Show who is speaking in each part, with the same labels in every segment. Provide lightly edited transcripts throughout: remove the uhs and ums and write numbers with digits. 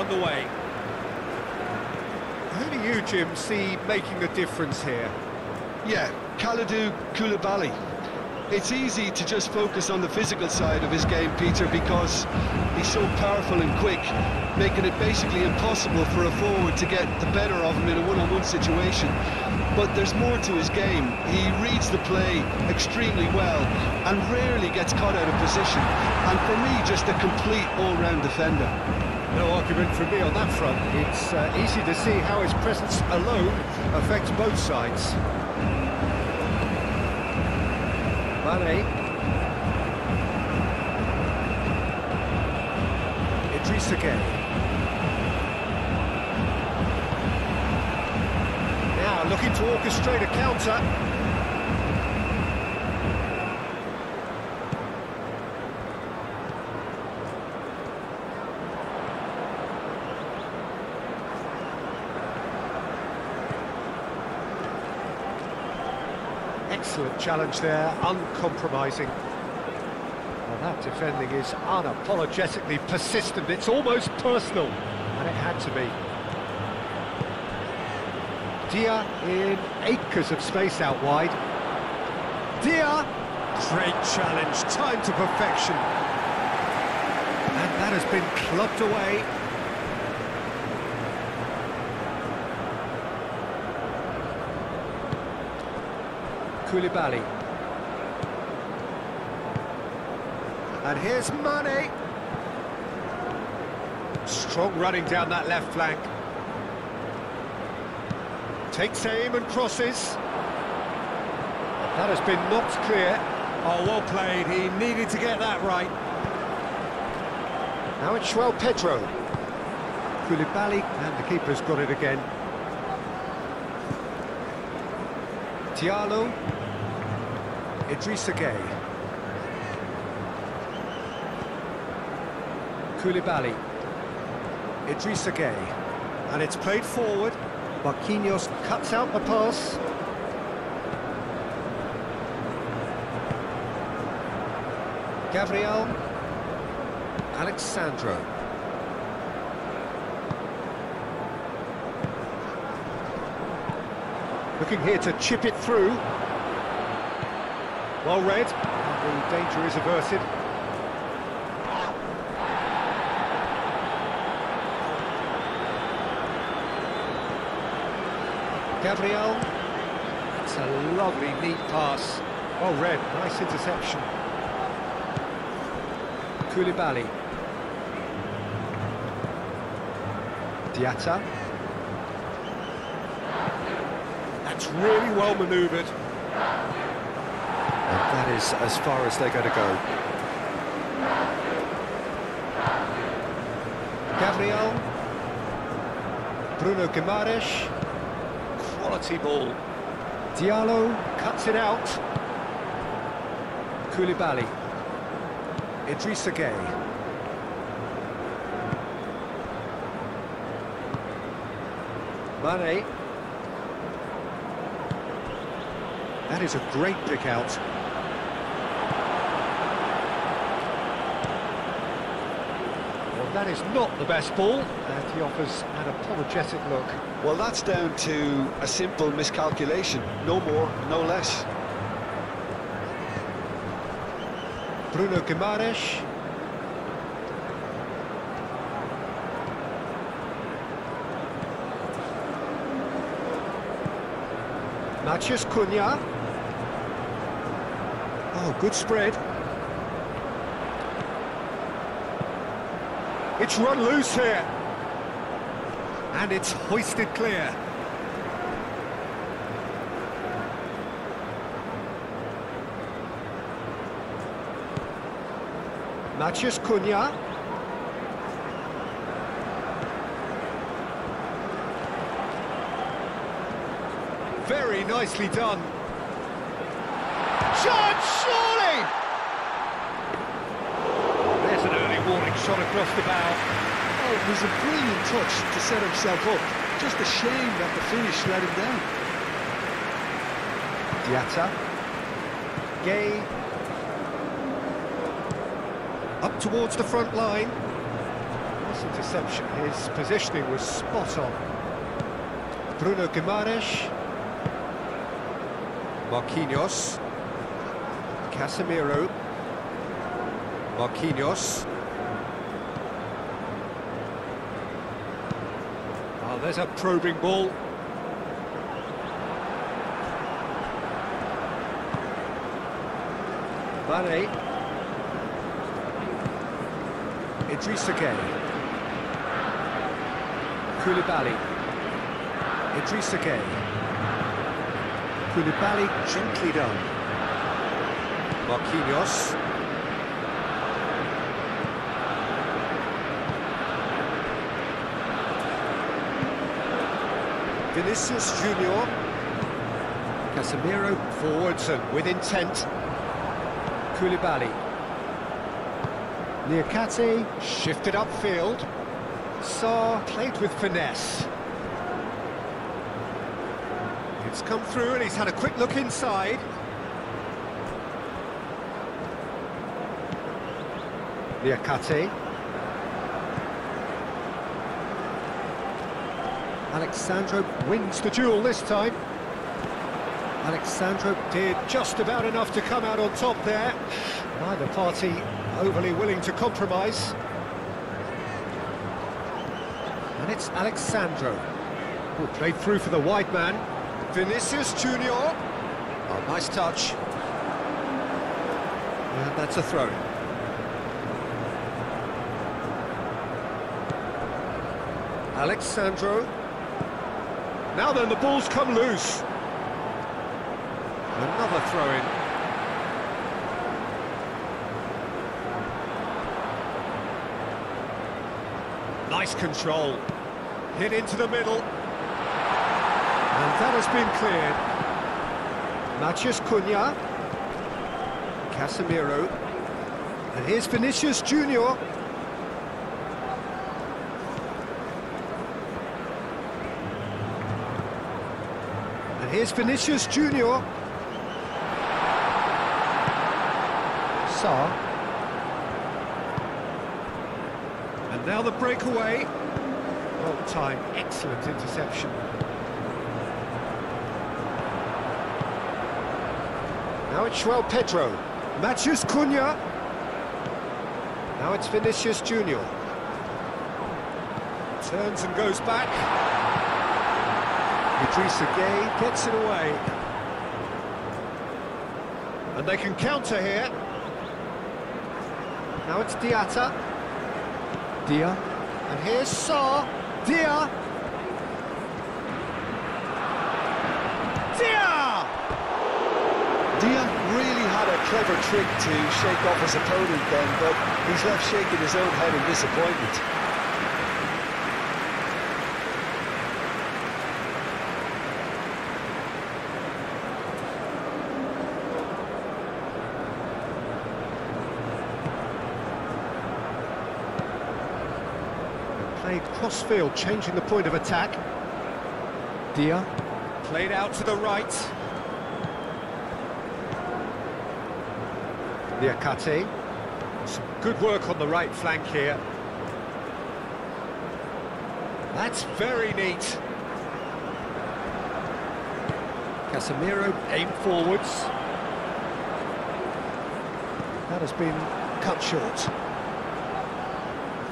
Speaker 1: underway.
Speaker 2: Who do you, Jim, see making a difference here?
Speaker 3: Yeah, Kalidou Koulibaly. It's easy to just focus on the physical side of his game, Peter, because he's so powerful and quick, making it basically impossible for a forward to get the better of him in a one-on-one situation. But there's more to his game. He reads the play extremely well and rarely gets caught out of position. And for me, just a complete all-round defender.
Speaker 2: No argument from me on that front. It's easy to see how his presence alone affects both sides. Mane. Idrissa Gueye. Now looking to orchestrate a counter. Excellent challenge there, uncompromising. Well, that defending is unapologetically persistent, it's almost personal, and it had to be. Dia in acres of space out wide. Dia! Great challenge, time to perfection. And that has been clubbed away. Koulibaly. And here's Mane. Strong running down that left flank. Takes aim and crosses. That has been knocked clear.
Speaker 1: Oh, well played. He needed to get that right.
Speaker 2: Now it's João Pedro. Koulibaly, and the keeper's got it again. Diallo. Idrissa Gueye. Koulibaly. Idrissa Gueye. And it's played forward. Marquinhos cuts out the pass. Gabriel. Alexandro. Looking here to chip it through. Well read, and the danger is averted. Gabriel. It's a lovely, neat pass. Well read, nice interception. Koulibaly. Diatta. That's really well manoeuvred. And that is as far as they're going to go. Gabriel. Bruno Guimaraes. Quality ball. Diallo cuts it out. Koulibaly. Idrissa Gueye. Mane. That is a great pick out. Well, that is not the best ball, and he offers an apologetic look.
Speaker 3: Well, that's down to a simple miscalculation. No more, no less.
Speaker 2: Bruno Guimaraes. Matheus Cunha. Oh, good spread. It's run loose here. And it's hoisted clear. Matheus Cunha. Very nicely done. Shot, surely! There's an early warning shot across the bow.
Speaker 3: Oh, it was a brilliant touch to set himself up. Just a shame that the finish let him down.
Speaker 2: Diatta. Gueye. Up towards the front line. Nice interception. His positioning was spot on. Bruno Guimaraes. Marquinhos. Casemiro. Marquinhos. Oh, there's a probing ball. Mane. Idrissa Gueye. Koulibaly. Idrissa Gueye. Koulibaly gently done. Marquinhos. Vinicius Junior. Casemiro forwards and with intent. Koulibaly. Niakate shifted upfield. Sarr played with finesse. It's come through and he's had a quick look inside. Niakate. Alexandro wins the duel this time. Alexandro did just about enough to come out on top there. Neither party overly willing to compromise. And it's Alexandro, who played through for the wide man. Vinicius Junior. Oh, nice touch. And that's a throw. Alexandro. Now then, the ball's come loose. Another throw-in. Nice control. Hit into the middle. And that has been cleared. Matheus Cunha. Casemiro. And here's Vinicius Junior. And here's Vinicius Junior. Sarr. And now the breakaway. Well timed, excellent interception. Now it's João Pedro. Matheus Cunha. Now it's Vinicius Junior. Turns and goes back. Idrissa Gueye gets it away. And they can counter here. Now it's Diatta. Dia. And here's Sarr. Dia. Dia!
Speaker 3: Dia really had a clever trick to shake off his opponent then, but he's left shaking his own head in disappointment.
Speaker 2: Played cross-field, changing the point of attack. Dia. Played out to the right. Niakate. Some good work on the right flank here. That's very neat. Casemiro aimed forwards. That has been cut short.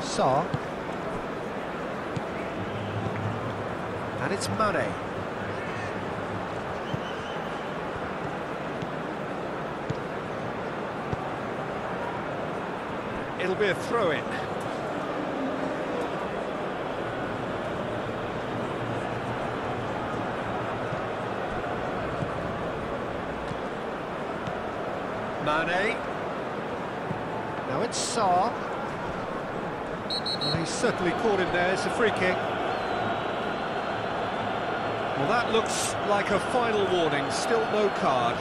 Speaker 2: Sarr. And it's Mane. It'll be a throw-in. Mane. Now it's Sarr. Well, he's certainly caught him there. It's a free kick. Well, that looks like a final warning. Still no card.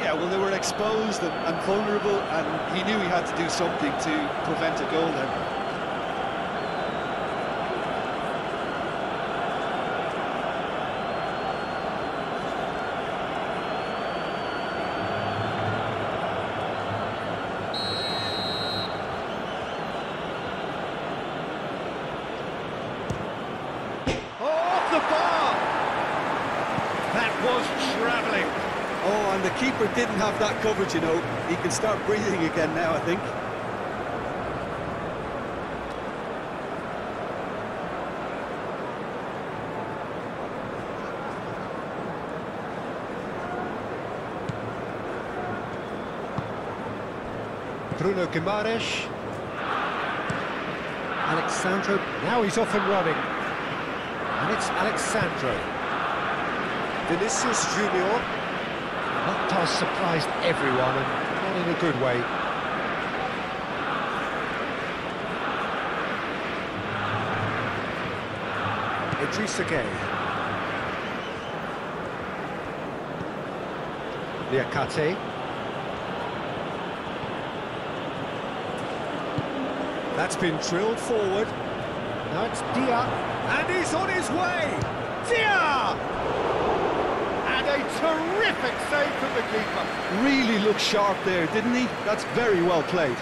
Speaker 3: Yeah, well, they were exposed and vulnerable, and he knew he had to do something to prevent a goal then.
Speaker 2: the bar! That was travelling.
Speaker 3: Oh, and the keeper didn't have that coverage, you know. He can start breathing again now, I think.
Speaker 2: Bruno Guimaraes. Alexandro, now he's off and running. And it's Alexandro. Vinicius Junior. That pass surprised everyone, and not in a good way. Idrissa Gueye. Liakate. That's been drilled forward. Now it's Dia. And he's on his way! Dia! And a terrific save from the keeper.
Speaker 3: Really looked sharp there, didn't he? That's very well played.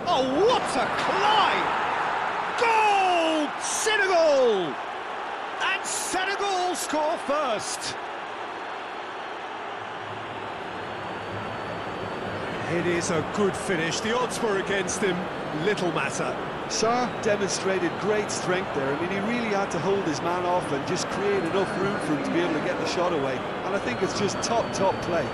Speaker 2: Oh, what a climb! Goal! Senegal! And Senegal score first. It is a good finish. The odds were against him. Little matter.
Speaker 3: Sarr demonstrated great strength there. I mean, he really had to hold his man off and just create enough room for him to be able to get the shot away. And I think it's just top play.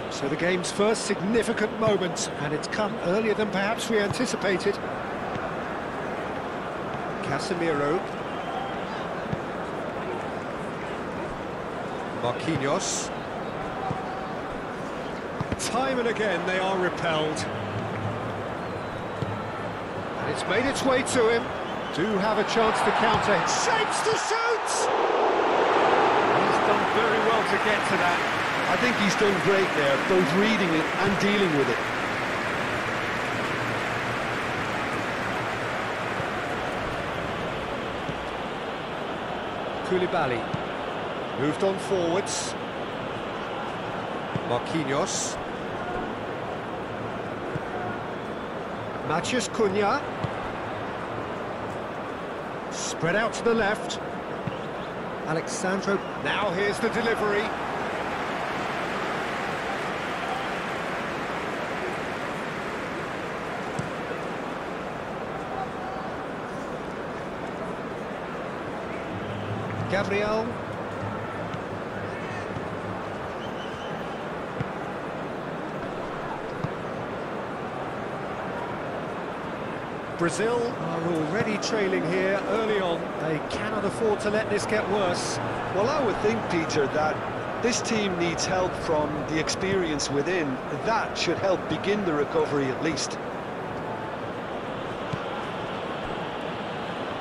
Speaker 2: So the game's first significant moment, and it's come earlier than perhaps we anticipated. Casemiro. Marquinhos. Time and again they are repelled. And it's made its way to him. Do have a chance to counter. Shapes to shoot! He's done very well to get to that.
Speaker 3: I think he's done great there, both reading it and dealing with it.
Speaker 2: Koulibaly moved on forwards. Marquinhos. Matheus Cunha. Spread out to the left. Alexandro. Now here's the delivery. Gabriel. Brazil are already trailing here early on. They cannot afford to let this get worse.
Speaker 3: Well, I would think, Peter, that this team needs help from the experience within. That should help begin the recovery at least.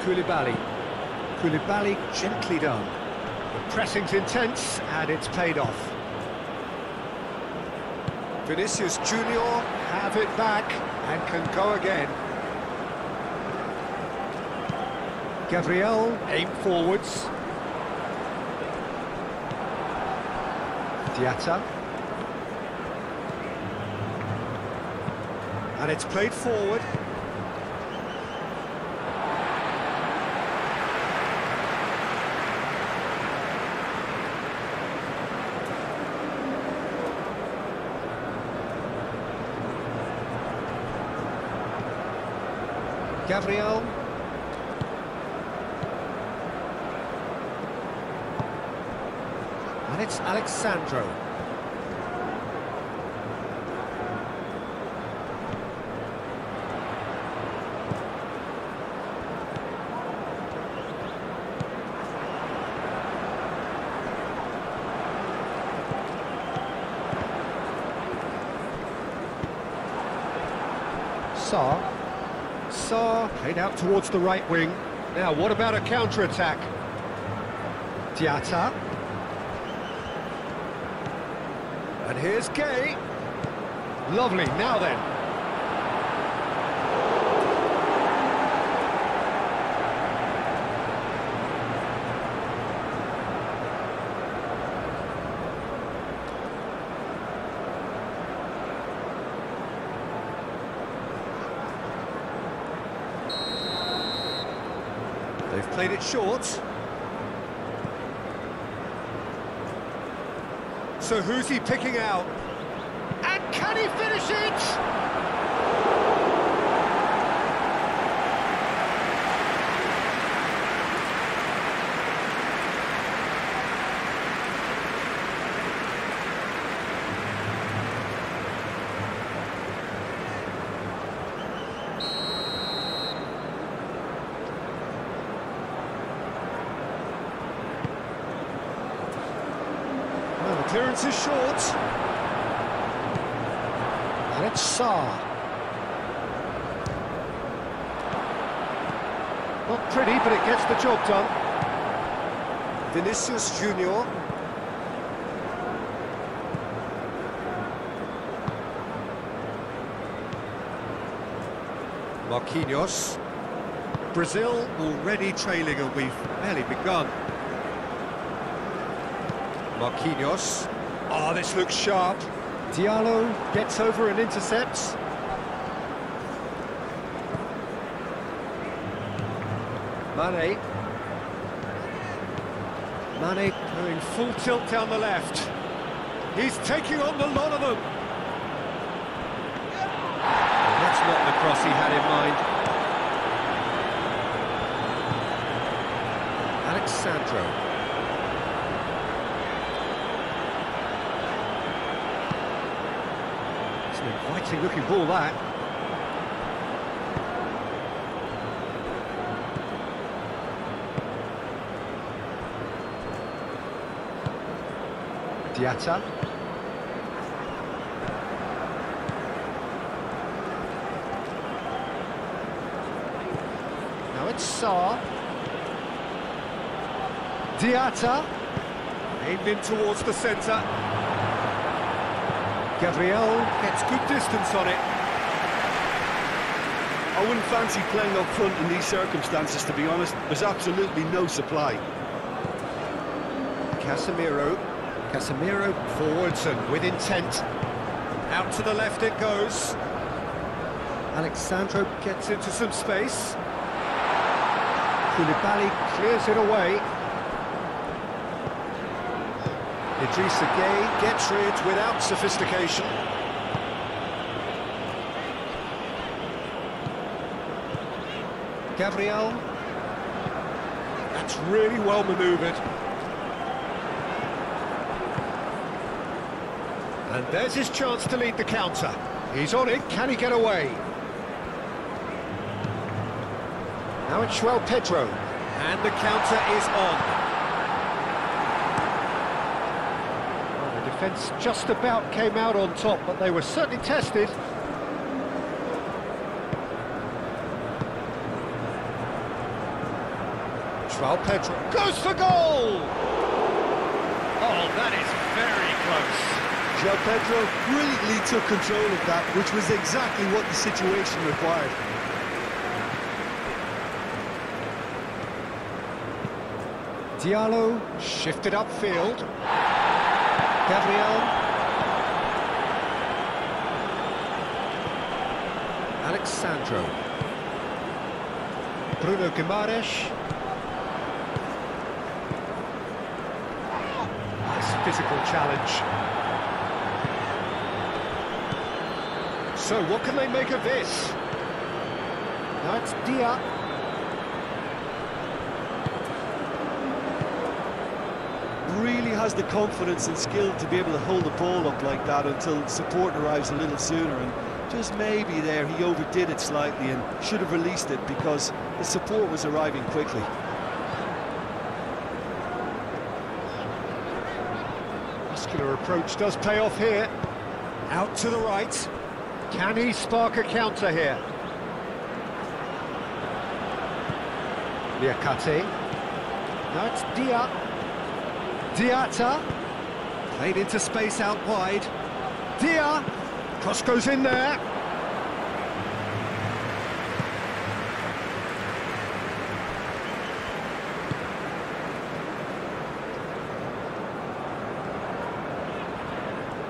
Speaker 2: Koulibaly. Koulibaly gently done. The pressing's intense and it's paid off. Vinicius Junior have it back and can go again. Gabriel aim forwards. Diatta. And it's played forward. Gabriel. And it's Alexandro. Sarr played out towards the right wing. Now, what about a counter-attack? Diatta. And here's Gay. Lovely, now then. They've played it short. So who's he picking out? And can he finish it? Well, the clearance is short. And it's Sarr. Not pretty, but it gets the job done. Vinicius Junior. Marquinhos. Brazil already trailing, and we've barely begun. Marquinhos. Oh, this looks sharp. Diallo gets over and intercepts. Mane. Mane going full tilt down the left. He's taking on the lot of them. That's not the cross he had in mind. Alexandro. It's an inviting looking ball, that. Diatta. Now it's Sarr. Diatta. Aimed in towards the centre. Gabriel gets good distance on it.
Speaker 3: I wouldn't fancy playing up front in these circumstances, to be honest. There's absolutely no supply.
Speaker 2: Casemiro forwards and with intent. Out to the left it goes. Alexandro gets into some space. Koulibaly clears it away. Idrissa Gueye gets rid without sophistication. Gabriel. That's really well manoeuvred. And there's his chance to lead the counter. He's on it, can he get away? Now it's João Pedro. And the counter is on. Well, the defence just about came out on top, but they were certainly tested. João Pedro goes for goal! Oh, that is very close.
Speaker 3: João Pedro brilliantly took control of that, which was exactly what the situation required.
Speaker 2: Diallo shifted upfield. Gabriel. Alexandro. Bruno Guimaraes. Nice physical challenge. So what can they make of this? Now it's Dia.
Speaker 3: Really has the confidence and skill to be able to hold the ball up like that until support arrives a little sooner, and just maybe there he overdid it slightly and should have released it because the support was arriving quickly.
Speaker 2: Muscular approach does pay off here. Out to the right. Can he spark a counter here? Liakate. Now it's Dia. Diata. Played into space out wide. Dia. Cross goes in there.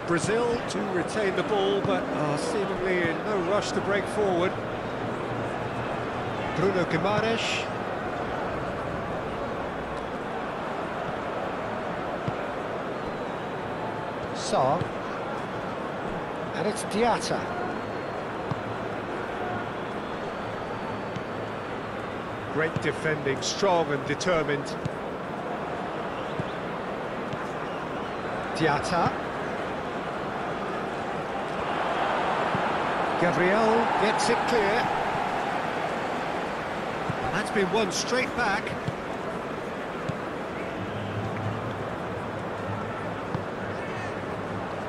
Speaker 2: Brazil to retain the ball, but are seemingly in no rush to break forward. Bruno Guimaraes. Sarr. And it's Diata. Great defending, strong and determined. Diata. Gabriel gets it clear. That's been won straight back.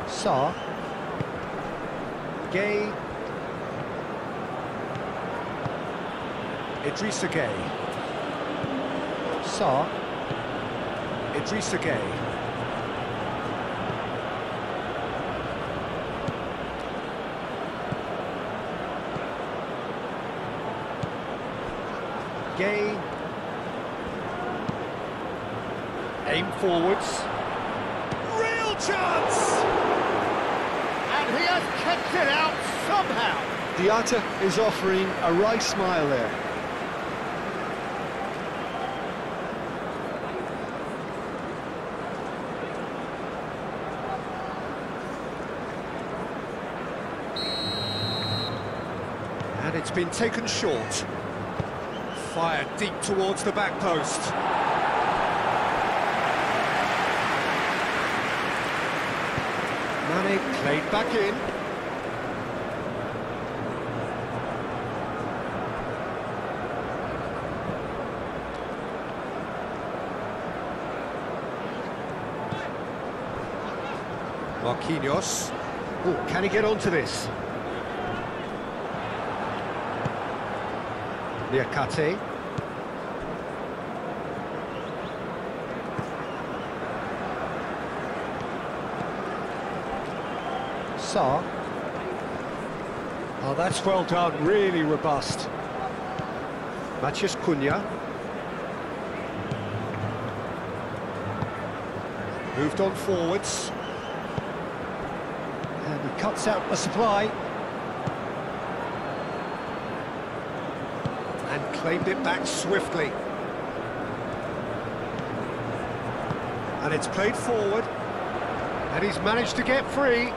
Speaker 2: Sarr. Gay. Idrissa Gay. Sarr. Idrissa Gay. Gay. Aim forwards. Real chance! And he has kept it out somehow.
Speaker 3: Diata is offering a wry smile there.
Speaker 2: And it's been taken short. Fired deep towards the back post. Mane played back in. Marquinhos. Oh, can he get onto this? Liakate. Sarr. Oh, that's well done, really robust. Matheus Cunha. Moved on forwards. And he cuts out the supply. And claimed it back swiftly. And it's played forward. And he's managed to get free.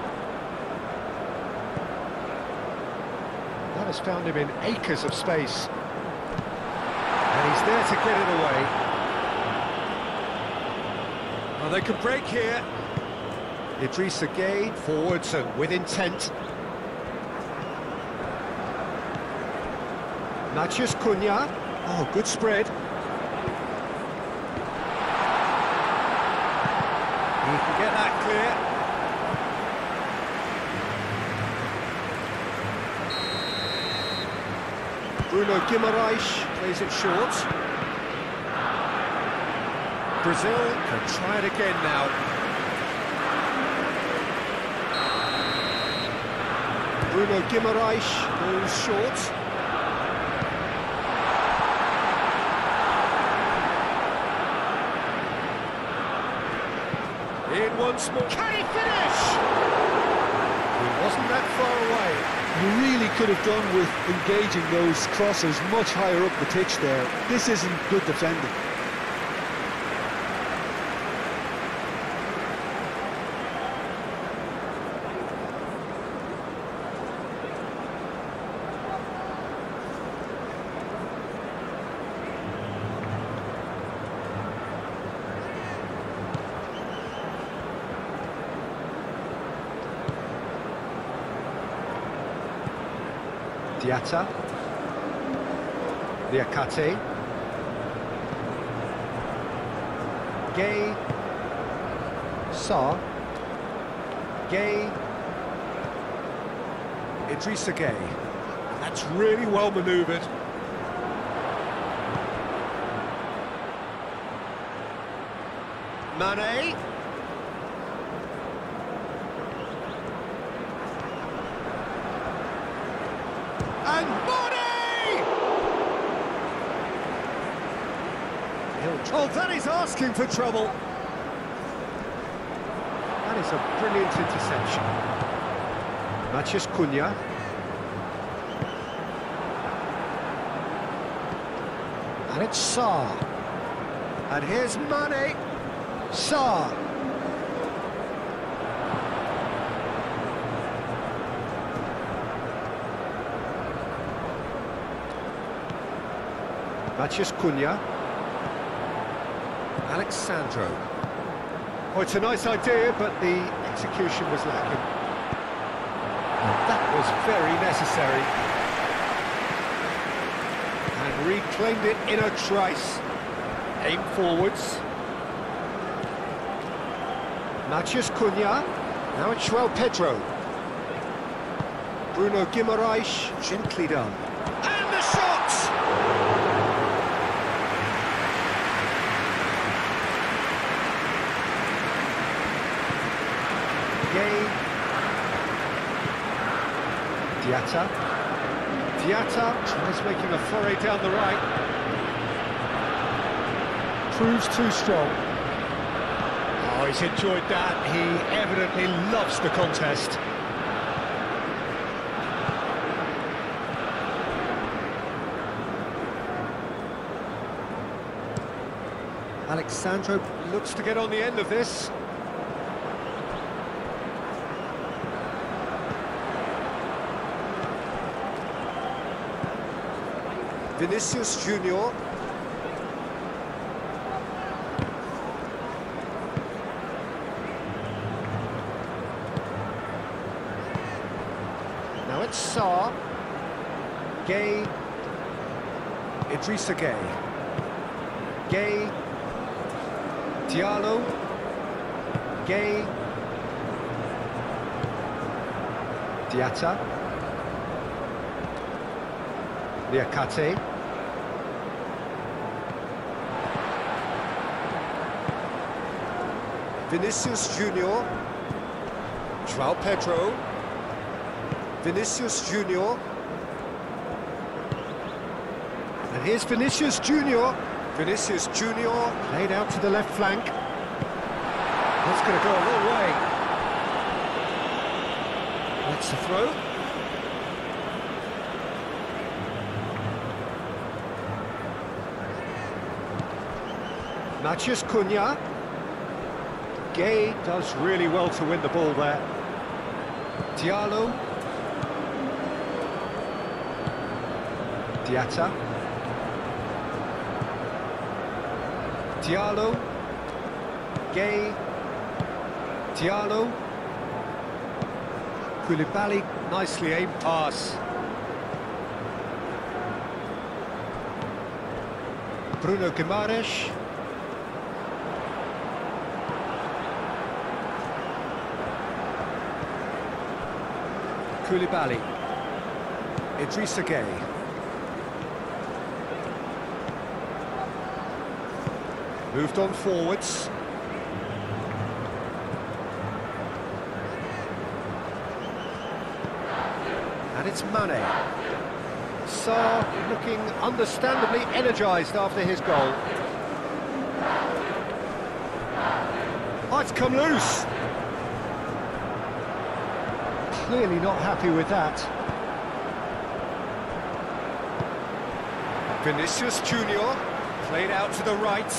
Speaker 2: That has found him in acres of space. And he's there to get it away. Well, they could break here. Idrissa Gay, forwards and with intent. Matheus Cunha. Oh, good spread. He can get that clear. Bruno Guimaraes plays it short. Brazil can try it again now. Bruno Guimaraes goes short. In once more. Can he finish? He wasn't that far away.
Speaker 3: You really could have done with engaging those crosses much higher up the pitch there. This isn't good defending.
Speaker 2: Diata. Liakate. Gay. Sarr. Gay. Idrissa Gay. That's really well manoeuvred. Mane. And Mane! Oh, that is asking for trouble. That is a brilliant interception. Matheus Cunha. And it's Sarr. And here's Mane. Sarr. Matheus Cunha. Alexandro. Oh, it's a nice idea, but the execution was lacking. That was very necessary. And reclaimed it in a trice. Aim forwards. Matheus Cunha. Now it's João Pedro. Bruno Guimaraes, gently done. And the shot! Diatta tries making a foray down the right. Proves too strong. Oh, he's enjoyed that. He evidently loves the contest. Alexandro looks to get on the end of this. Vinicius Junior. Now it's Sarr. Gay. Idrissa Gay. Gay. Diallo. Gay. Diatta. Liakate. Vinicius Junior. João Pedro. Vinicius Junior. And here's Vinicius Junior. Vinicius Junior played out to the left flank. That's going to go a long way. That's the throw. Matheus Cunha. Gay does really well to win the ball there. Diallo. Diatta. Diallo. Gay. Diallo. Koulibaly, nicely aimed pass. Bruno Guimaraes. Koulibaly. Idrissa Gay. Moved on forwards. And it's Mane. Sarr looking understandably energised after his goal. Oh, it's come loose. Clearly not happy with that. Vinicius Junior played out to the right.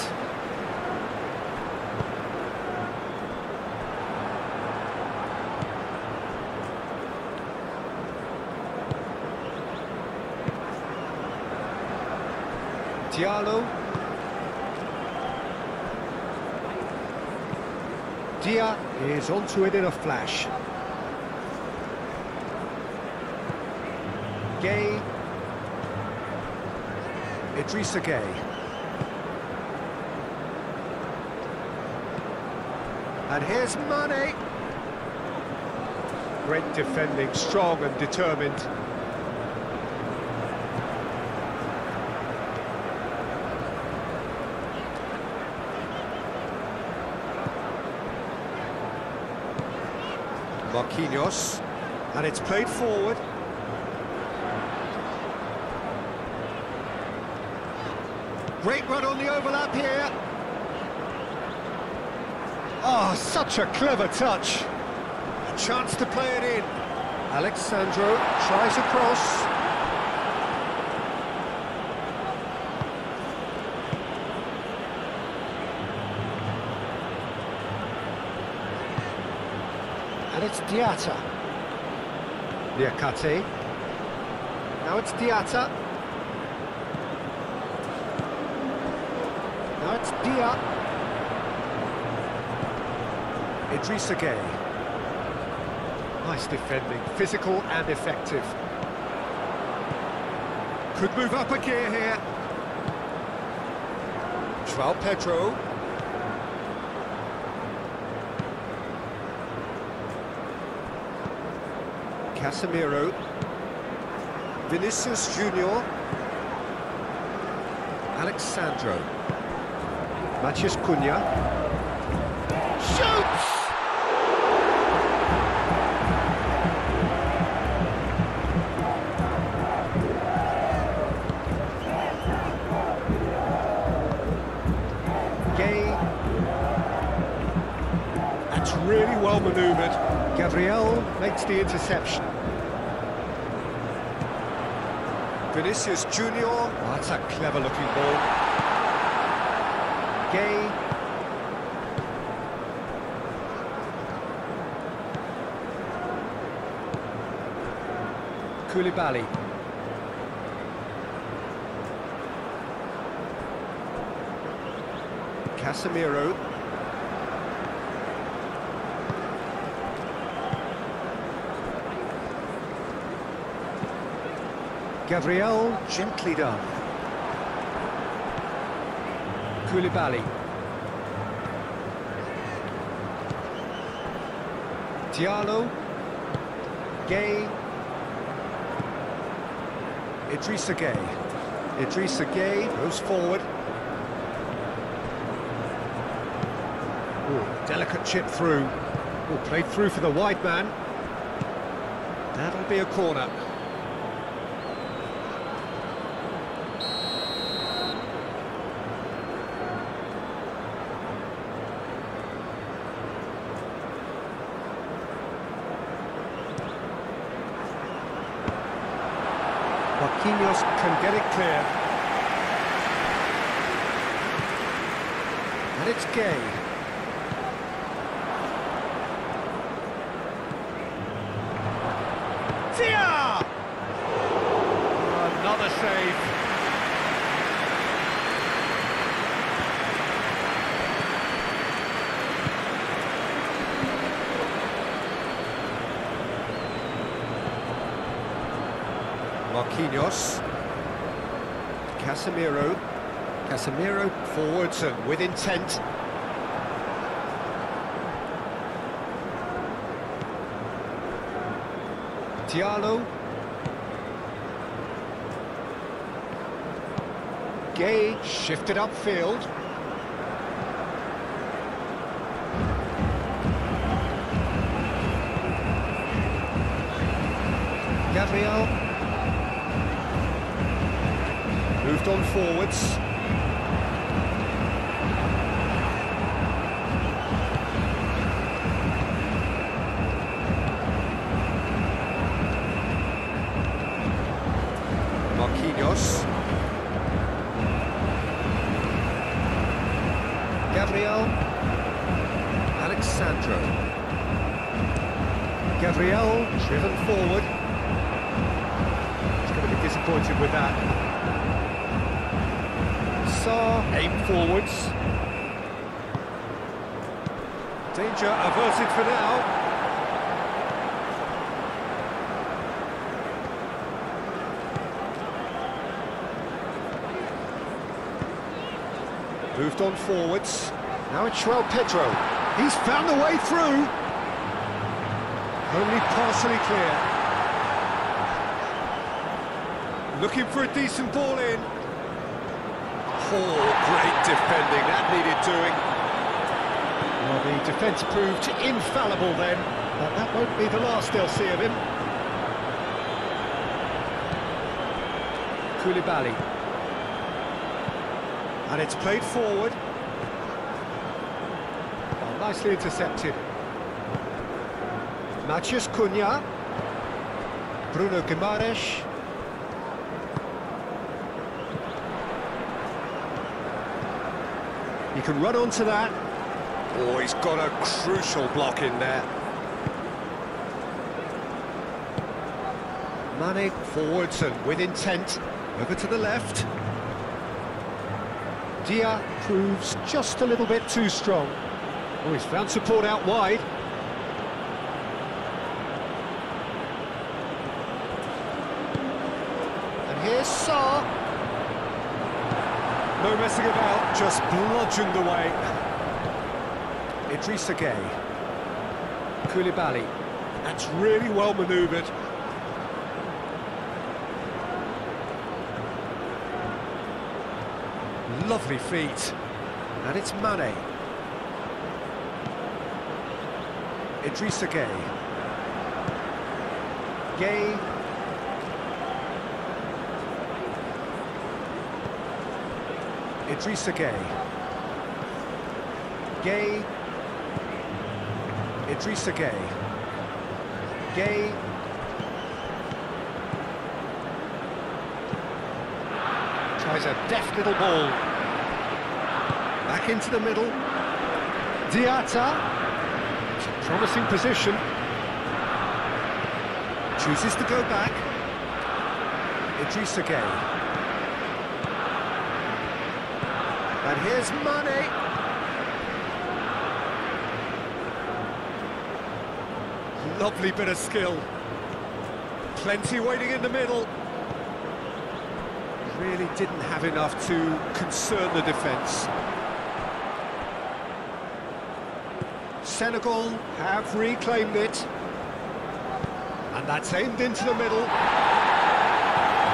Speaker 2: Diallo. Dia is onto it in a flash. Gay. Idrissa Gay. And here's Mane. Great defending, strong and determined. Marquinhos, and it's played forward. Great run on the overlap here. Oh, such a clever touch. A chance to play it in. Alexandro tries a cross. And it's Diatta. Niakate. Now it's Diatta. Now it's Dia. Idrissa Gueye. Nice defending, physical and effective. Could move up a gear here. João Pedro. Casemiro. Vinicius Junior. Alexandro. Matheus Cunha. Shoots! Gueye. That's really well manoeuvred. Gabriel makes the interception. Vinicius Junior. Oh, that's a clever looking ball. Gueye. Koulibaly. Casemiro. Gabriel, gently done. Koulibaly. Diallo. Gueye. Idrissa Gueye. Idrissa Gueye goes forward. Ooh, delicate chip through. Ooh, played through for the wide man. That'll be a corner. Marquinhos can get it clear. And it's Gueye. Dia! Another save. Marquinhos. Casemiro. Casemiro forwards and with intent. Diallo. Gueye shifted upfield. Gabriel. Moved on forwards. Marquinhos. Gabriel. Alexandro. Gabriel driven forward. He's going to be disappointed with that. Aim forwards. Danger averted for now. Moved on forwards. Now it's João Pedro. He's found a way through. Only partially clear. Looking for a decent ball in. Oh, great defending, that needed doing. Well, the defence proved infallible then, but that won't be the last they'll see of him. Koulibaly. And it's played forward. Well, nicely intercepted. Matheus Cunha. Bruno Guimaraes. He can run onto that.
Speaker 1: Oh, he's got a crucial block in there.
Speaker 2: Mane forwards and with intent. Over to the left. Dia proves just a little bit too strong. Oh, he's found support out wide. And here's Sarr.
Speaker 1: No messing about, just bludgeoned away.
Speaker 2: Idrissa Gueye. Koulibaly. That's really well manoeuvred. Lovely feet. And it's Mane. Idrissa Gueye. Gueye. Idrissa Gueye. Gueye. Idrissa Gueye. Gueye. Tries a deft little ball. Back into the middle. Diatta. It's a promising position. Chooses to go back. Idrissa Gueye. And here's Mane. Lovely bit of skill. Plenty waiting in the middle. Really didn't have enough to concern the defence. Senegal have reclaimed it. And that's aimed into the middle.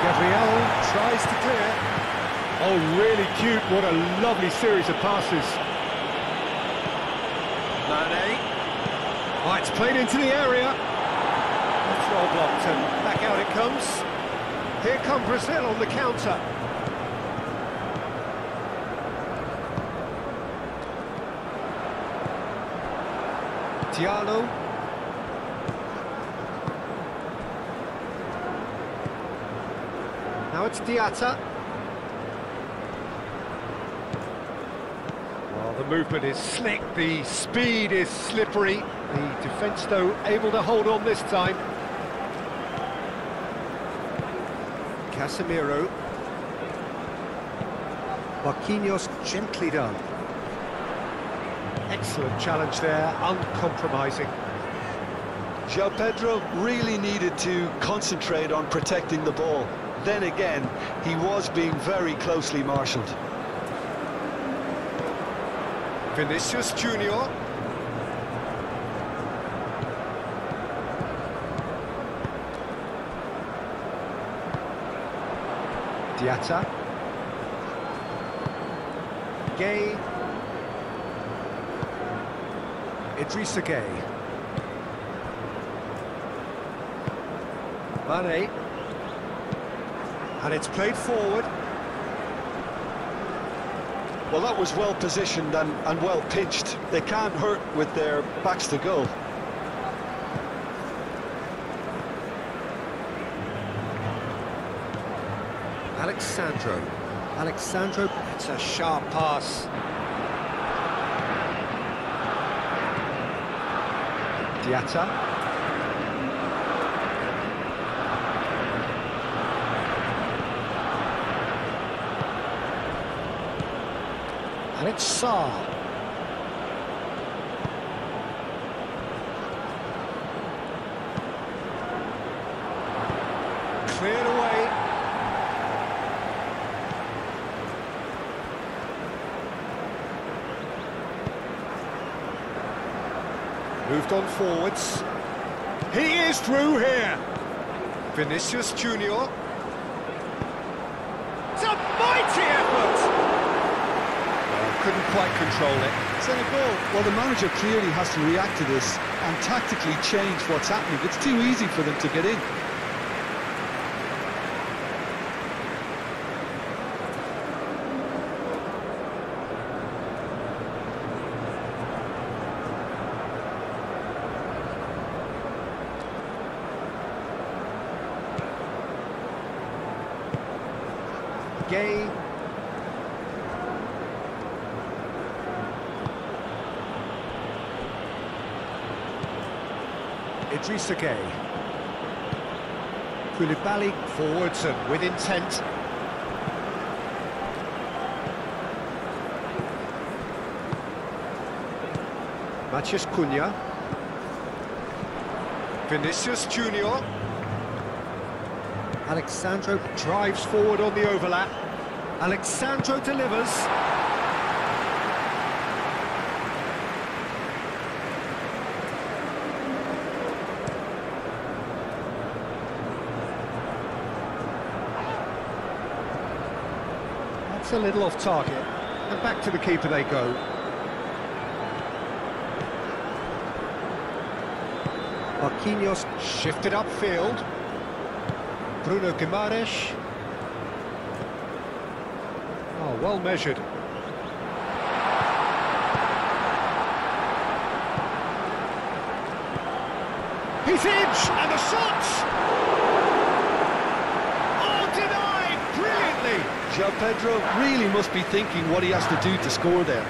Speaker 2: Gabriel tries to clear. Oh, really cute. What a lovely series of passes. Mane. Oh, it's played into the area. That's well blocked, and back out it comes. Here come Brazil on the counter. Diallo. Now it's Diatta. Well, the movement is slick, the speed is slippery. The defence, though, able to hold on this time. Casemiro. Marquinhos gently done. Excellent challenge there, uncompromising.
Speaker 3: João Pedro really needed to concentrate on protecting the ball. Then again, he was being very closely marshalled.
Speaker 2: Vinicius Junior. Diatta. Gueye. Idrissa Gueye. Mane. And it's played forward.
Speaker 3: Well, that was well positioned and well pitched. They can't hurt with their backs to goal.
Speaker 2: Alexandro, it's a sharp pass. Diatta. And it's Sarr. Cleared away. Moved on forwards. He is through here. Vinicius Junior. It's a mighty effort. Couldn't
Speaker 1: quite control it.
Speaker 3: Senegal, well, the manager clearly has to react to this and tactically change what's happening. It's too easy for them to get in.
Speaker 2: Gay. Idrissa Gay. Koulibaly forwards and with intent. Matheus Cunha. Vinicius Junior. Alexandro drives forward on the overlap. Alexandro delivers. That's a little off target. And back to the keeper they go. Marquinhos shifted upfield. Bruno Guimaraes. Oh, well measured. He's in, and the shot! Oh, denied brilliantly!
Speaker 3: João Pedro really must be thinking what he has to do to score there.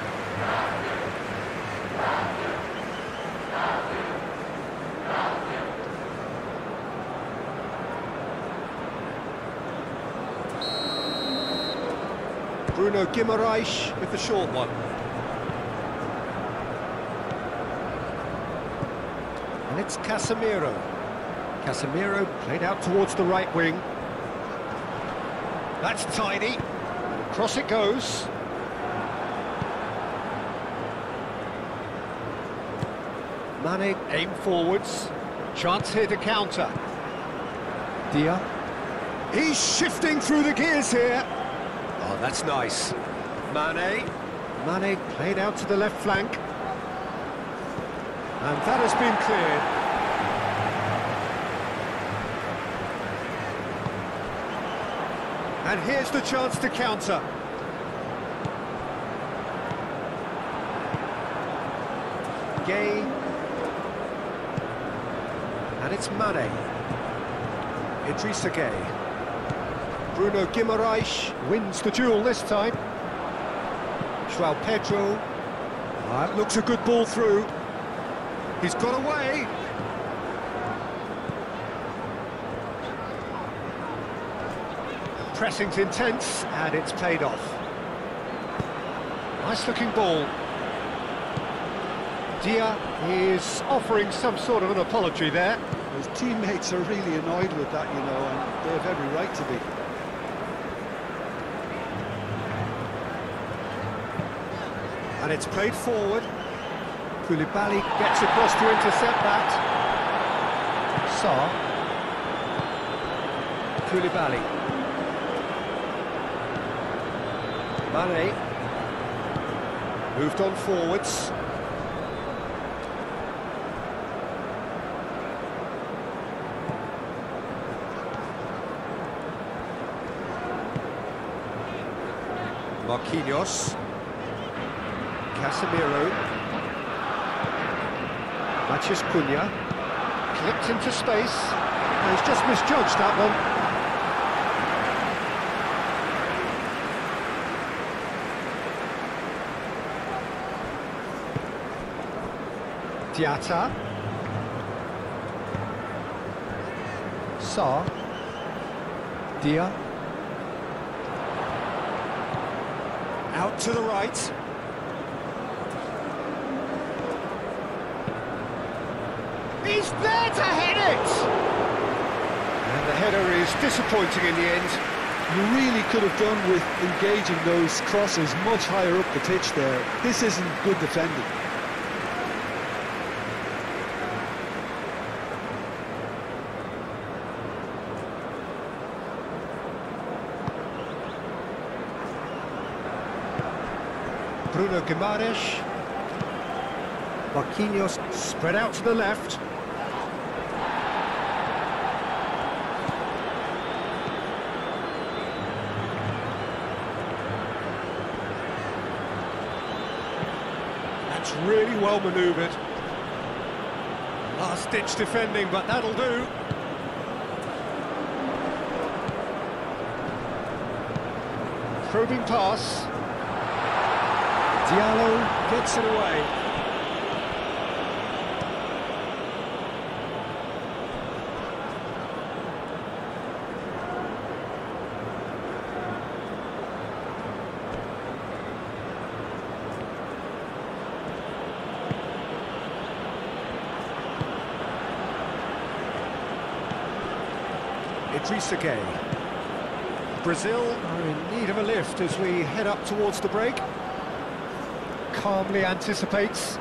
Speaker 2: Bruno Guimaraes with the short one. And it's Casemiro. Casemiro played out towards the right wing. That's tidy. Across it goes. Mane aim forwards. Chance here to counter. Dia. He's shifting through the gears here. Oh, that's nice. Mane played out to the left flank. And that has been cleared. And here's the chance to counter. Gay. And it's Mane. Idrissa Gay. Bruno Guimaraes wins the duel this time. João Pedro. It looks a good ball through. He's got away. Pressing's intense, and it's paid off. Nice looking ball. Dia is offering some sort of an apology there.
Speaker 3: His teammates are really annoyed with that, you know, and they have every right to be.
Speaker 2: And it's played forward. Koulibaly gets across to intercept that. Sarr. Koulibaly. Mane. Moved on forwards. Marquinhos. Casemiro. Matheus Cunha. Clipped into space. And he's just misjudged that one. Diatta. Sarr. Dia. Out to the right. He's there to head it! And the header is disappointing in the end.
Speaker 3: You really could have done with engaging those crosses much higher up the pitch there. This isn't good defending.
Speaker 2: Bruno Guimaraes. Marquinhos spread out to the left. That's really well manoeuvred. Last-ditch defending, but that'll do. Probing pass. Diallo gets it away. Idrissa Gueye. Brazil are in need of a lift as we head up towards the break. Calmly anticipates.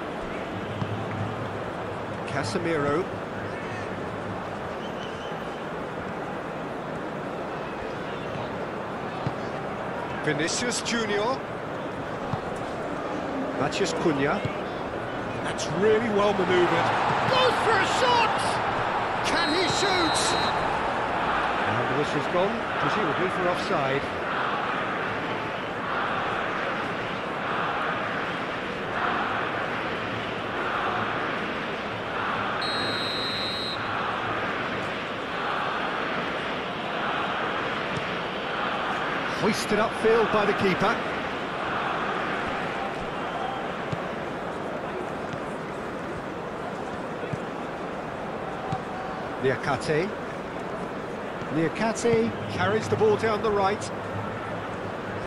Speaker 2: Casemiro. Vinicius Junior. Matheus Cunha. That's really well manoeuvred. Goes for a shot! Can he shoot? And the whistle's gone, presumably for offside. Hoisted upfield by the keeper. Niakate. Niakate carries the ball down the right.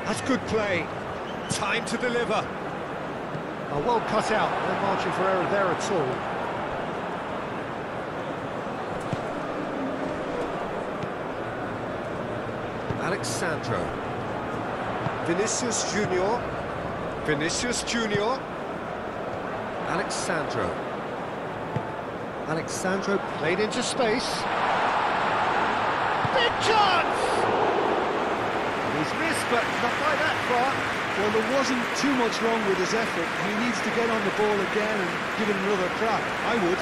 Speaker 2: That's good play. Time to deliver. Oh, well cut out. No margin for error there at all. Alexandro. Vinicius Junior. Vinicius Junior. Alexandro. Alexandro played into space. Big chance! He's missed, but not by that far.
Speaker 3: Well, there wasn't too much wrong with his effort. He needs to get on the ball again and give it another crack. I would.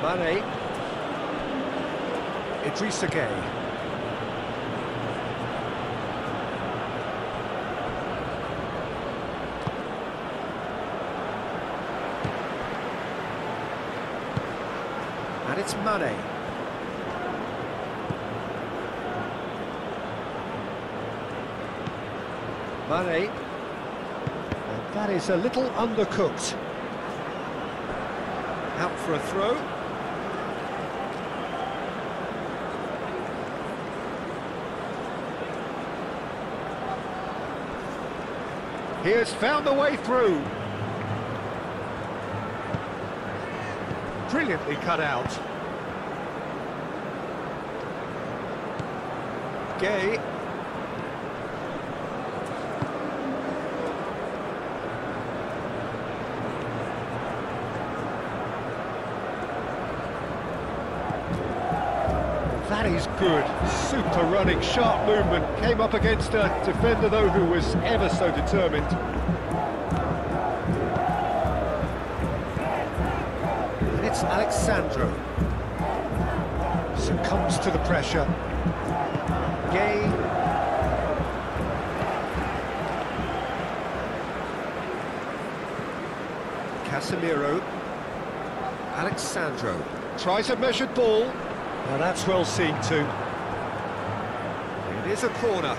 Speaker 2: Mane. Idrissa Gueye. And it's Mane. Mane. And that is a little undercooked. Out for a throw. He has found a way through. Brilliantly cut out. Gueye. That is good. Super running, sharp movement. Came up against a defender, though, who was ever so determined. And it's Alexandro. Succumbs to the pressure. Gueye. Casemiro. Alexandro. Tries a measured ball. Now that's well seen too. It is a corner.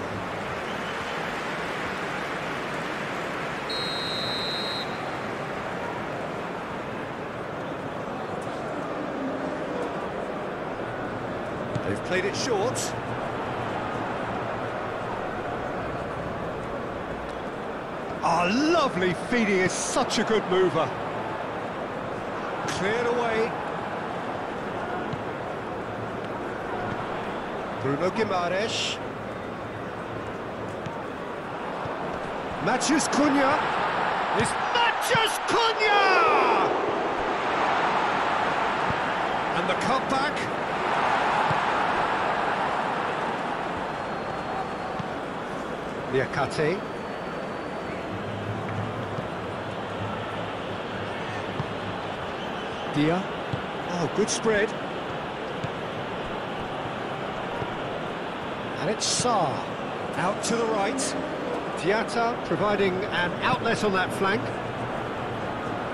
Speaker 2: They've played it short. Oh, lovely feeding, is such a good mover. Cleared away. Bruno Guimaraes. Matheus Cunha. It's Matheus Cunha! And the cutback. Niakate. Dia. Oh, good spread. And it's Sarr. Out to the right. Diatta providing an outlet on that flank.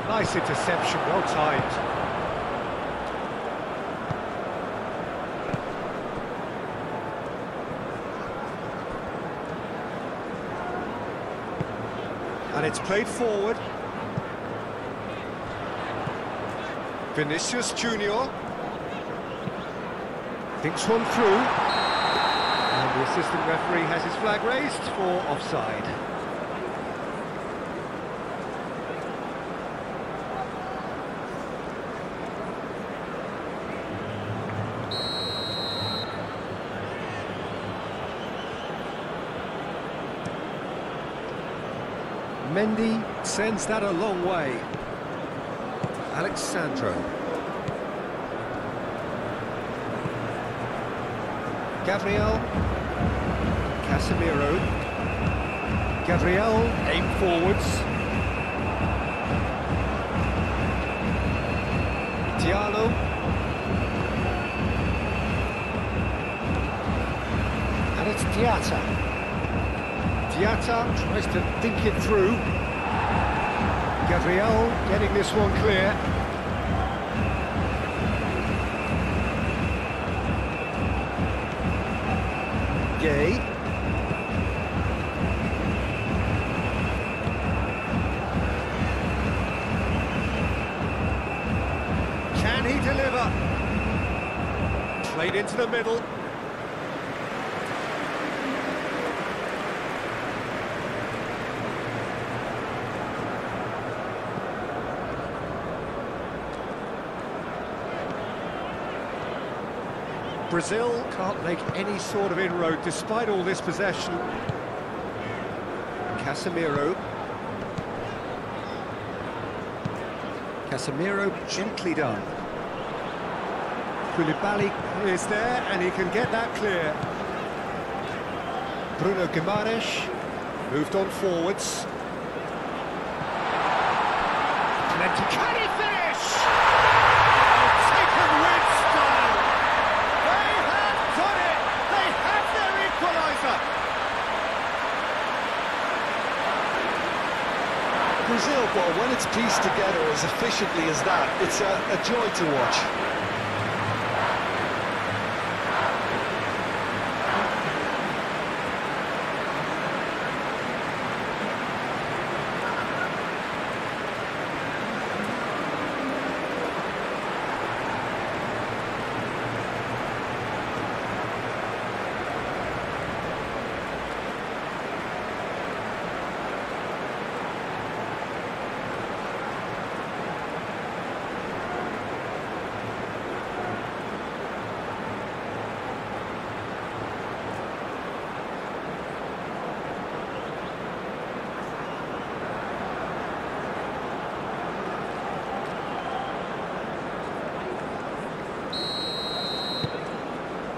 Speaker 2: Nice interception, well timed. And it's played forward. Vinicius Junior thinks one through. And the assistant referee has his flag raised for offside. Mendy sends that a long way. Alexandro. Gabriel. Casemiro. Gabriel, aim forwards. Diallo. And it's Diatta. Diatta tries to think it through. Gabriel getting this one clear. Gay. Can he deliver? Played into the middle. Brazil can't make any sort of inroad despite all this possession. Casemiro. Casemiro gently done. Koulibaly is there and he can get that clear. Bruno Guimaraes moved on forwards. Plenty. Can he finish? Oh, taken with style. They have done it. They have their equaliser.
Speaker 3: Brazil, well, when it's pieced together as efficiently as that, it's a joy to watch.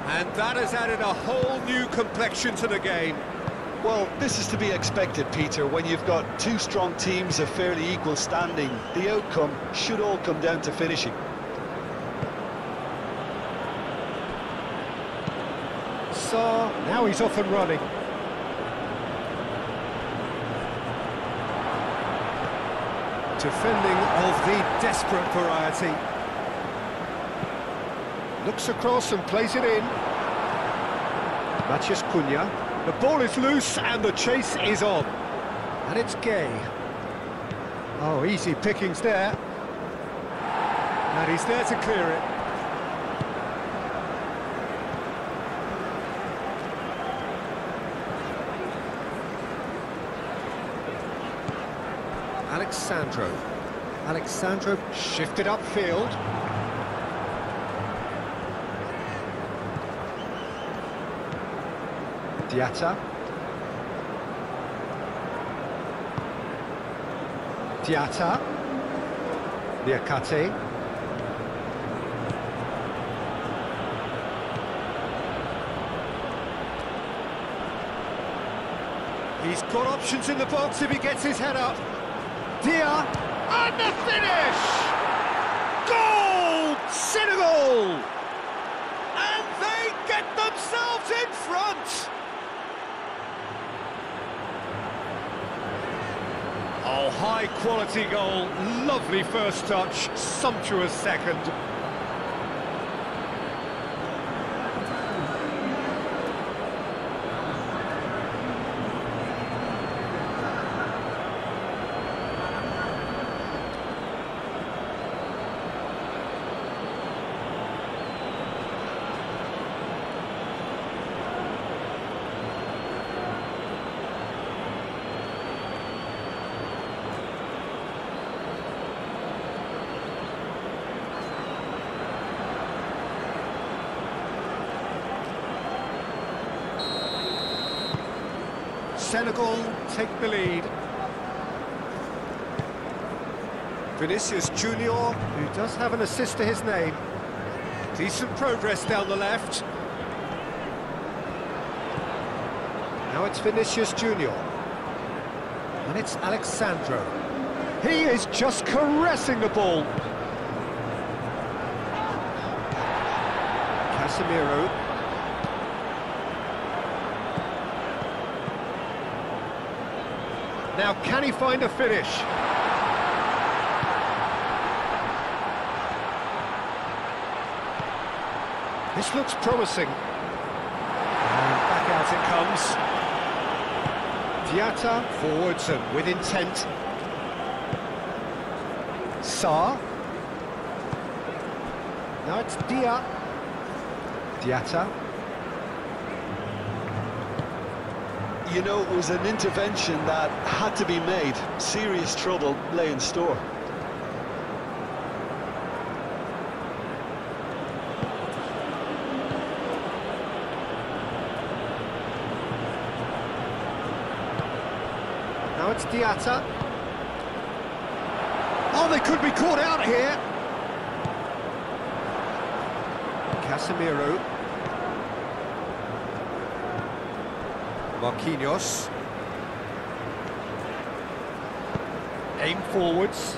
Speaker 2: And that has added a whole new complexion to the game.
Speaker 3: Well, this is to be expected, Peter. When you've got two strong teams of fairly equal standing, the outcome should all come down to finishing.
Speaker 2: Sarr, now he's off and running. Defending of the desperate variety. Looks across and plays it in. Matheus Cunha. The ball is loose and the chase is on. And it's Gay. Oh, easy pickings there. And he's there to clear it. Alexandro shifted upfield. Diatta. Diatta. Niakate. He's got options in the box if he gets his head up. Dia, and the finish! Goal! Senegal! And they get themselves in front! Oh, high-quality goal, lovely first touch, sumptuous second. Senegal take the lead. Vinicius Junior, who does have an assist to his name. Decent progress down the left. Now it's Vinicius Junior. And it's Alexandro. He is just caressing the ball. Casemiro. Now, can he find a finish? This looks promising. And back out it comes. Diatta forwards and with intent. Sarr. Now it's Dia. Diatta.
Speaker 3: You know, it was an intervention that had to be made. Serious trouble lay in store.
Speaker 2: Now it's Diatta. Oh, they could be caught out here. Casemiro. Marquinhos. Aim forwards.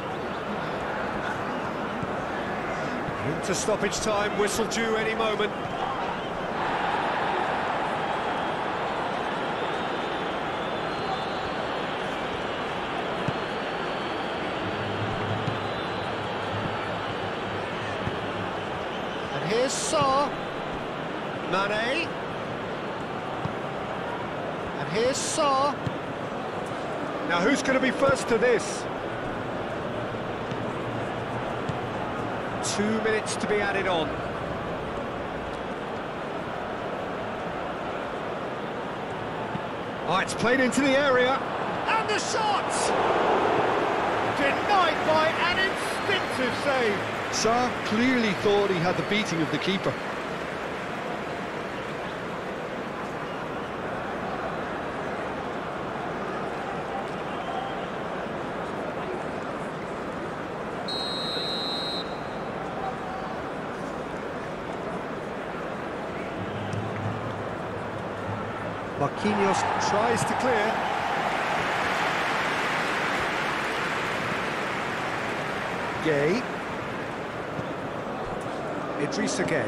Speaker 2: Into stoppage time, whistle due any moment. And here's Sarr. Mane. Here's Sarr. Now who's going to be first to this? 2 minutes to be added on. Oh, it's played into the area. And the shot! Denied by an instinctive save.
Speaker 3: Sarr clearly thought he had the beating of the keeper.
Speaker 2: Marquinhos tries to clear. Gay. Idrissa Gay.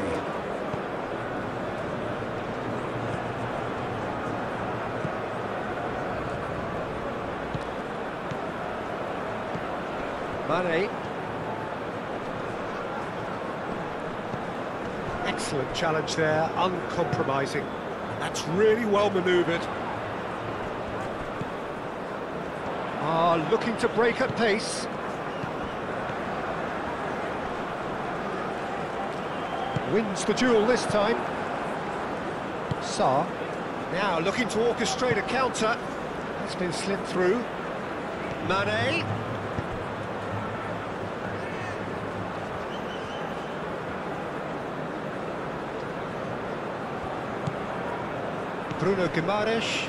Speaker 2: Mane. Excellent challenge there, uncompromising. That's really well manoeuvred. Looking to break at pace. Wins the duel this time. Sarr. Now looking to orchestrate a counter. It's been slipped through. Mane. Bruno Guimaraes.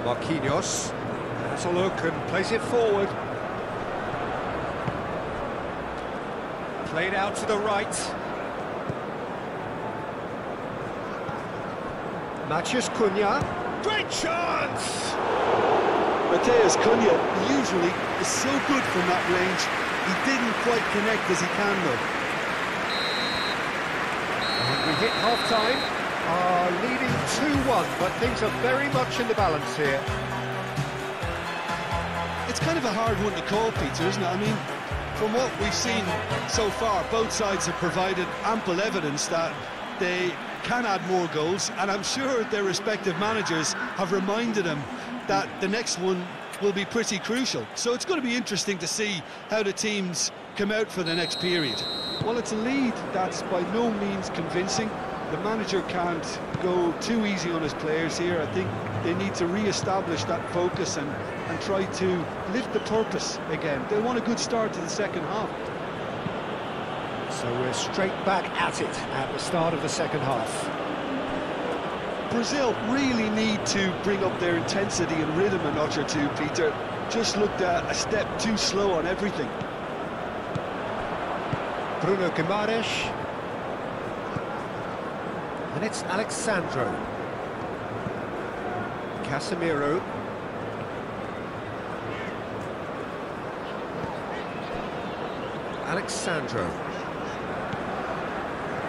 Speaker 2: Marquinhos. Has a look and plays it forward. Played out to the right. Matheus Cunha. Great chance!
Speaker 3: Matheus Cunha usually is so good from that range. He didn't quite connect as he can though.
Speaker 2: And we hit half-time, are leading 2-1, but things are very much in the balance here.
Speaker 3: It's kind of a hard one to call, Peter, isn't it? I mean, from what we've seen so far, both sides have provided ample evidence that they can add more goals, and I'm sure their respective managers have reminded them that the next one will be pretty crucial. So it's going to be interesting to see how the teams come out for the next period. Well, it's a lead that's by no means convincing. The manager can't go too easy on his players here. I think they need to re-establish that focus and try to lift the purpose again. They want a good start to the second half.
Speaker 2: So we're straight back at it at the start of the second half.
Speaker 3: Brazil really need to bring up their intensity and rhythm a notch or two, Peter. Just looked a step too slow on everything.
Speaker 2: Bruno Guimaraes. And it's Alexandro. Casemiro.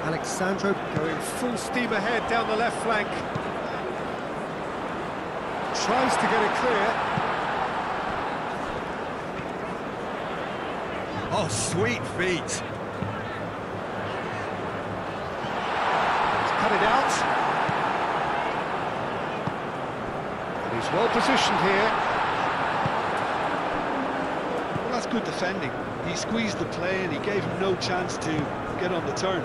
Speaker 2: Alexandro going full steam ahead down the left flank. Tries to get it clear. Oh, sweet feet. He's cut it out. And he's well positioned here.
Speaker 3: Well, that's good defending. He squeezed the play and he gave him no chance to get on the turn.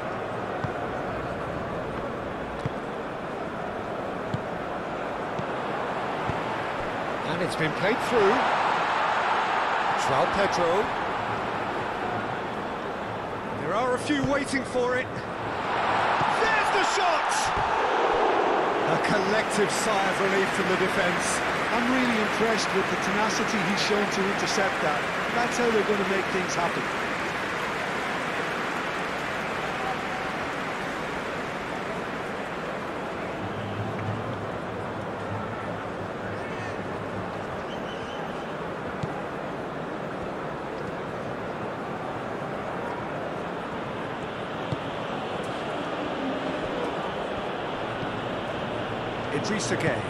Speaker 2: And it's been played through. João Pedro. There are a few waiting for it. There's the shot! A collective sigh of relief from the defence.
Speaker 3: I'm really impressed with the tenacity he's shown to intercept that. That's how they're going to make things happen.
Speaker 2: Idrissa Gueye.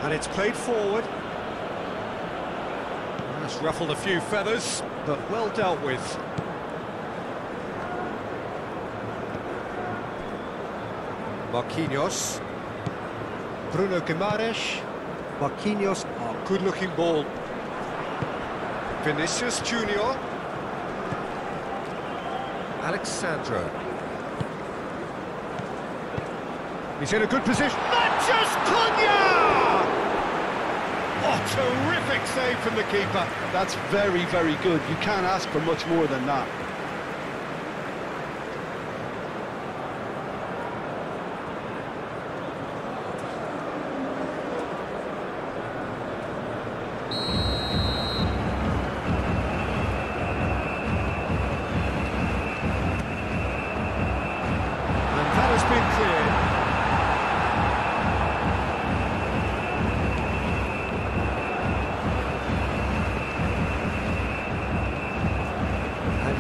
Speaker 2: And it's played forward. That's ruffled a few feathers, but well dealt with. Marquinhos. Bruno Guimaraes. Marquinhos. Oh, good-looking ball. Vinicius Junior. Alexandro. He's in a good position. Matheus Cunha! Oh, terrific save from the keeper.
Speaker 3: That's very, very good. You can't ask for much more than that.
Speaker 2: And that has been cleared.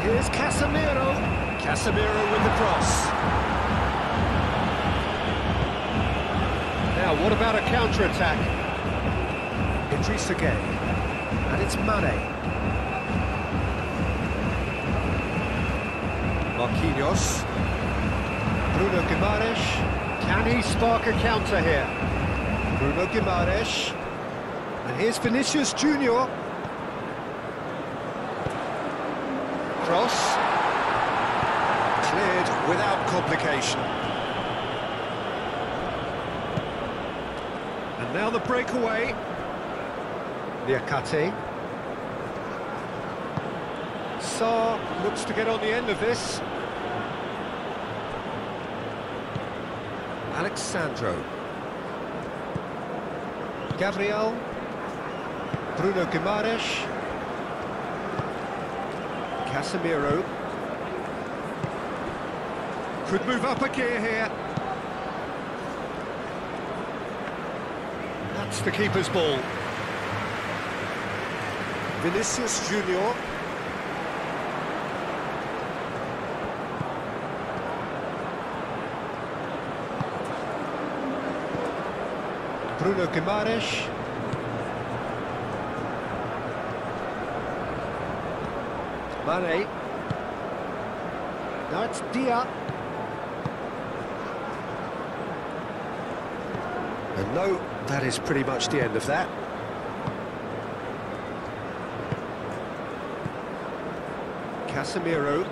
Speaker 2: Here's Casemiro. Casemiro with the cross. Now, what about a counter-attack? Idrissa Gueye. And it's Mane. Marquinhos. Bruno Guimaraes. Can he spark a counter here? Bruno Guimaraes. And here's Vinicius Junior. Cross. Cleared without complication. And now the breakaway. Niakate. Sarr looks to get on the end of this. Alexandro. Gabriel. Bruno Guimaraes. Casemiro. Could move up a gear here. That's the keeper's ball. Vinicius Junior. Bruno Guimaraes. Mane. Now it's Dia. And no, that is pretty much the end of that. Casemiro.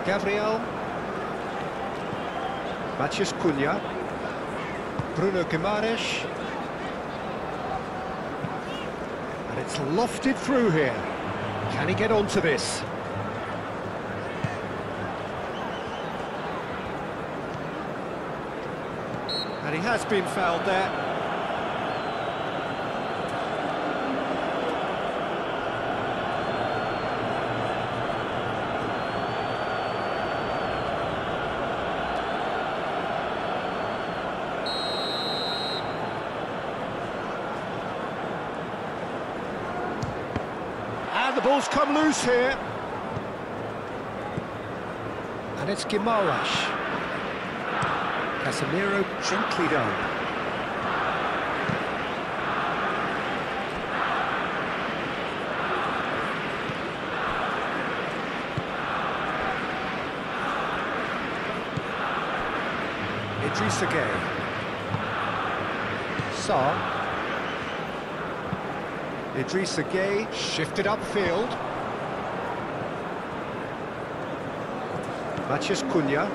Speaker 2: Gabriel. Matheus Cunha. Bruno Guimaraes. And it's lofted through here. Can he get onto this? And he has been fouled there. And the ball's come loose here. And it's Guimaraes. Casemiro gently done. Idrissa Gueye. Sarr. Idrissa Gueye shifted upfield. Matheus Cunha.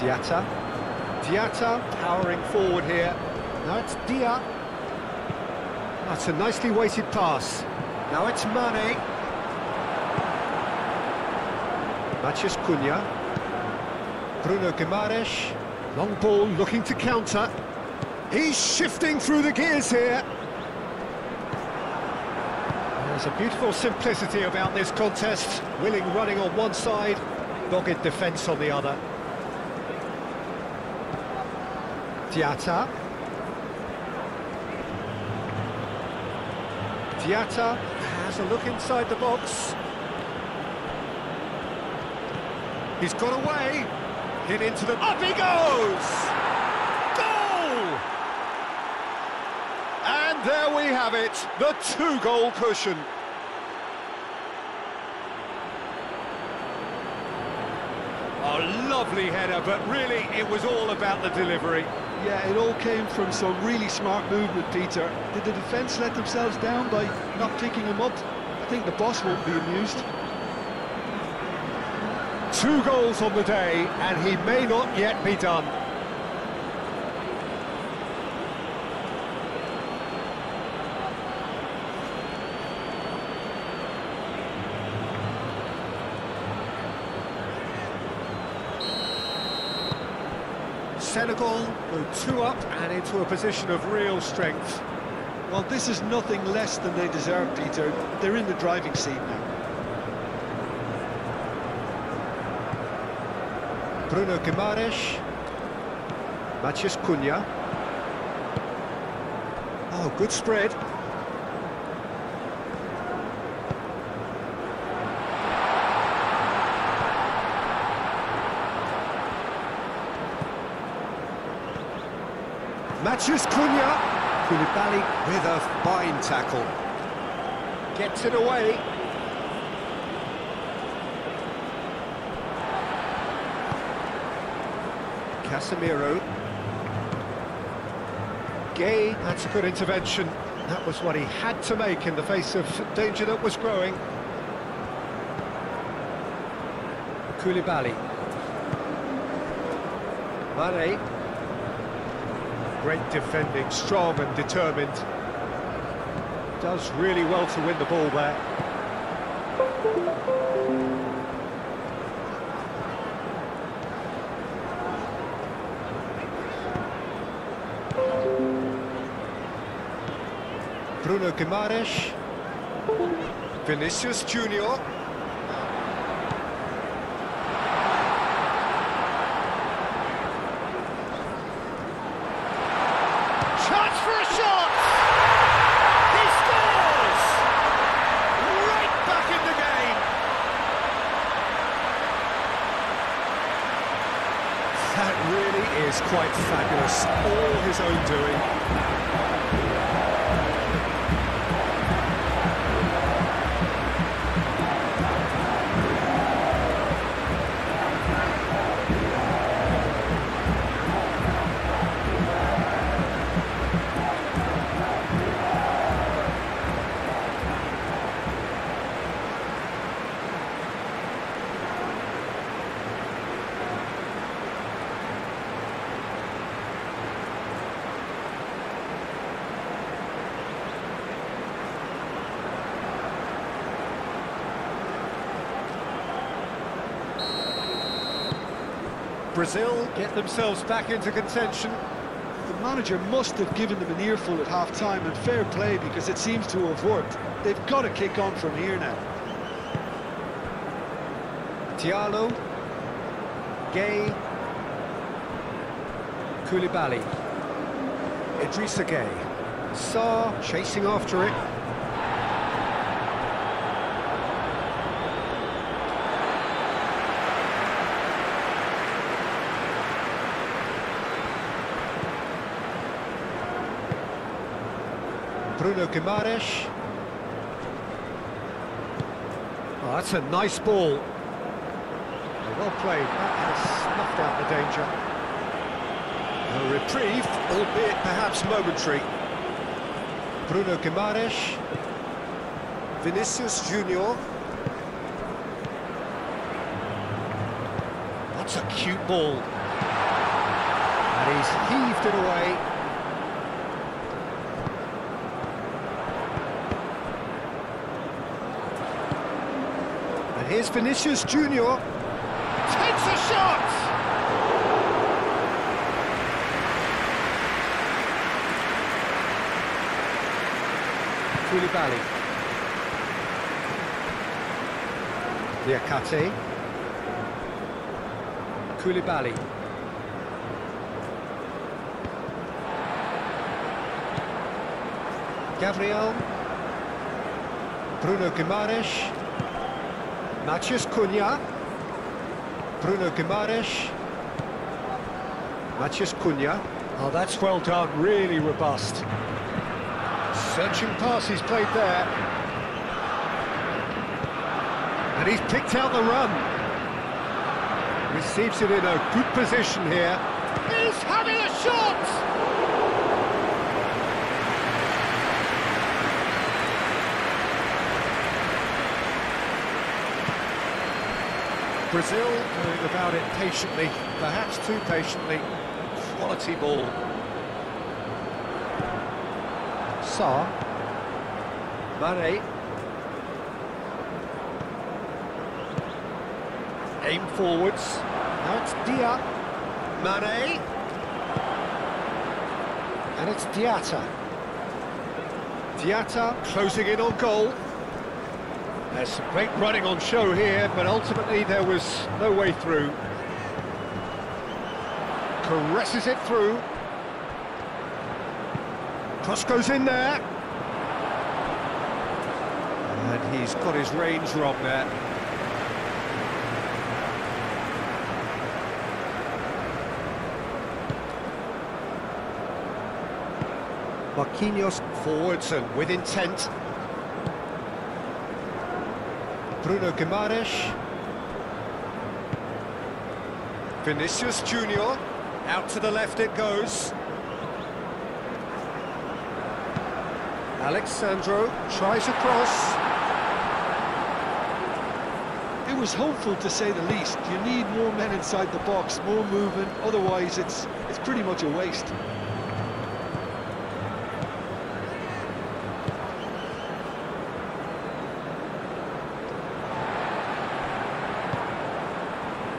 Speaker 2: Diatta powering forward here. Now it's Dia. That's a nicely weighted pass. Now it's Mane. Matheus Cunha. Bruno Guimaraes. Long ball looking to counter. He's shifting through the gears here. There's a beautiful simplicity about this contest. Willing running on one side, dogged defence on the other. Diatta has a look inside the box. He's got away. Hit into the... Up he goes! Goal! And there we have it, the two-goal cushion. A lovely header, but really it was all about the delivery.
Speaker 3: Yeah, it all came from some really smart movement, Peter. Did the defence let themselves down by not picking him up? I think the boss won't be amused.
Speaker 2: 2 goals on the day, and he may not yet be done. Senegal go 2 up and into a position of real strength.
Speaker 3: Well, this is nothing less than they deserve, Peter. They're in the driving seat now.
Speaker 2: Bruno Guimaraes. Matheus Cunha. Oh, good spread. Matheus Cunha. Koulibaly with a fine tackle. Gets it away. Casemiro. Gueye, that's a good intervention. That was what he had to make in the face of danger that was growing. Koulibaly. Mane. Great defending, strong and determined. Does really well to win the ball there. Bruno Guimaraes.
Speaker 1: Vinicius Junior.
Speaker 2: Chance for a shot! He scores! Right back in the game!
Speaker 1: That really is quite fabulous. All his own doing.
Speaker 2: Brazil get themselves back into contention.
Speaker 3: The manager must have given them an earful at half-time, and fair play, because it seems to have worked. They've got to kick on from here now.
Speaker 2: Diallo, Gay, Koulibaly, Idrissa Gay, Sarr chasing after it. Bruno Guimaraes. Oh, that's a nice ball. Well played. That has snuffed out the danger.
Speaker 1: A reprieve, albeit perhaps momentary.
Speaker 2: Bruno Guimaraes.
Speaker 1: Vinicius Junior.
Speaker 2: That's a cute ball. And he's heaved it away. And here's Vinicius Junior. Takes a shot! Koulibaly. Niakate. Koulibaly. Gabriel. Bruno Guimaraes. Matheus Cunha. Bruno Guimaraes. Matheus Cunha. Oh, that's well done, really robust. Searching pass he's played there. And he's picked out the run. Receives it in a good position here. He's having a shot! Brazil going about it patiently, perhaps too patiently. Quality ball. Sarr. Mane. Aim forwards. Now it's Dia. Mane. And it's Diatta. Diatta closing in on goal. There's some great running on show here, but ultimately there was no way through. Caresses it through. Cross goes in there. And he's got his range wrong there. Marquinhos forwards and with intent. Bruno Guimaraes.
Speaker 1: Vinicius Junior.
Speaker 2: Out to the left it goes. Alexandro tries a cross.
Speaker 3: It was hopeful, to say the least. You need more men inside the box, more movement, otherwise it's pretty much a waste.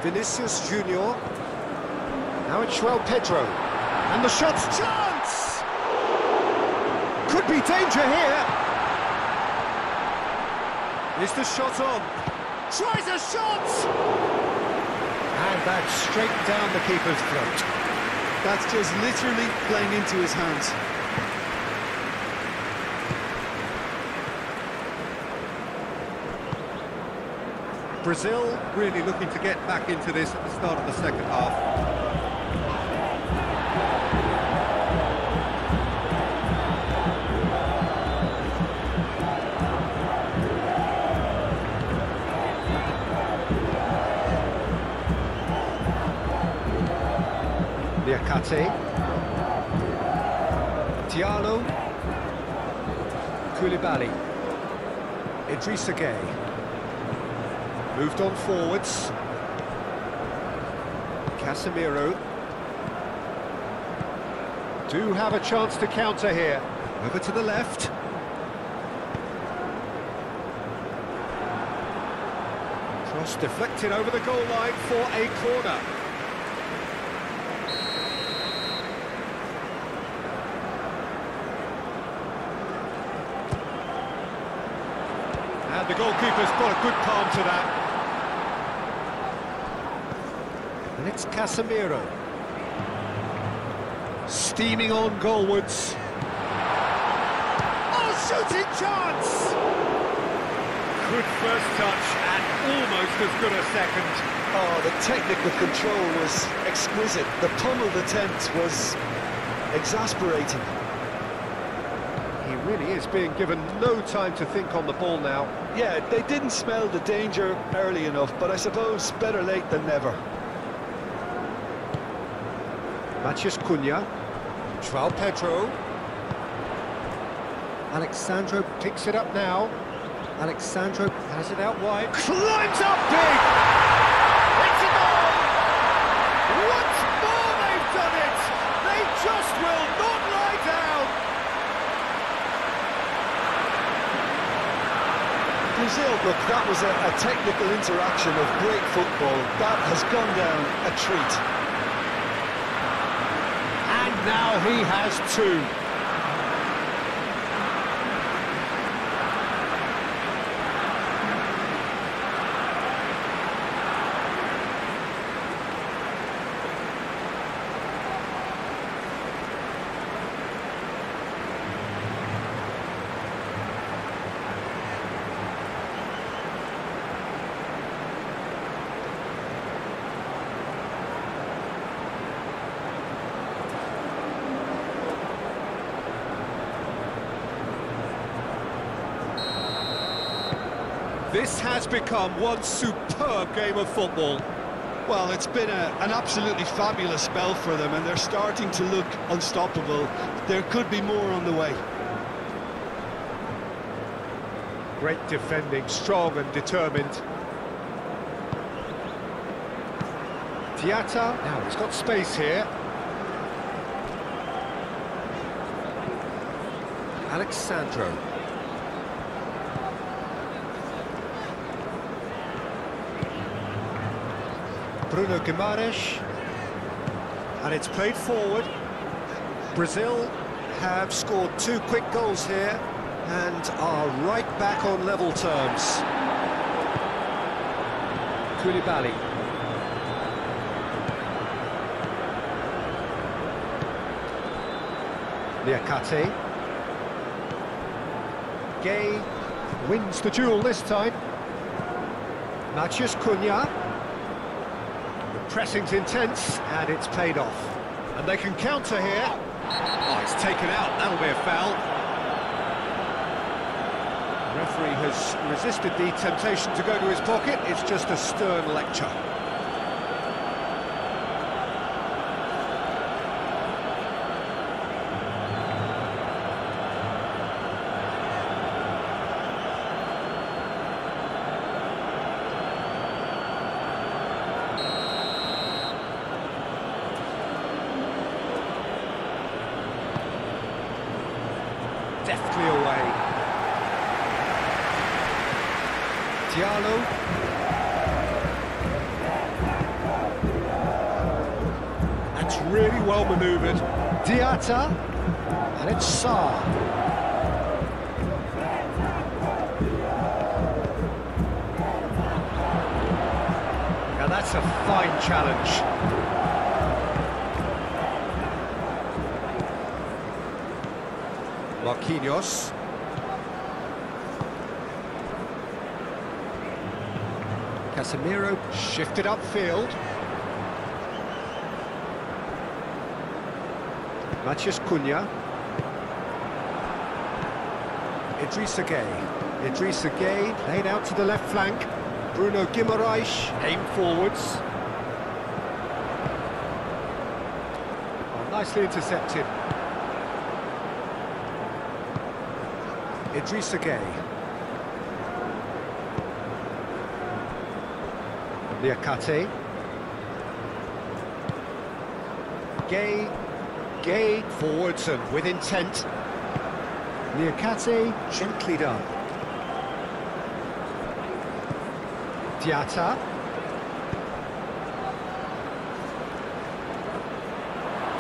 Speaker 1: Vinicius Junior.
Speaker 2: Now it's João Pedro. And the shot's chance! Could be danger here. Is the shot on? Tries a shot! And that's straight down the keeper's throat.
Speaker 3: That's just literally playing into his hands.
Speaker 2: Brazil really looking to get back into this at the start of the second half. Niakate, Diallo, Koulibaly, Idrissa Gueye, moved on forwards, Casemiro, do have a chance to counter here, over to the left, cross deflected over the goal line for a corner. And the goalkeeper's got a good palm to that. And it's Casemiro. Steaming on goalwards. Oh, shooting chance! Good first touch and almost as good a second.
Speaker 3: Oh, the technical control was exquisite. The pummeled attempt was exasperating.
Speaker 2: He really is being given no time to think on the ball now.
Speaker 3: Yeah, they didn't smell the danger early enough, but I suppose better late than never.
Speaker 2: Matheus Cunha, João Pedro. Alexandro picks it up now. Alexandro has it out wide. Climbs up big! It's a goal! Once more they've done it! They just will not lie down!
Speaker 3: Brazil, look, that was a technical interaction of great football. That has gone down a treat.
Speaker 2: And now he has two. This has become one superb game of football.
Speaker 3: Well, it's been an absolutely fabulous spell for them, and they're starting to look unstoppable. There could be more on the way.
Speaker 2: Great defending, strong and determined. Diatta, now he's got space here. Alexandro. Bruno Guimaraes, and it's played forward. Brazil have scored two quick goals here and are right back on level terms. Koulibaly. Niakate. Gueye wins the duel this time. Matheus Cunha. Pressing's intense, and it's paid off. And they can counter here. Oh, it's taken out. That'll be a foul. The referee has resisted the temptation to go to his pocket. It's just a stern lecture. Deftly away. Diallo. That's really well manoeuvred. Diatta. And it's Sarr. That's a fine challenge. Marquinhos. Casemiro shifted upfield. Matheus Cunha. Idrissa Gueye. Idrissa Gueye played out to the left flank. Bruno Guimaraes aimed forwards. Oh, nicely intercepted. Idrissa Gueye. Niakate. Gueye forwards and with intent. Niakate gently done. Diatta.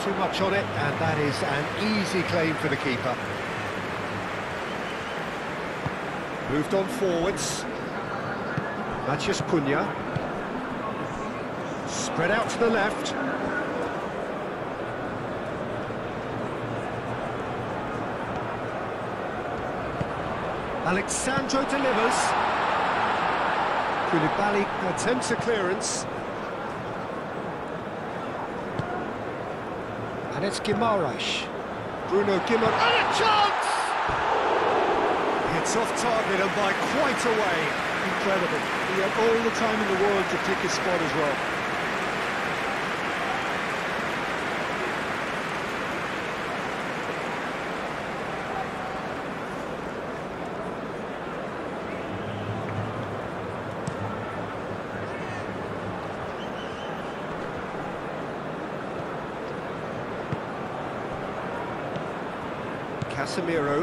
Speaker 2: Too much on it, and that is an easy claim for the keeper. Moved on forwards. Matheus Cunha. Spread out to the left. Alexandro delivers. Koulibaly attempts a clearance. And it's Guimaraes. Bruno Guimaraes. And a chance! It's off target and by quite a way.
Speaker 3: Incredible. He had all the time in the world to pick his spot as well.
Speaker 2: Casemiro.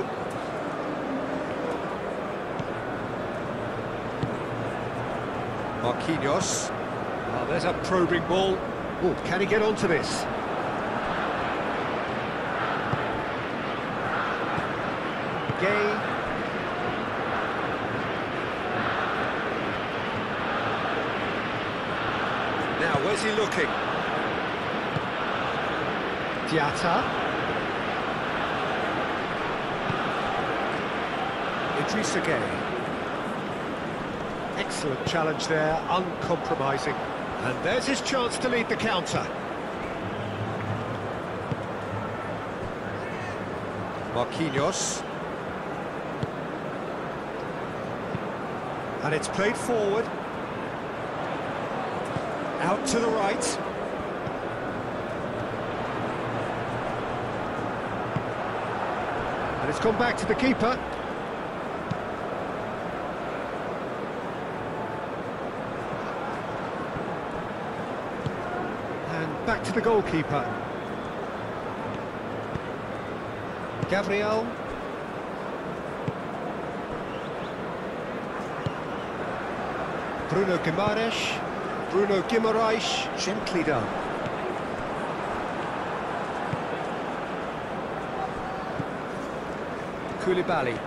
Speaker 2: Marquinhos. Oh, there's a probing ball. Oh, can he get onto this? Gueye. Now, where's he looking? Diatta. Idrissa Gueye. Excellent challenge there, uncompromising. And there's his chance to lead the counter. Marquinhos. And it's played forward. Out to the right. And it's gone back to the keeper. Back to the goalkeeper. Gabriel. Bruno Guimaraes. Bruno Guimaraes, gently done. Koulibaly.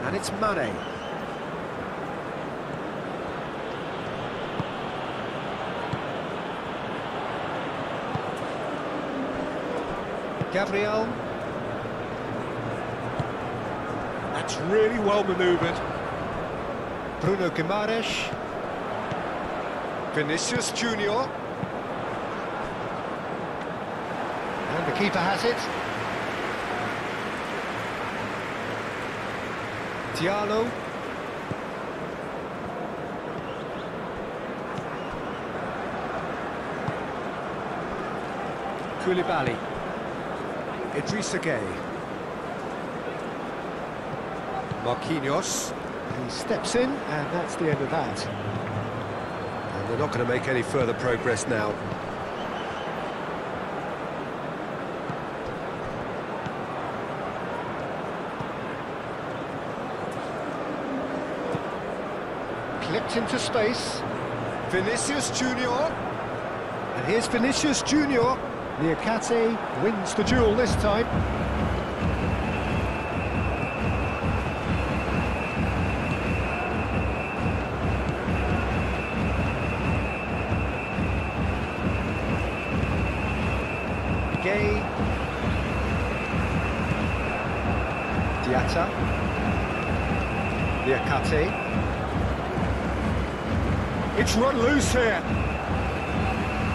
Speaker 2: And it's Mane. Gabriel. That's really well manoeuvred. Bruno Guimaraes. Vinicius Junior. And the keeper has it. Diallo. Koulibaly. Idrissa Gueye. Marquinhos. He steps in, and that's the end of that. And they're not going to make any further progress now. Clipped into space. Vinicius Junior. And here's Vinicius Junior. Niakate wins the duel this time. Diatta. Liakati. It's run loose here.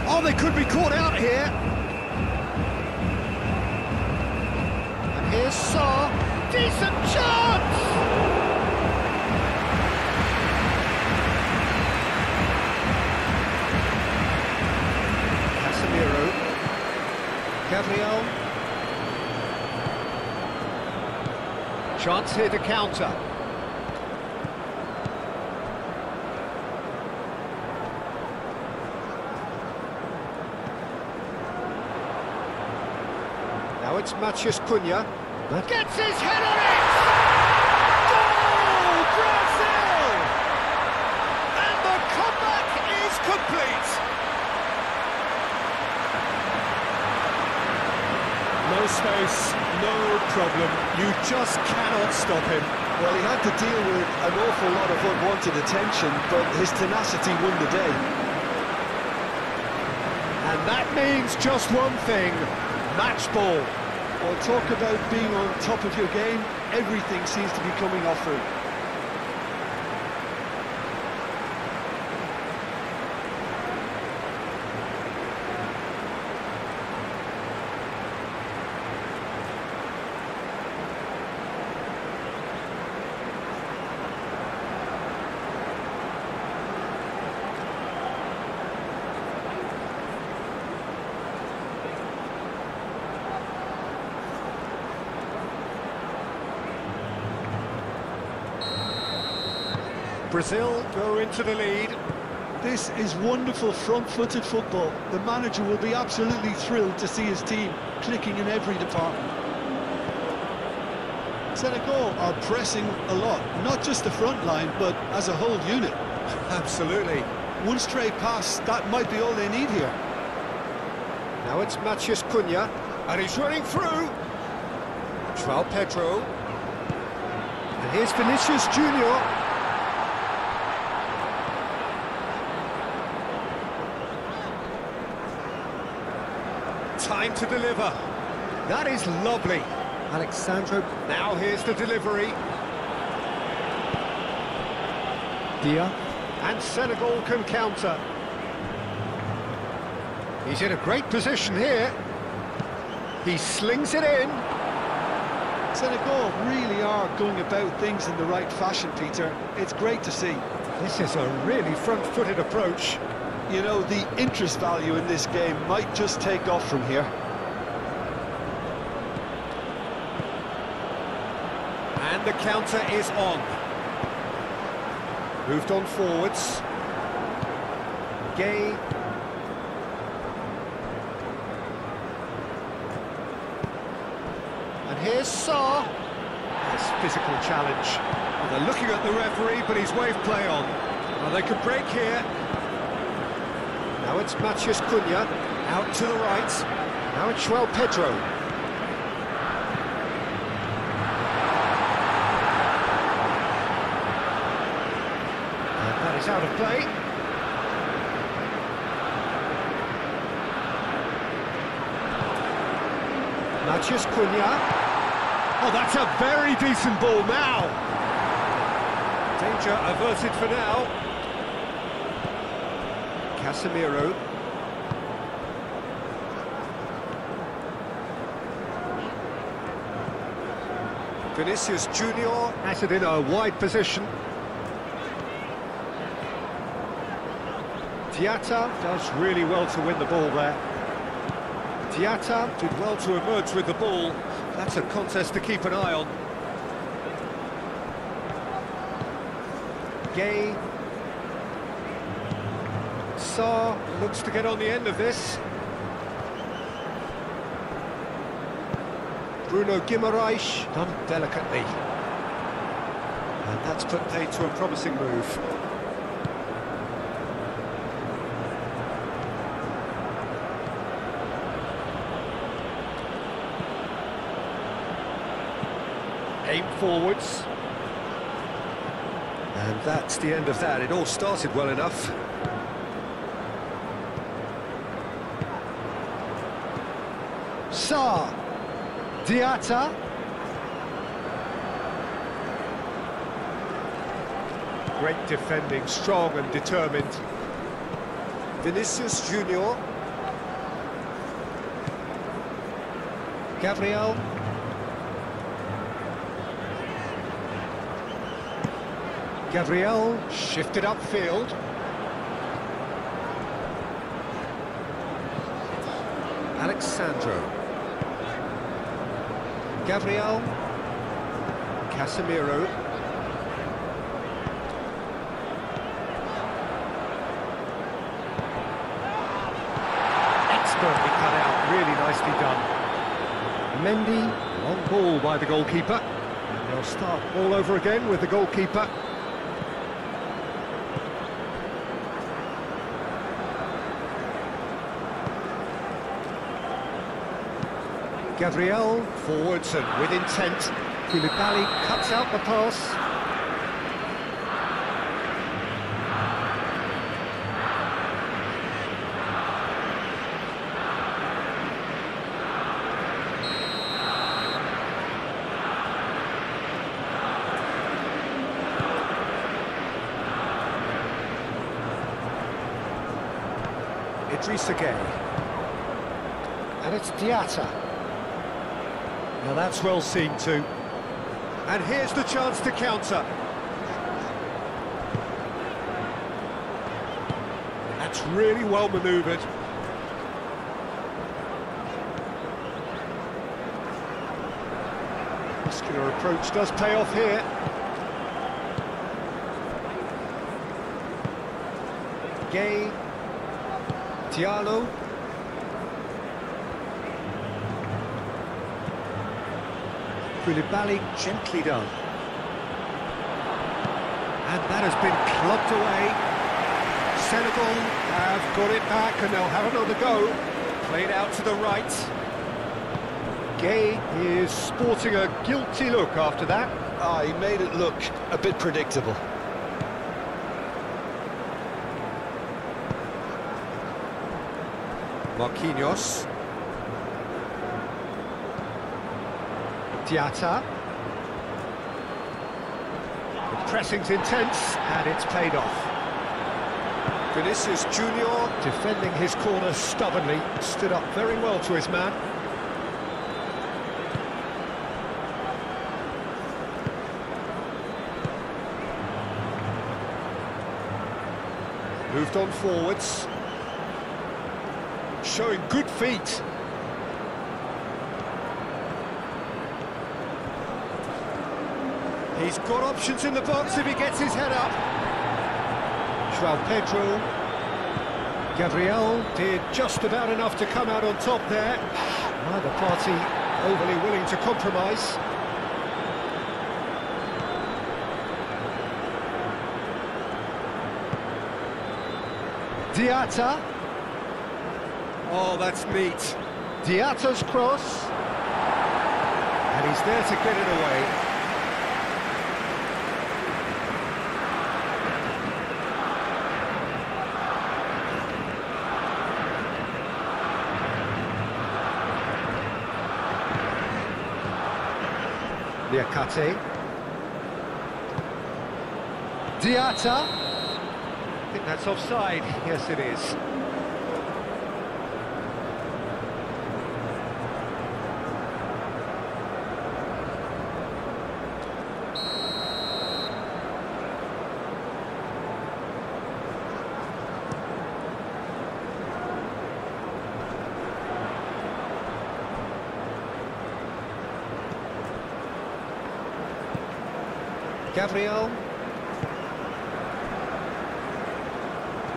Speaker 2: Oh, they could be caught out here. And here's Sarr. Decent chance! Casemiro. Gabriel. Chance here to counter. Now it's Matheus Cunha. Gets his head on it! Goal! Brazil! And the comeback is complete!
Speaker 1: No space, no problem. You just cannot stop him.
Speaker 3: Well, he had to deal with an awful lot of unwanted attention, but his tenacity won the day.
Speaker 2: And that means just one thing, match ball.
Speaker 3: Well, talk about being on top of your game, everything seems to be coming off for him.
Speaker 2: Brazil go into the lead.
Speaker 3: This is wonderful front-footed football. The manager will be absolutely thrilled to see his team clicking in every department. Senegal are pressing a lot, not just the front line, but as a whole unit.
Speaker 2: Absolutely.
Speaker 3: One stray pass, that might be all they need here.
Speaker 2: Now it's Matheus Cunha, and he's running through. João Pedro. And here's Vinicius Junior. Time to deliver. That is lovely. Alexandro. Now here's the delivery. Dia. And Senegal can counter. He's in a great position here. He slings it in.
Speaker 3: Senegal really are going about things in the right fashion, Peter. It's great to see.
Speaker 2: This is a really front-footed approach.
Speaker 3: You know, the interest value in this game might just take off from here.
Speaker 2: And the counter is on. Moved on forwards. Gay. And here's Sarr. Nice physical challenge. Well, they're looking at the referee, but he's waved play on. Well, they could break here. Now it's Matheus Cunha, out to the right. Now it's João Pedro. And that is out of play. Matheus Cunha. Oh, that's a very decent ball now. Danger averted for now. Casemiro. Vinicius Junior has it in a wide position. Diatta does really well to win the ball there. Diatta did well to emerge with the ball. That's a contest to keep an eye on. Gay. Sarr looks to get on the end of this. Bruno Guimaraes done delicately. And that's put paid to a promising move. Aim forwards. And that's the end of that. It all started well enough. Sarr, Diatta, Great defending, strong and determined.
Speaker 1: Vinicius Junior.
Speaker 2: Gabriel. Gabriel shifted upfield. Alexandro. Gabriel. Casemiro. Expertly cut out, really nicely done. Mendy, long ball by the goalkeeper. And they'll start all over again with the goalkeeper. Gabriel, forwards and with intent. Koulibaly cuts out the pass. Idrissa Gueye. And it's Diatta. Now that's well seen too. And here's the chance to counter. That's really well manoeuvred. Muscular approach does pay off here. Gueye. Diallo. Koulibaly gently done. And that has been clubbed away. Senegal have got it back and they'll have another go. Played out to the right. Gueye is sporting a guilty look after that.
Speaker 3: He made it look a bit predictable.
Speaker 2: Marquinhos. Diatta. The pressing's intense, and it's paid off. Vinicius Junior, defending his corner stubbornly, stood up very well to his man. Moved on forwards. Showing good feet. He's got options in the box if he gets his head up. João Pedro. Gabriel did just about enough to come out on top there. Neither party overly willing to compromise. Diatta. Oh, that's neat. Diatta's cross. And he's there to get it away. Liakate. Diatta. I think that's offside. Yes, it is. Gabriel.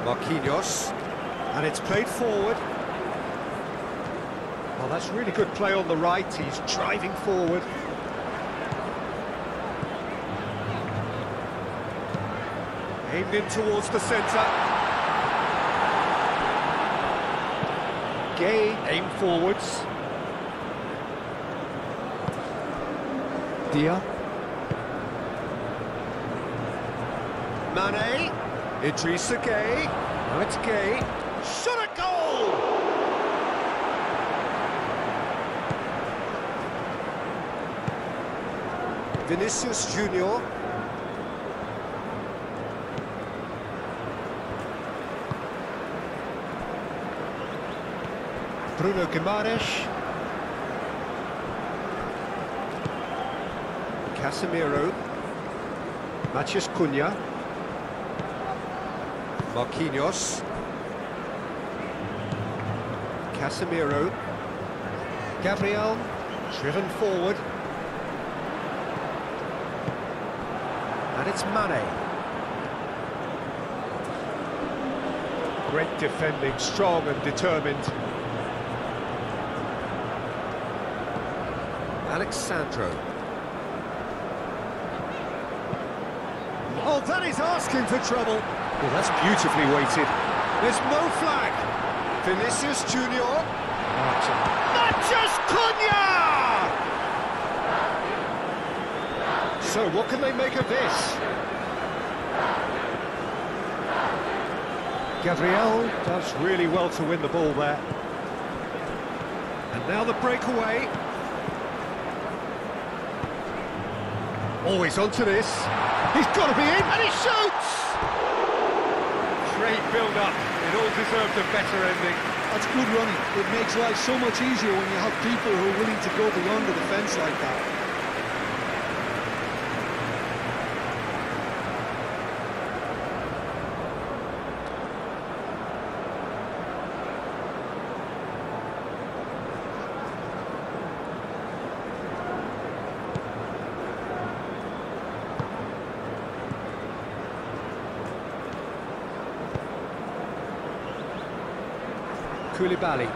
Speaker 2: Marquinhos. And it's played forward. Well, that's really good play on the right. He's driving forward. Aimed in towards the centre. Gueye aimed forwards. Dia. Mane, Idrissa Gueye, now it's Gueye, shot a goal! Vinicius Junior. Bruno Guimaraes. Casemiro. Matheus Cunha. Marquinhos. Casemiro. Gabriel, driven forward. And it's Mane.
Speaker 1: Great defending, strong and determined.
Speaker 2: Alexandro. Oh, that is asking for trouble.
Speaker 1: Well, that's beautifully weighted.
Speaker 2: There's no flag. Vinicius Junior. Matheus Cunha! So, what can they make of this?
Speaker 1: Gabriel does really well to win the ball there.
Speaker 2: And now the breakaway. Always onto this. He's got to be in, and he shoots!
Speaker 1: Great build-up. It all deserved a better ending.
Speaker 3: That's good running. It makes life so much easier when you have people who are willing to go beyond the defence like that.
Speaker 2: Koulibaly.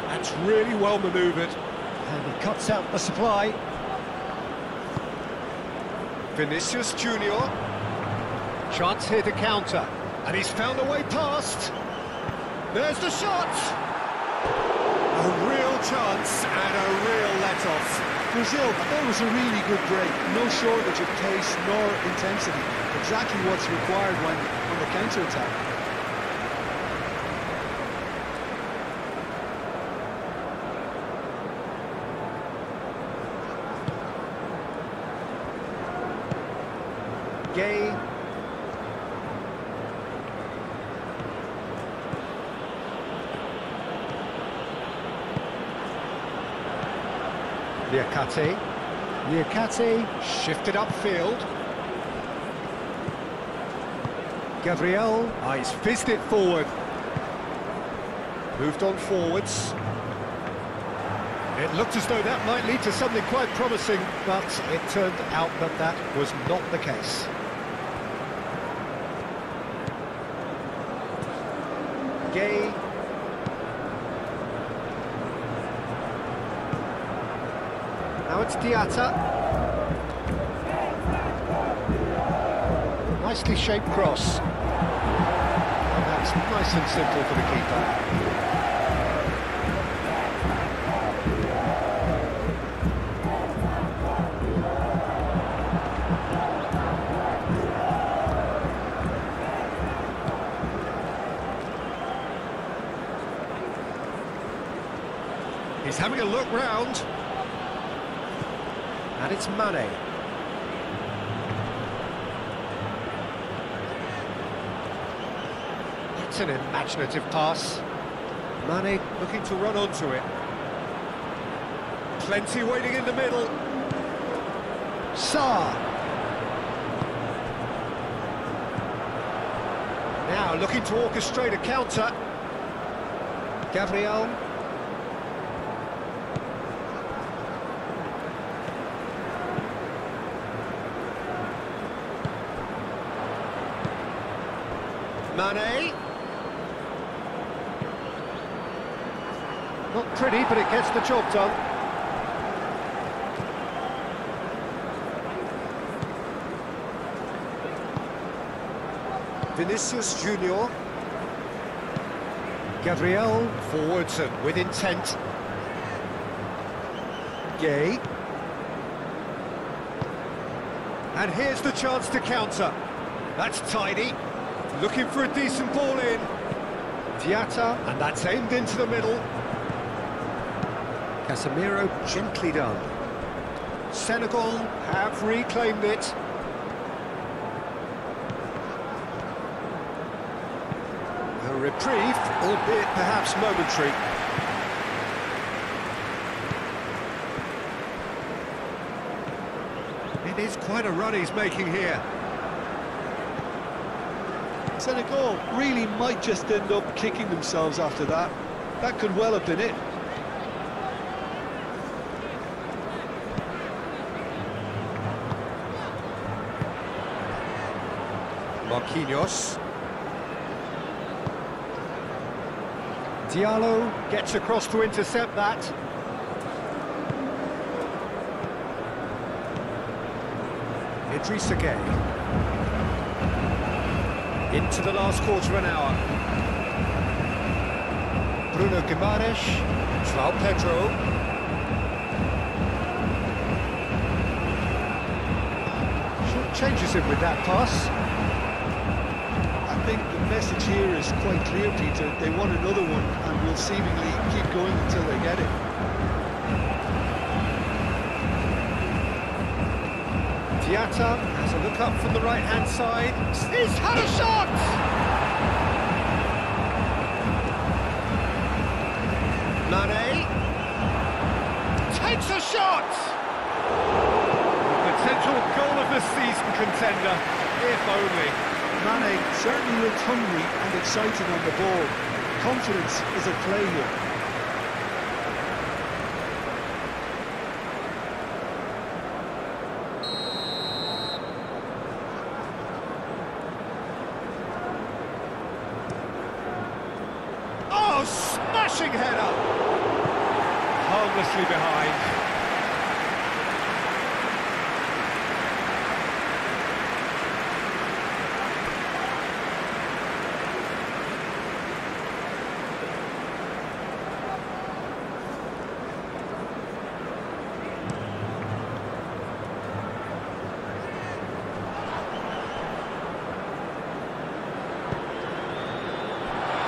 Speaker 1: That's really well manoeuvred.
Speaker 2: And he cuts out the supply. Vinicius Junior. Chance here to counter. And he's found a way past. There's the shot!
Speaker 1: A real chance and a real let-off.
Speaker 3: Brazil, that was a really good break. No shortage of pace nor intensity. Exactly what's required when on the counter-attack.
Speaker 2: Gay. Niakate shifted upfield. Gabriel, he's fizzed it forward. Moved on forwards. It looked as though that might lead to something quite promising, but it turned out that that was not the case. Gay. Now it's Diatta. Nicely shaped cross. And that's nice and simple for the keeper. He's having a look round. And it's Mane. That's an imaginative pass. Mane looking to run onto it. Plenty waiting in the middle. Sarr. Now looking to orchestrate a counter. Gabriel. Mane. Not pretty, but it gets the job done. Vinicius Junior. Gabriel forwards and with intent. Gay. And here's the chance to counter. That's tidy. Looking for a decent ball in. Diatta, and that's aimed into the middle. Casemiro gently done. Senegal have reclaimed it.
Speaker 1: A reprieve, albeit perhaps momentary.
Speaker 2: It is quite a run he's making here.
Speaker 3: Senegal really might just end up kicking themselves after that. That could well have been it.
Speaker 2: Marquinhos. Diallo gets across to intercept that. Idrissa Gueye. Into the last quarter of an hour. Bruno Guimaraes. João Pedro. Short changes him with that pass.
Speaker 3: I think the message here is quite clear, Peter. They want another one and will seemingly keep going until they get it.
Speaker 2: Diatta has a look up from the right-hand side. He's had a shot! Mane takes a shot! Potential goal of the season contender, if only.
Speaker 3: Mane certainly looked hungry and excited on the ball. Confidence is at play here.
Speaker 2: Oh, smashing header! Harmlessly behind.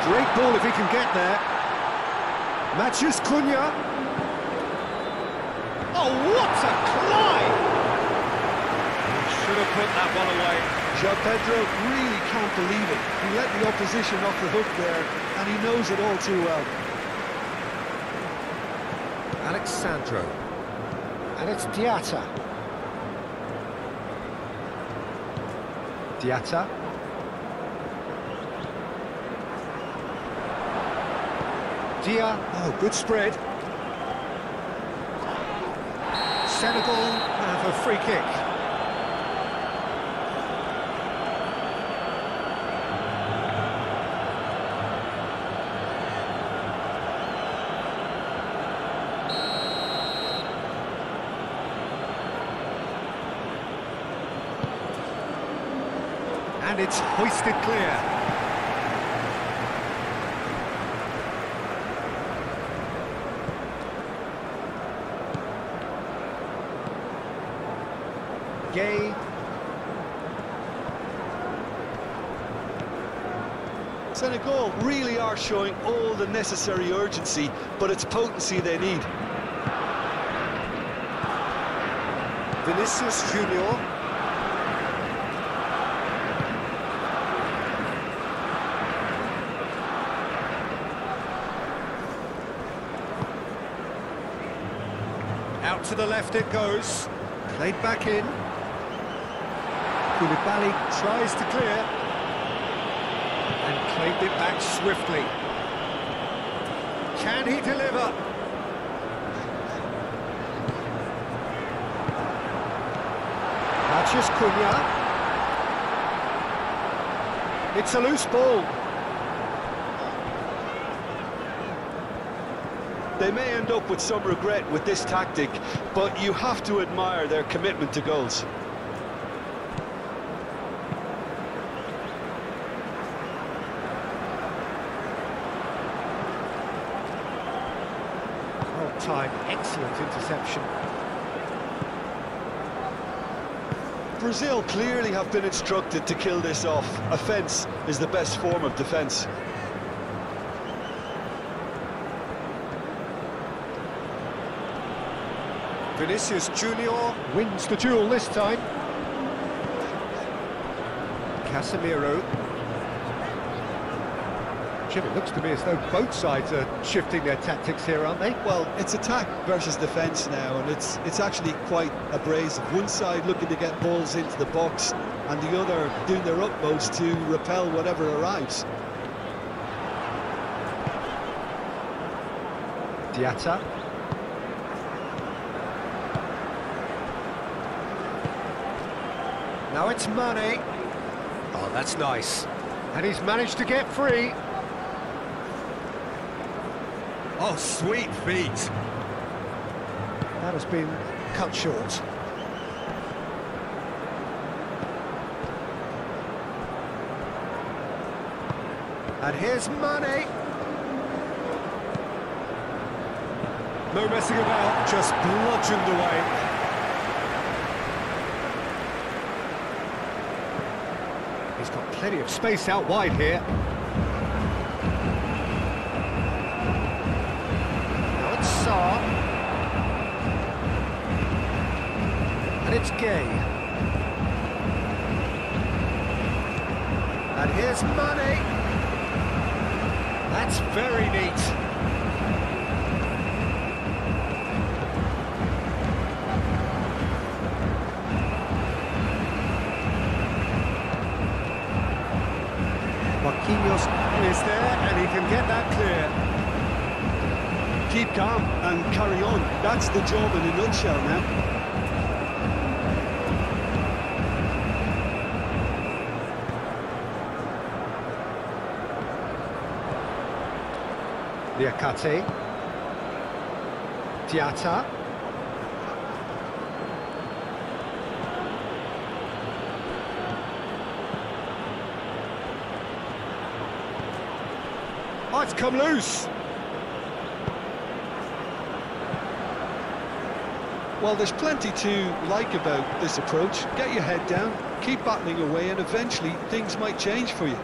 Speaker 2: Great ball if he can get there. Matheus Cunha. Oh, what a climb! He should have put that one away.
Speaker 3: João Pedro really can't believe it. He let the opposition off the hook there, and he knows it all too well.
Speaker 2: Alexandro. And it's Diatta. Diatta. Dia. Oh, good spread. Senegal have a free kick. And it's hoisted clear. Gueye.
Speaker 3: Senegal really are showing all the necessary urgency, but it's potency they need.
Speaker 2: Vinicius Junior. Out to the left it goes. Played back in. Koulibaly tries to clear and claimed it back swiftly. Can he deliver? Matheus Cunha. It's a loose ball.
Speaker 3: They may end up with some regret with this tactic, but you have to admire their commitment to goals.
Speaker 2: Time, excellent interception.
Speaker 3: Brazil clearly have been instructed to kill this off. Offence is the best form of defence.
Speaker 2: Vinicius Junior wins the duel this time. Casemiro. Jim, it looks to me as though both sides are shifting their tactics here, aren't they?
Speaker 3: Well, it's attack versus defence now, and it's actually quite abrasive. One side looking to get balls into the box, and the other doing their utmost to repel whatever arrives.
Speaker 2: Diatta. Now it's Mane. Oh, that's nice. And he's managed to get free. Oh, sweet feet. That has been cut short. And here's Mane.
Speaker 1: No messing about, just bludgeoned away.
Speaker 2: He's got plenty of space out wide here. Now it's Sarr. And it's Gay. And here's Mane. That's very neat. Marquinhos is there, and he can get that clear.
Speaker 3: Keep calm and carry on. That's the job in a nutshell now.
Speaker 2: Liakate. Diatta. Oh, it's come loose.
Speaker 3: Well, there's plenty to like about this approach. Get your head down, keep battling away, and eventually things might change for you.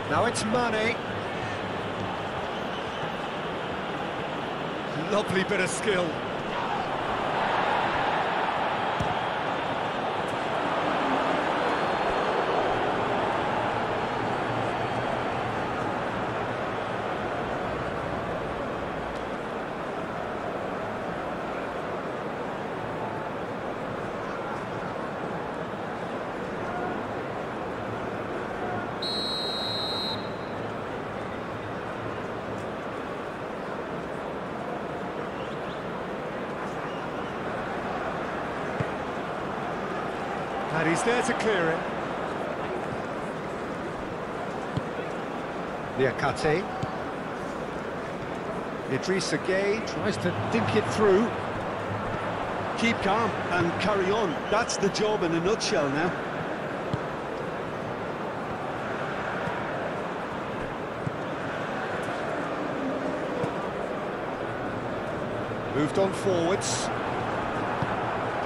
Speaker 2: Now it's Mane. Lovely bit of skill.
Speaker 1: And he's there to clear it.
Speaker 2: Liakate. Idrissa Gueye tries to dink it through.
Speaker 3: Keep calm and carry on. That's the job in a nutshell now.
Speaker 2: Moved on forwards.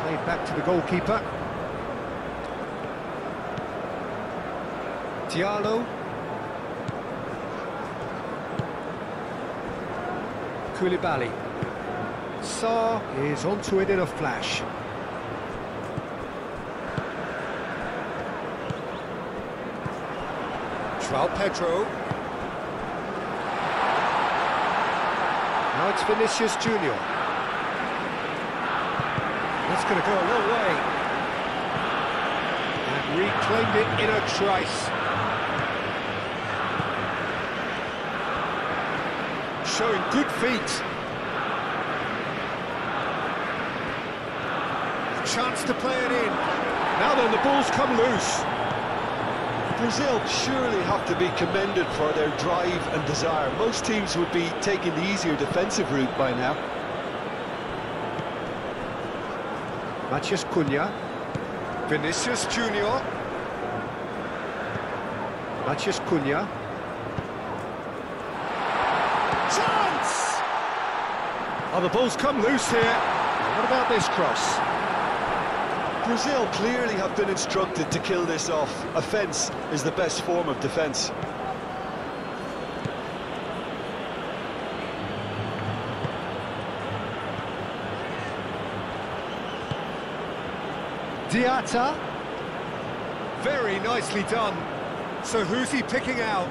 Speaker 2: Played back to the goalkeeper. Diallo. Koulibaly. Sarr is onto it in a flash. João Pedro. Now it's Vinicius Junior. That's going to go a long way. And reclaimed it in a trice. Showing good feet. Chance to play it in. Now then, the ball's come loose.
Speaker 3: Brazil surely have to be commended for their drive and desire. Most teams would be taking the easier defensive route by now.
Speaker 2: Matheus Cunha. Vinicius Junior. Matheus Cunha. Chance! Oh, the ball's come loose here. What about this cross?
Speaker 3: Brazil clearly have been instructed to kill this off. Offence is the best form of defence.
Speaker 2: Diatta. Very nicely done. So who's he picking out?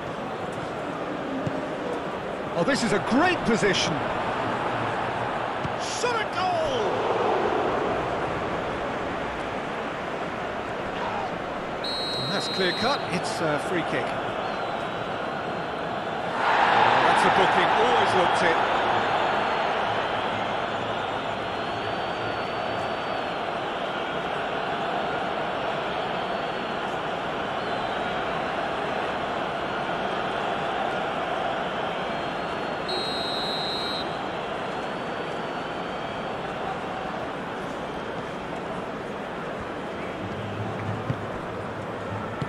Speaker 2: Oh, this is a great position. Shot a goal! And that's clear cut. It's a free kick. Oh, that's a booking. Always looked it.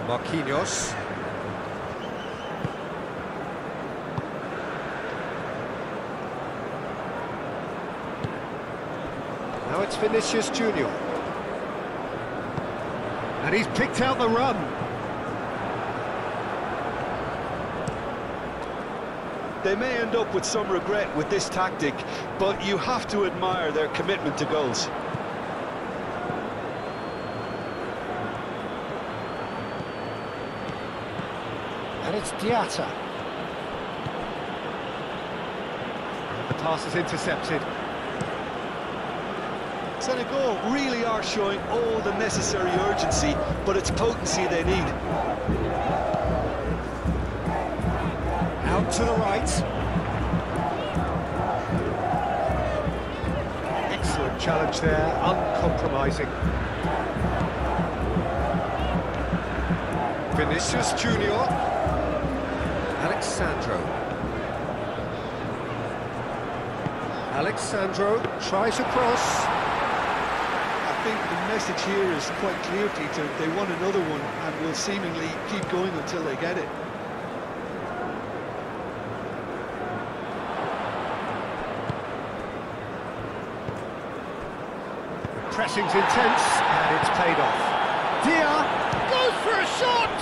Speaker 2: Marquinhos. Now it's Vinicius Junior. And he's picked out the run.
Speaker 3: They may end up with some regret with this tactic, but you have to admire their commitment to goals.
Speaker 2: And it's Diatta. The pass is intercepted.
Speaker 3: Senegal really are showing all the necessary urgency, but it's potency they need.
Speaker 2: Out to the right. Excellent challenge there, uncompromising. Vinicius Junior. Alexandro tries a cross.
Speaker 3: I think the message here is quite clear, Peter. They want another one and will seemingly keep going until they get it.
Speaker 2: The pressing's intense and it's paid off. Dia goes for a shot!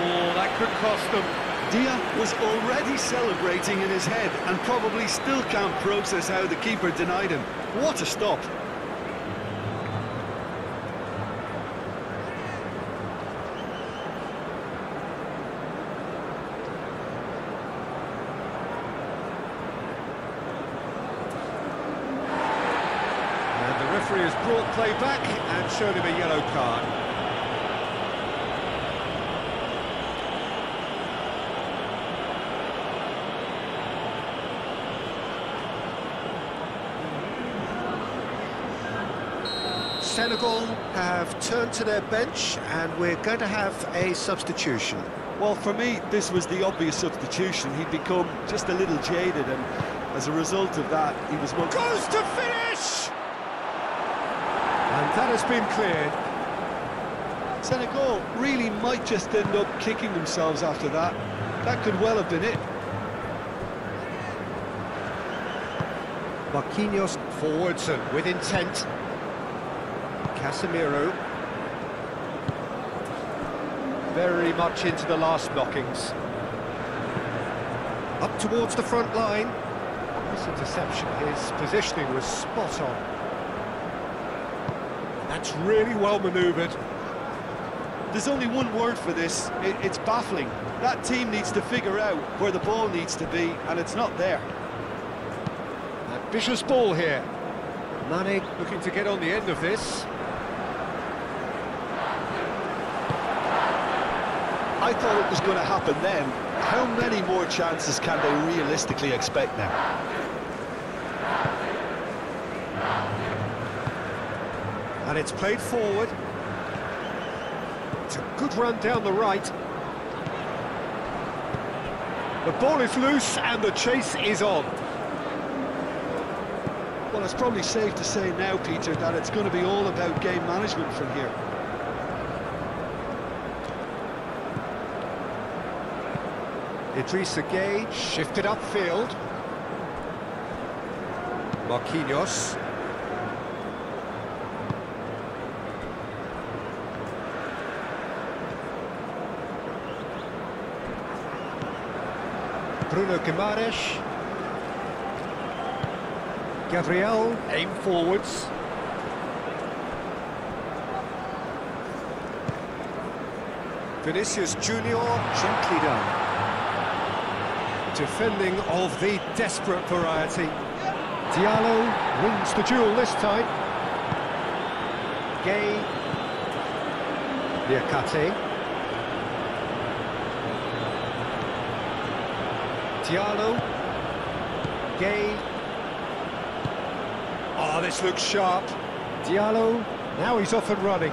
Speaker 2: Oh, that could cost them.
Speaker 3: Dia was already celebrating in his head and probably still can't process how the keeper denied him. What a stop!
Speaker 2: And the referee has brought play back and shown him a yellow card. Senegal have turned to their bench and we're going to have a substitution.
Speaker 3: Well, for me, this was the obvious substitution. He'd become just a little jaded, and as a result of that, he was...
Speaker 2: Goes to finish! And that has been cleared.
Speaker 3: Senegal really might just end up kicking themselves after that. That could well have been it.
Speaker 2: Marquinhos forwards and with intent. Casemiro. Very much into the last knockings. Up towards the front line. This interception, his positioning was spot on. That's really well manoeuvred.
Speaker 3: There's only one word for this, it's baffling. That team needs to figure out where the ball needs to be, and it's not there.
Speaker 2: Ambitious ball here. Mane looking to get on the end of this.
Speaker 3: I thought it was going to happen then. How many more chances can they realistically expect now?
Speaker 2: And it's played forward. It's a good run down the right. The ball is loose and the chase is on.
Speaker 3: Well, it's probably safe to say now, Peter, that it's going to be all about game management from here.
Speaker 2: Idrissa Gueye shifted upfield. Marquinhos. Bruno Guimaraes. Gabriel, aim forwards. Vinicius Junior, gently done. Defending of the desperate variety. Diallo wins the duel this time. Gay. Liakate. Diallo. Gay. Oh, this looks sharp. Diallo, now he's off and running.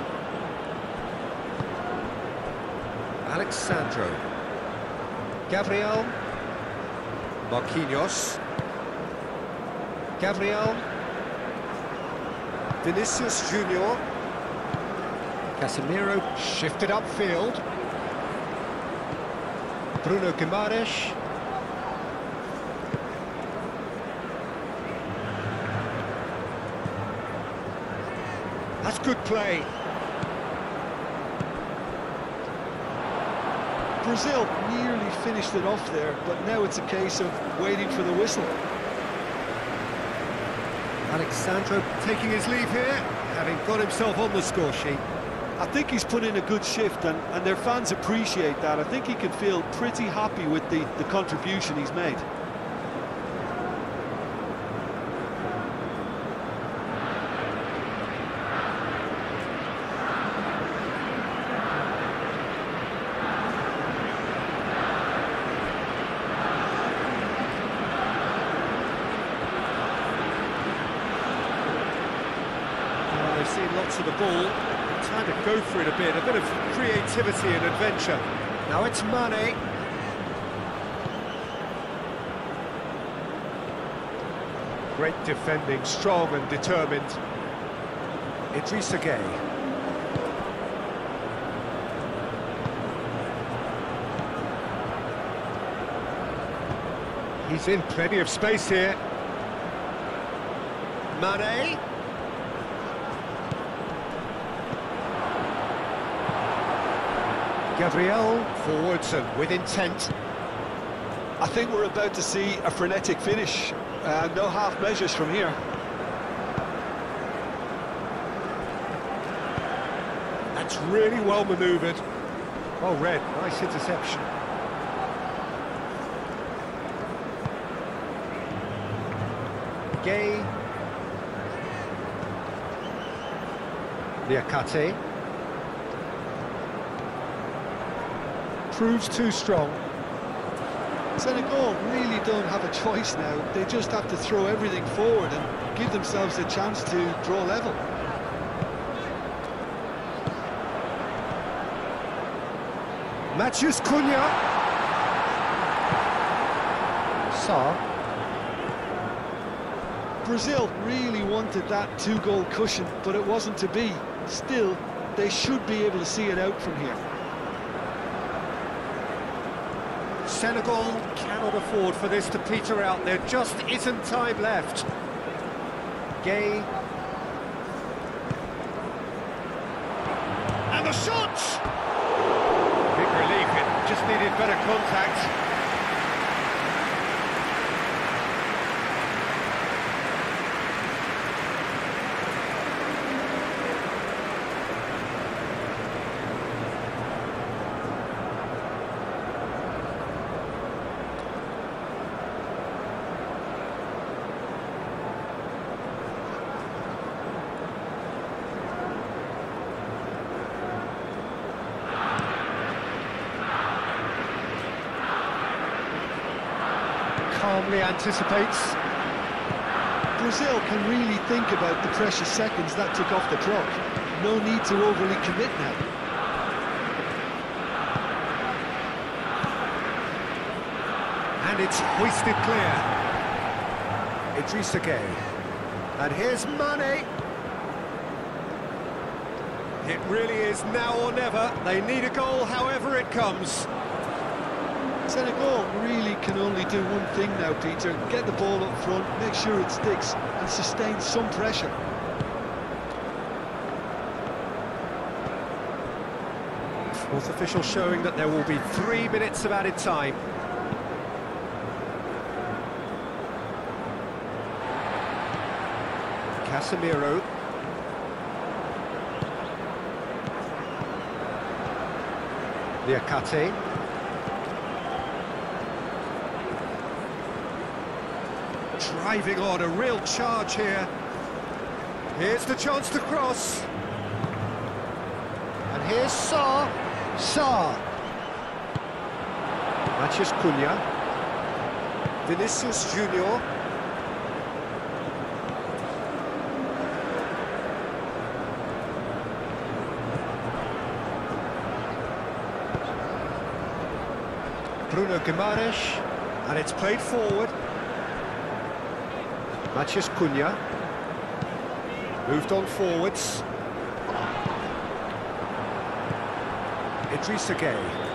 Speaker 2: Alexandro. Gabriel. Marquinhos. Gabriel. Vinicius Junior. Casemiro shifted upfield. Bruno Guimaraes. That's good play.
Speaker 3: Brazil nearly finished it off there, but now it's a case of waiting for the whistle.
Speaker 2: Alexandro taking his leave here, having got himself on the score sheet.
Speaker 3: I think he's put in a good shift, and their fans appreciate that. I think he can feel pretty happy with the contribution he's made.
Speaker 2: They've seen lots of the ball. Time to go for it a bit of creativity and adventure. Now it's Mane. Great defending, strong and determined. Idrissa Gueye. He's in plenty of space here. Mane. Gabriel, forwards and with intent.
Speaker 3: I think we're about to see a frenetic finish. No half measures from here.
Speaker 2: That's really well manoeuvred. Well read, nice interception. Gay. Liakate. Proves too strong.
Speaker 3: Senegal really don't have a choice now. They just have to throw everything forward and give themselves a chance to draw level.
Speaker 2: Matheus Cunha. Sarr.
Speaker 3: Brazil really wanted that two-goal cushion, but it wasn't to be. Still, they should be able to see it out from here.
Speaker 2: Senegal cannot afford for this to peter out. There just isn't time left. Gay. And the shot! Big relief, it just needed better contact. Calmly anticipates.
Speaker 3: Brazil can really think about the precious seconds that took off the clock. No need to overly commit now.
Speaker 2: And it's hoisted clear. Idrissa Gueye. And here's Mane. It really is now or never. They need a goal however it comes.
Speaker 3: Senegal really can only do one thing now, Peter. Get the ball up front, make sure it sticks, and sustain some pressure.
Speaker 2: Fourth official showing that there will be 3 minutes of added time. Casemiro. Liakate. Driving on, a real charge here. Here's the chance to cross. And here's Sarr. Sarr. Matheus Cunha. Vinicius Junior. Bruno Guimaraes. And it's played forward. Matheus Cunha. Moved on forwards. Idrissa Gueye.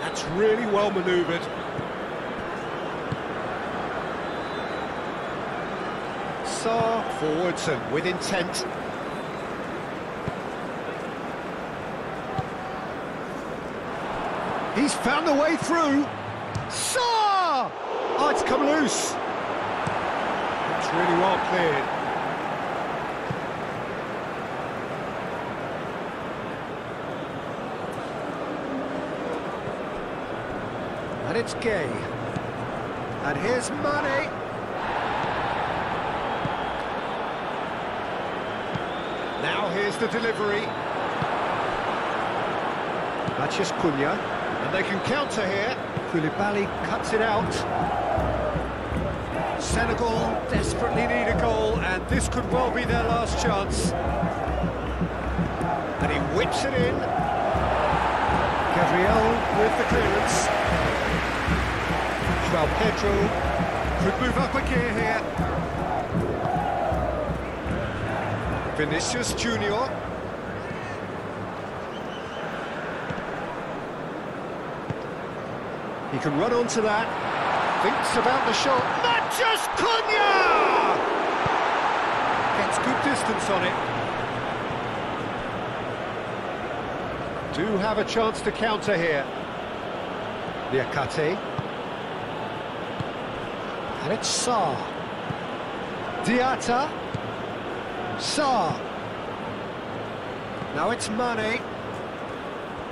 Speaker 2: That's really well manoeuvred. Sarr forwards and with intent. He's found the way through. Sarr! Oh, it's come loose. It's really well cleared. And it's Gueye. And here's Mane. Now here's the delivery. Matheus Cunha. And they can counter here. Koulibaly cuts it out. Senegal desperately need a goal, and this could well be their last chance. And he whips it in. Gabriel with the clearance. João Pedro could move up a gear here. Vinicius Junior. He can run onto that. Thinks about the shot. Matheus Cunha! Gets good distance on it. Do have a chance to counter here. Liakate. And it's Sarr. Diatta. Sarr. Now it's Mane.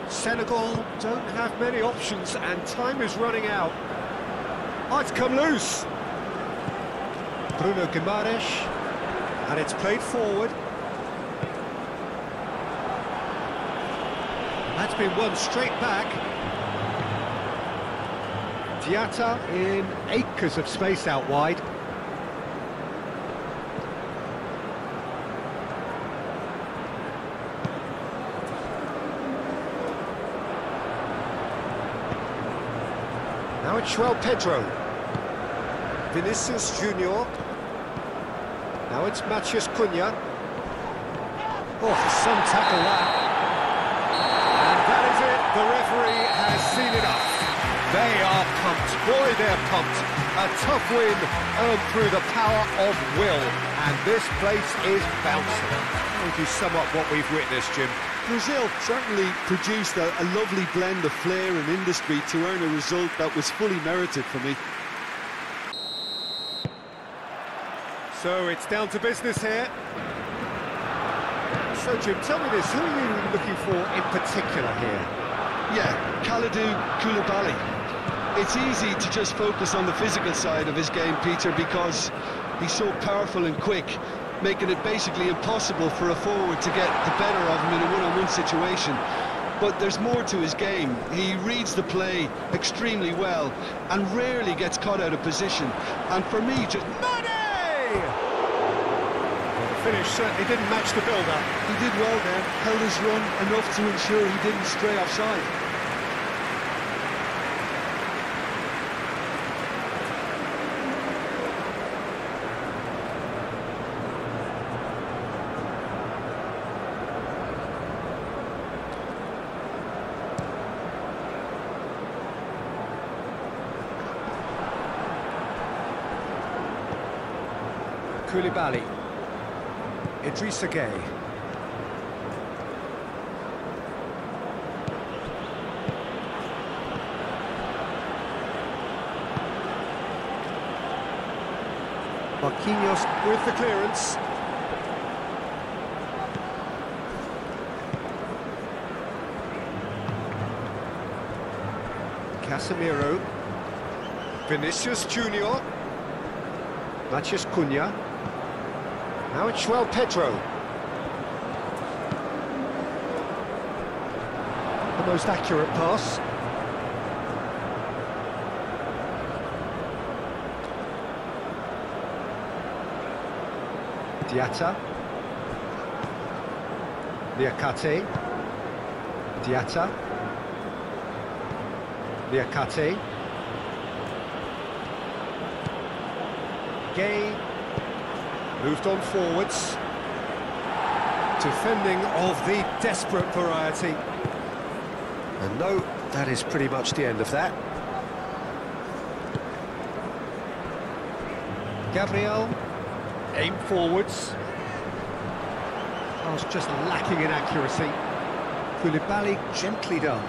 Speaker 2: Senegal don't have many options and time is running out. Oh, it's come loose. Bruno Guimaraes. And it's played forward. That's been won straight back. Diatta in acres of space out wide. Now it's João Pedro. Vinicius Junior. Now it's Matheus Cunha. Oh, some tackle that. And that is it. The referee has seen it up. They are pumped. Boy, they're pumped. A tough win earned through the power of will. And this place is bouncing. How would you sum up what we've witnessed, Jim?
Speaker 3: Brazil certainly produced a lovely blend of flair and industry to earn a result that was fully merited for me.
Speaker 2: So it's down to business here. So Jim, tell me this, who are you looking for in particular here?
Speaker 3: Yeah, Kalidou Koulibaly. It's easy to just focus on the physical side of his game, Peter, because he's so powerful and quick, making it basically impossible for a forward to get the better of him in a one-on-one situation. But there's more to his game. He reads the play extremely well and rarely gets caught out of position. And for me, just...
Speaker 2: Mane! Well, the finish certainly didn't match the build-up.
Speaker 3: He did well there, held his run enough to ensure he didn't stray offside.
Speaker 2: Koulibaly. Idrissa Gueye. Marquinhos with the clearance. Casemiro. Vinicius Junior. Matheus Cunha. Now it's João Pedro. The most accurate pass. Diatta. Niakate. Diatta. Niakate. Gay. Moved on forwards. Defending of the desperate variety. And no, that is pretty much the end of that. Gabriel. Aim forwards. I was just lacking in accuracy. Koulibaly gently done.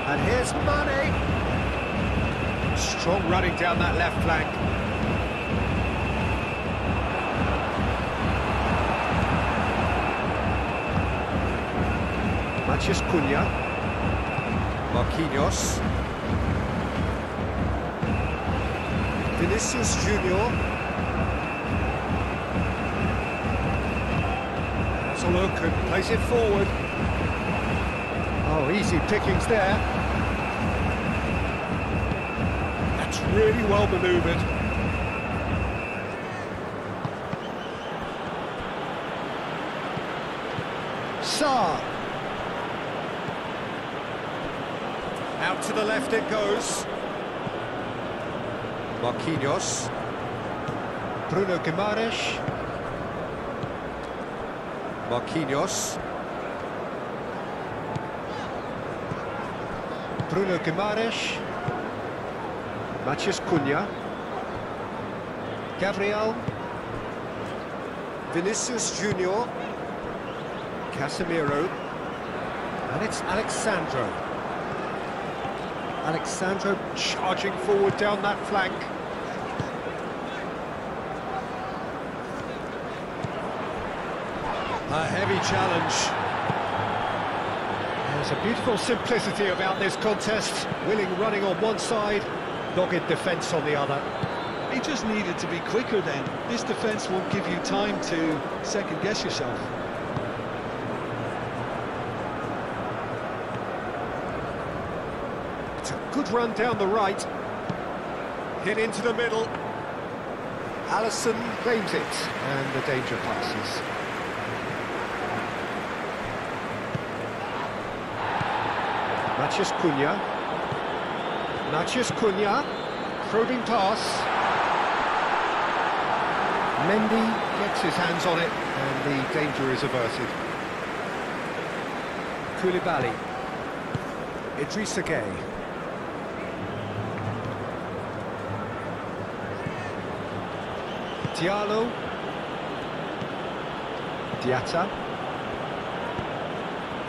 Speaker 2: And here's Mane. Strong running down that left flank. Matheus Cunha. Marquinhos. Vinicius Junior. Has a look and plays it forward. Oh, easy pickings there. That's really well manoeuvred. Sarr. Out to the left it goes. Marquinhos. Bruno Guimaraes. Marquinhos. Bruno Guimaraes. Matheus Cunha. Gabriel. Vinicius Junior. Casemiro. And it's Alexandro. Alexandro charging forward down that flank. A heavy challenge. There's a beautiful simplicity about this contest. Willing running on one side, dogged defence on the other.
Speaker 3: He just needed to be quicker then. This defence won't give you time to second-guess yourself.
Speaker 2: It's a good run down the right. Hit into the middle. Alisson claims it, and the danger passes. Matheus Cunha. Matheus Cunha. Probing pass. Mendy gets his hands on it, and the danger is averted. Koulibaly. Idrissa Gueye. Diallo. Diatta.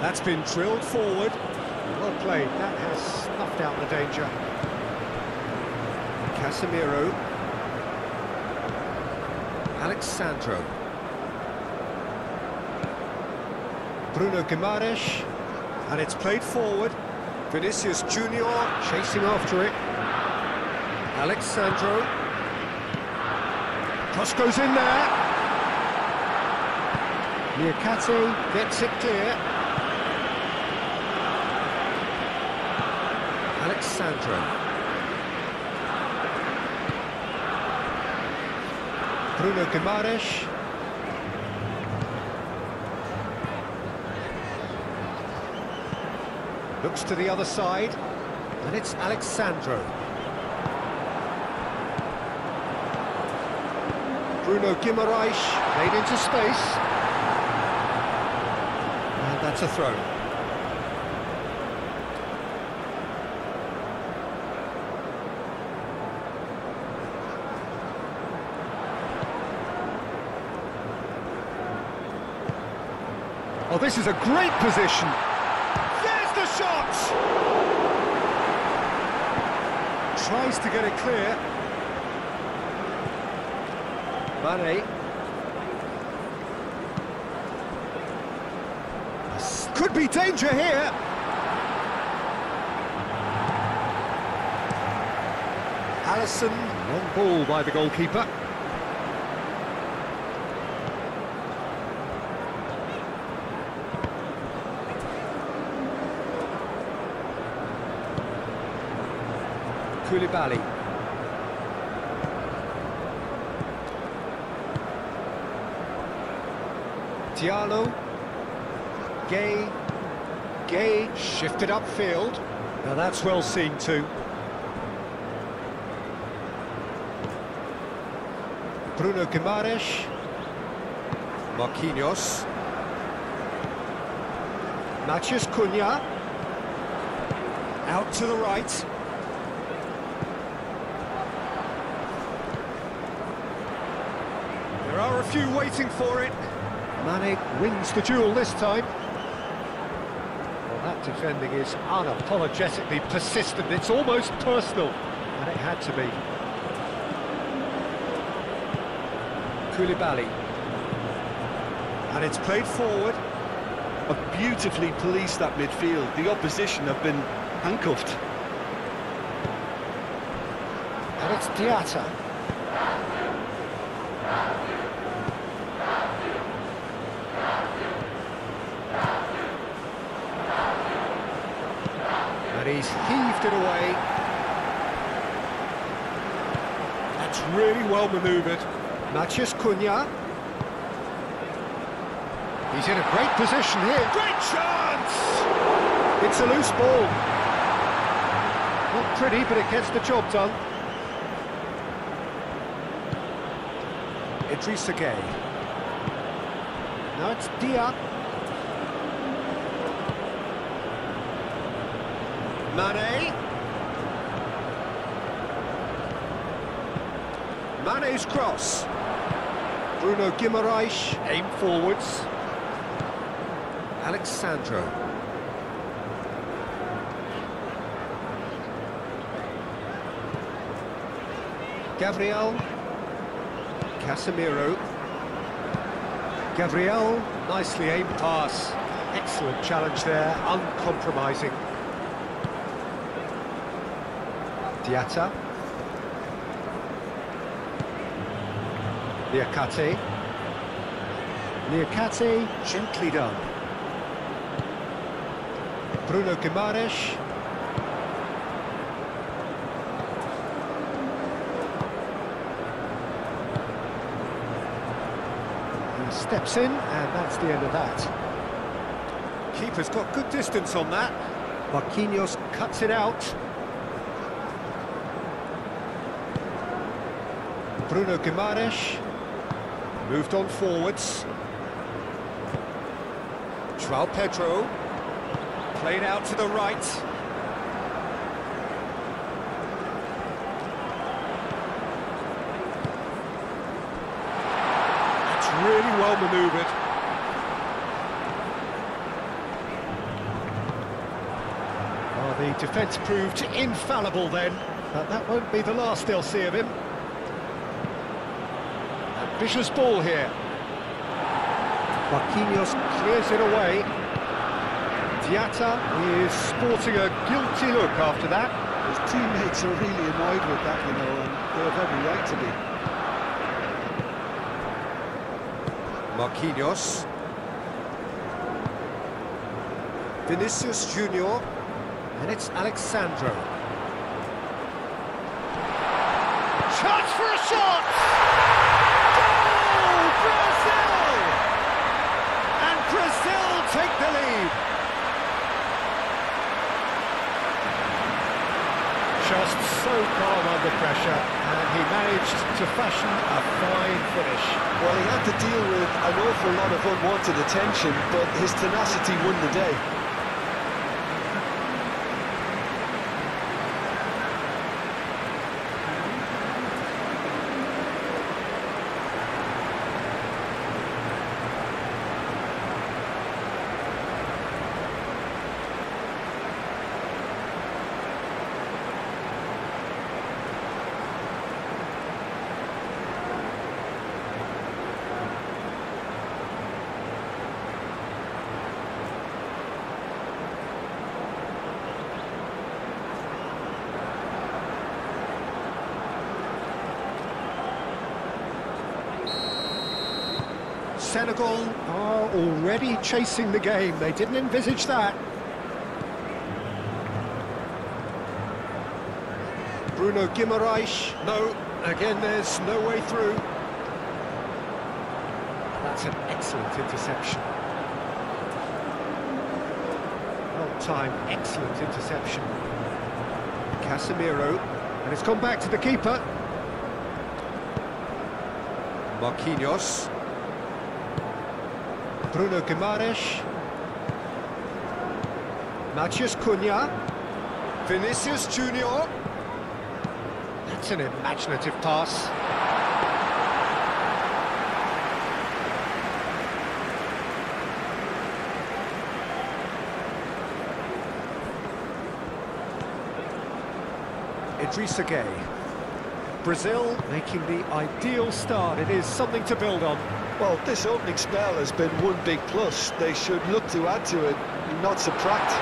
Speaker 2: That's been drilled forward. Well played, that has snuffed out the danger. Casemiro. Alexandro. Bruno Guimaraes. And it's played forward. Vinicius Junior chasing after it. Alexandro. Cross goes in there. Niakate gets it clear. Alexandro. Bruno Guimaraes. Looks to the other side, and it's Alexandro. Bruno Guimaraes made into space. And that's a throw. Oh, this is a great position. There's the shot! Tries to get it clear. Mane. Could be danger here. Alisson, long ball by the goalkeeper. Koulibaly. Diallo. Gay shifted upfield. Now that's well seen too. Bruno Guimaraes. Marquinhos. Matheus Cunha. Out to the right. There are a few waiting for it. Mane wins the duel this time. Well, that defending is unapologetically persistent. It's almost personal, and it had to be. Koulibaly. And it's played forward.
Speaker 3: Have beautifully policed that midfield. The opposition have been handcuffed.
Speaker 2: And it's Diatta. And he's heaved it away. That's really well manoeuvred. Matheus Cunha. He's in a great position here. Great chance! It's a loose ball. Not pretty, but it gets the job done. Idrissa Gueye. Now it's Dia. Mane. Mane's cross. Bruno Guimaraes, aim forwards. Alexandro. Gabriel. Casemiro. Gabriel, nicely aimed pass. Excellent challenge there, uncompromising. Diatta. Niakate, gently done. Bruno Guimaraes. He steps in, and that's the end of that. Keeper's got good distance on that. Marquinhos cuts it out. Bruno Guimaraes moved on forwards. João Pedro played out to the right. That's really well manoeuvred. Oh, the defence proved infallible then, but that won't be the last they'll see of him. Ambitious ball here. Marquinhos clears it away. Diatta is sporting a guilty look after that.
Speaker 3: His teammates are really annoyed with that, you know, and they have every right to be.
Speaker 2: Marquinhos. Vinicius Junior. And it's Alexandro. Chance for a shot! Goal! Brazil! And Brazil take the lead. Just so calm under pressure, and he managed to fashion a fine finish.
Speaker 3: Well, he had to deal with an awful lot of unwanted attention, but his tenacity won the day.
Speaker 2: Senegal are already chasing the game. They didn't envisage that. Bruno Guimaraes. No, again, there's no way through. That's an excellent interception. Well-timed, excellent interception. Casemiro, and it's gone back to the keeper. Marquinhos. Bruno Guimaraes. Matheus Cunha. Vinicius Junior. That's an imaginative pass. Idrissa Gueye. Brazil making the ideal start. It is something to build on.
Speaker 3: Well, this opening spell has been one big plus. They should look to add to it, not subtract.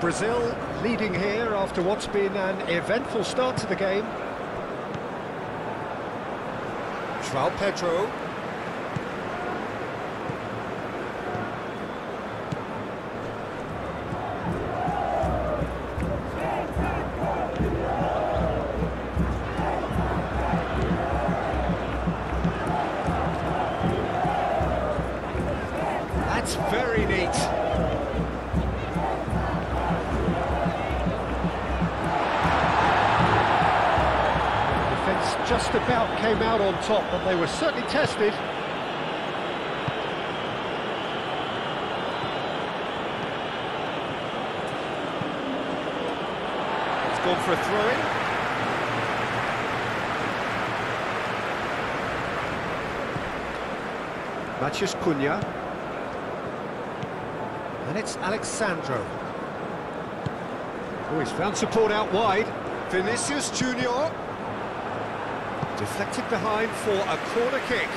Speaker 2: Brazil leading here after what's been an eventful start to the game. João Pedro. That's very neat. Just about came out on top, but they were certainly tested. It's gone for a throw-in. Matheus Cunha. And it's Alexandro. Oh, he's found support out wide. Vinicius Junior. Deflected behind for a corner kick.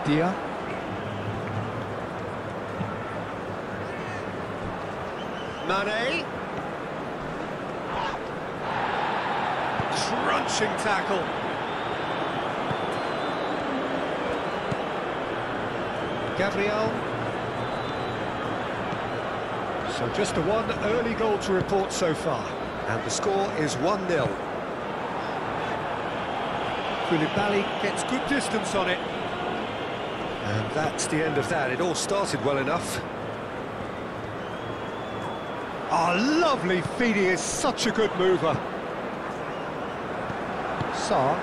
Speaker 2: Dia. Mane. Crunching tackle. Gabriel. So just a one early goal to report so far. And the score is 1-0. Koulibaly gets good distance on it. And that's the end of that. It all started well enough. Oh, lovely feed. He is such a good mover. Sarr.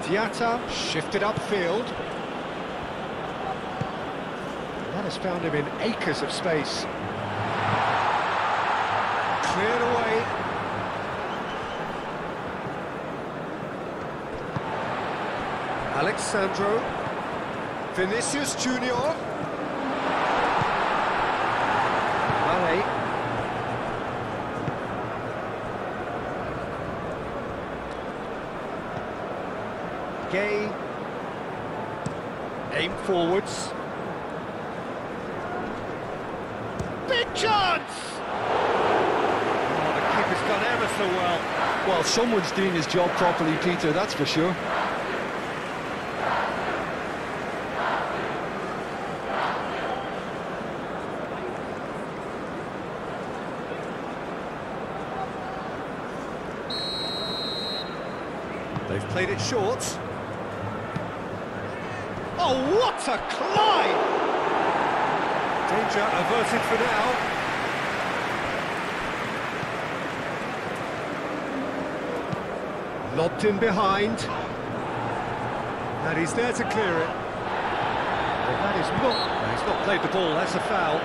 Speaker 2: Diatta shifted upfield. That has found him in acres of space. Cleared away. Alexandro. Vinicius Junior. Mane. Gueye. Aim forwards. Big chance! Oh, the keeper's done ever so well.
Speaker 3: Well, someone's doing his job properly, Peter, that's for sure.
Speaker 2: They've played it short. Oh, what a climb! Danger averted for now. Lobbed in behind. And he's there to clear it. Well, that is not... No, he's not played the ball, that's a foul.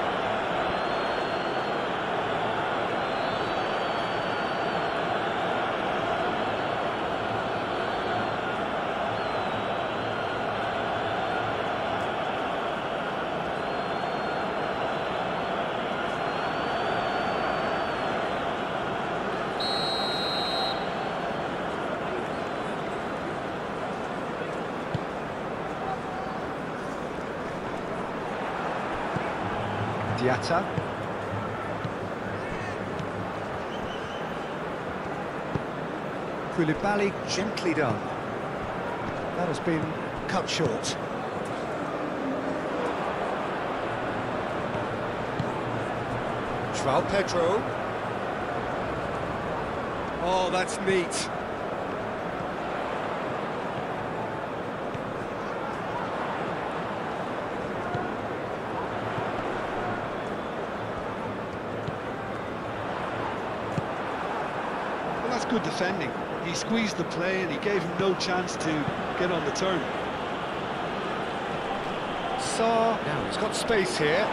Speaker 2: Yatta. Koulibaly, gently done. That has been cut short. João Pedro. Oh, that's neat.
Speaker 3: Well, that's good defending. He squeezed the play and he gave him no chance to get on the turn.
Speaker 2: Sarr, now he's got space here.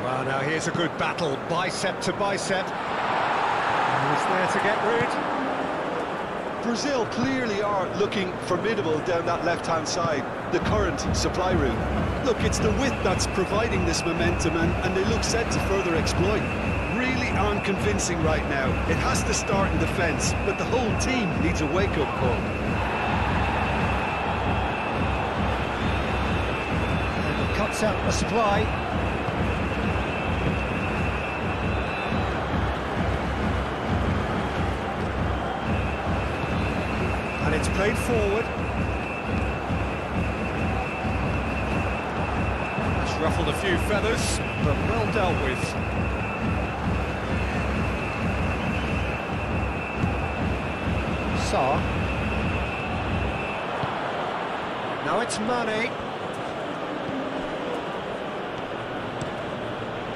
Speaker 2: Well, now here's a good battle, bicep to bicep. He's there to get rid.
Speaker 3: Brazil clearly are looking formidable down that left-hand side, the current supply route. Look, it's the width that's providing this momentum, and they look set to further exploit. Really aren't convincing right now. It has to start in defence, but the whole team needs a wake-up call.
Speaker 2: And it cuts out the supply. And it's played forward. It's ruffled a few feathers, but well dealt with. Sarr. Now it's Mane.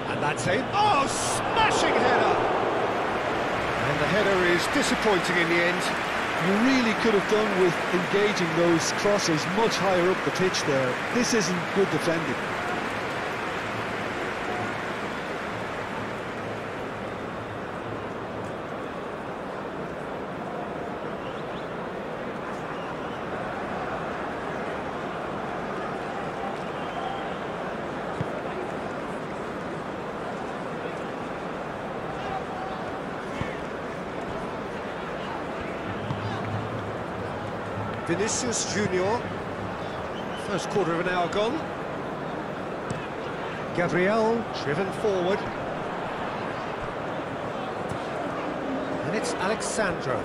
Speaker 2: And that's it. Oh, smashing header! And the header is disappointing in the end.
Speaker 3: You really could have done with engaging those crosses much higher up the pitch there. This isn't good defending.
Speaker 2: Vinicius Junior. First quarter of an hour gone. Gabriel driven forward. And it's Alexandro.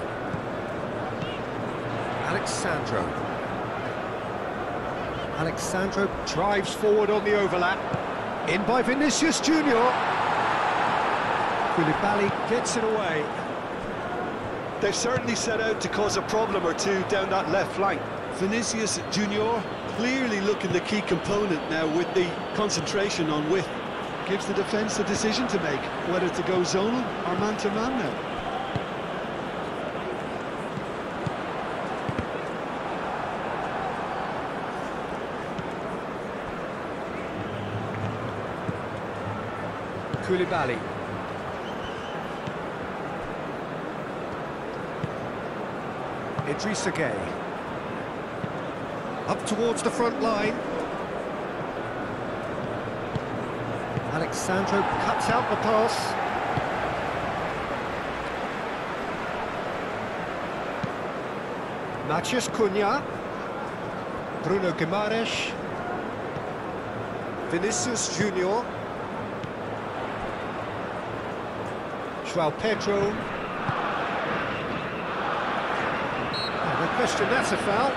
Speaker 2: Alexandro drives forward on the overlap. In by Vinicius Junior. Koulibaly gets it away.
Speaker 3: They've certainly set out to cause a problem or two down that left flank. Vinicius Junior clearly looking the key component now with the concentration on width. Gives the defence a decision to make, whether to go zonal or man-to-man now.
Speaker 2: Koulibaly. Idrissa Gueye. Up towards the front line. Alexandro cuts out the pass. Matheus Cunha. Bruno Guimaraes. Vinicius Junior. João Pedro. No question, that's a foul.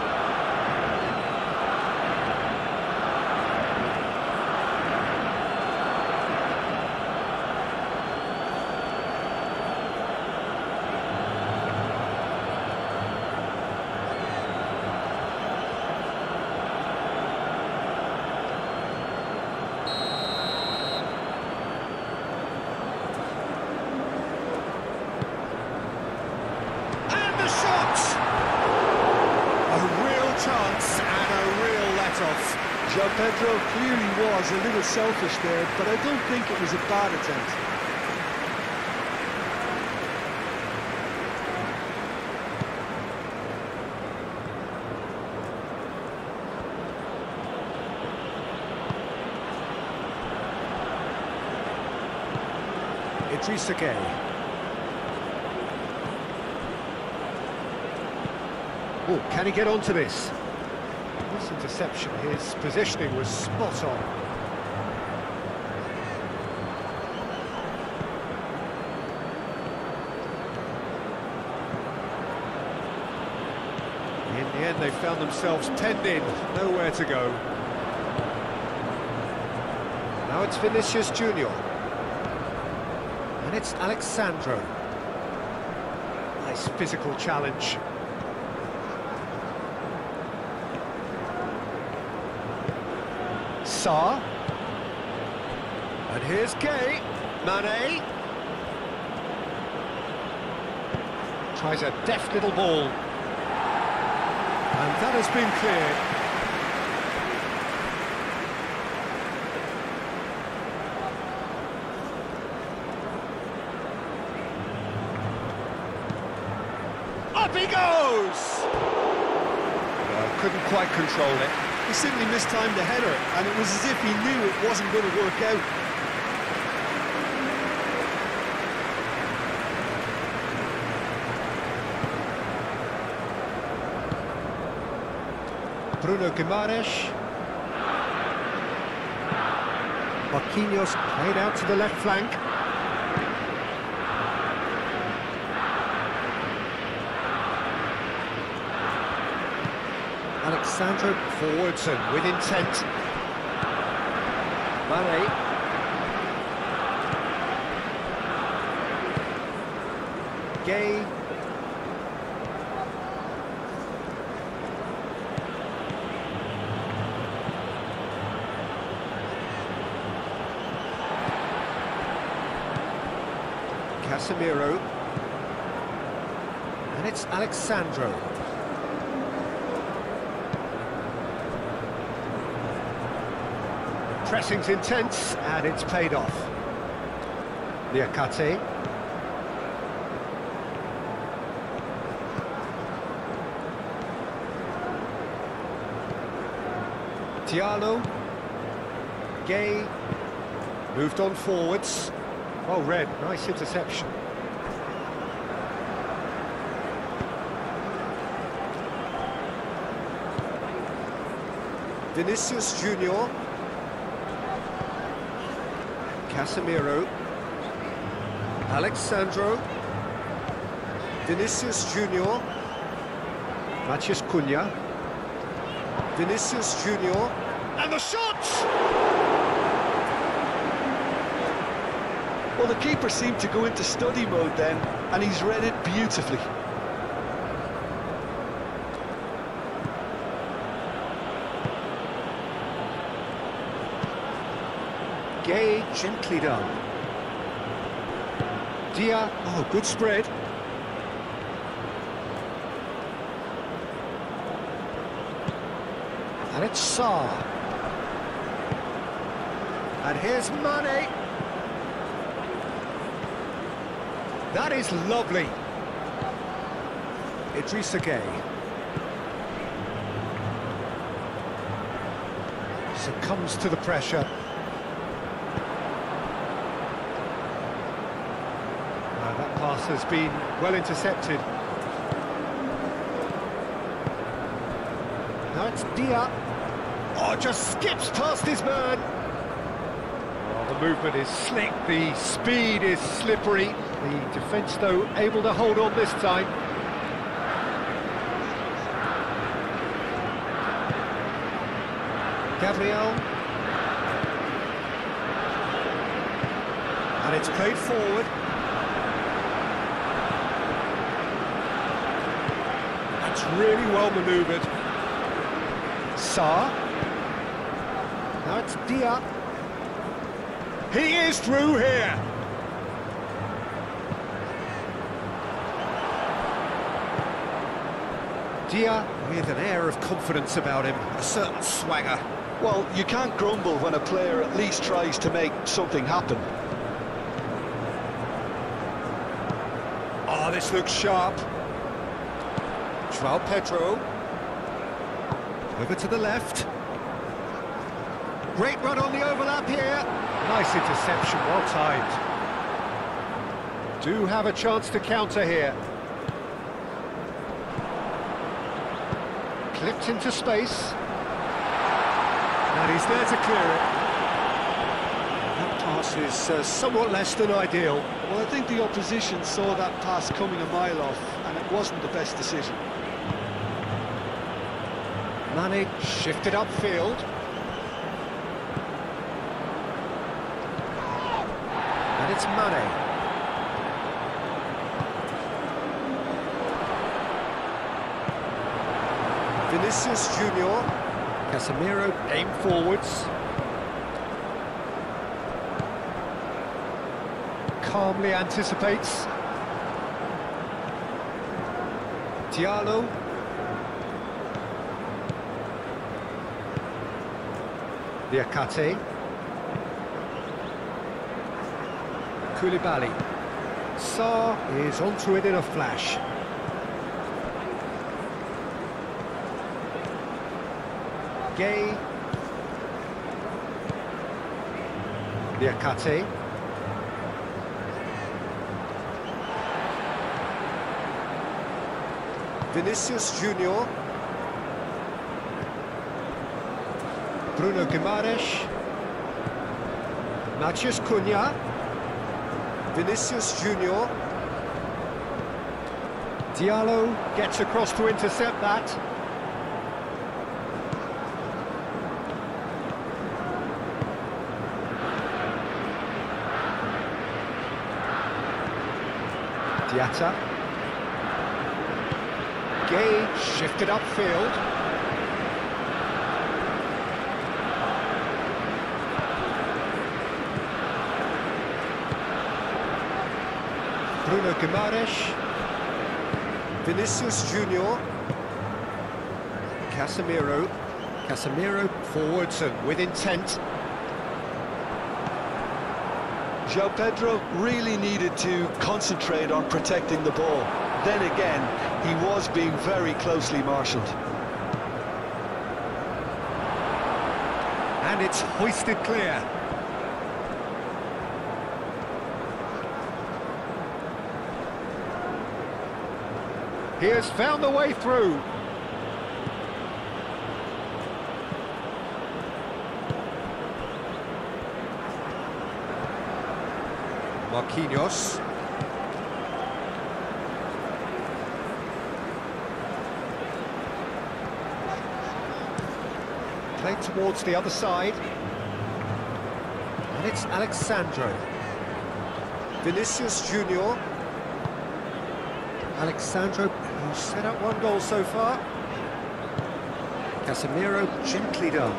Speaker 2: And the shot! Chance and a real let-off.
Speaker 3: João Pedro clearly was a little selfish there, but I don't think it was a bad attempt.
Speaker 2: Idrissa Gueye. Oh, can he get onto this? This interception, his positioning was spot on. In the end, they found themselves penned in, nowhere to go. Now it's Vinicius Junior. And it's Alexandro. Nice physical challenge. Sarr. And here's Gueye. Mane. Tries a deft little ball. And that has been cleared. Up he goes! Well, couldn't quite control it.
Speaker 1: He simply mistimed the header, and it was as if he knew it wasn't going to work out.
Speaker 2: Bruno Guimaraes. Marquinhos played out to the left flank. Alexandro forwards and with intent. Mane. Gueye. Casemiro. And it's Alexandro. Pressing's intense, and it's paid off. Niakate. Diallo. Gueye. Moved on forwards. Well read, nice interception. Vinicius Junior. Casemiro. Alexandro. Vinicius Junior. Matheus Cunha. Vinicius Junior. And the shot!
Speaker 3: Well, the keeper seemed to go into study mode then, and he's read it beautifully.
Speaker 2: Gueye, gently done. Dia, oh, good spread. And it's Sarr. And here's Mane. That is lovely. Idrissa Gueye. Succumbs to the pressure. That pass has been well intercepted. Now it's Dia. Oh, just skips past his man. Oh, the movement is slick, the speed is slippery. The defence, though, able to hold on this time. Gabriel. And it's played forward. That's really well manoeuvred. Sarr. Now it's Dia. He is through here. Dia with an air of confidence about him, a certain swagger.
Speaker 3: Well, you can't grumble when a player at least tries to make something happen.
Speaker 2: Oh, this looks sharp. João Pedro. Over to the left. Great run on the overlap here. Nice interception, well timed. Do have a chance to counter here. Clipped into space.
Speaker 1: And he's there to clear it. That pass is somewhat less than ideal.
Speaker 3: Well, I think the opposition saw that pass coming a mile off, and it wasn't the best decision.
Speaker 2: Mane shifted upfield. And it's Mane.
Speaker 1: Vinicius Junior.
Speaker 2: Casemiro aim forwards. Calmly anticipates. Diallo. Diakate. Koulibaly. Sarr is onto it in a flash. Gay. Diakate.
Speaker 1: Vinicius Junior.
Speaker 2: Bruno Guimaraes. Matheus Cunha.
Speaker 1: Vinicius Junior.
Speaker 2: Diallo gets across to intercept that. Diatta. Gay shifted upfield. Bruno Guimaraes.
Speaker 1: Vinicius Junior.
Speaker 2: Casemiro. Casemiro forwards and with intent.
Speaker 3: João Pedro really needed to concentrate on protecting the ball. Then again, he was being very closely marshalled.
Speaker 2: And it's hoisted clear. He has found the way through. Marquinhos. Played towards the other side. And it's Alexandro.
Speaker 1: Vinicius Junior.
Speaker 2: Alexandro, who's set up one goal so far. Casemiro, gently done.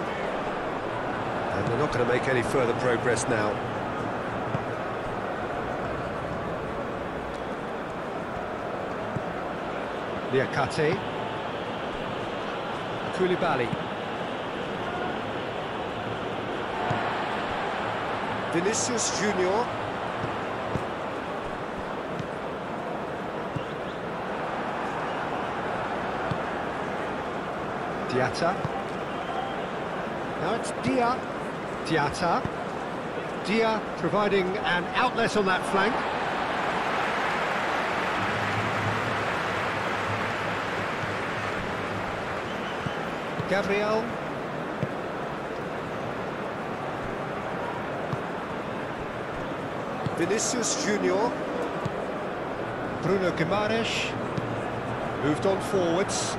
Speaker 1: And they're not going to make any further progress now.
Speaker 2: Diakate. Koulibaly.
Speaker 1: Vinicius Junior.
Speaker 2: Diatta. Now it's Dia. Diatta. Dia providing an outlet on that flank. Gabriel.
Speaker 1: Vinicius Junior.
Speaker 2: Bruno Guimaraes. Moved on forwards.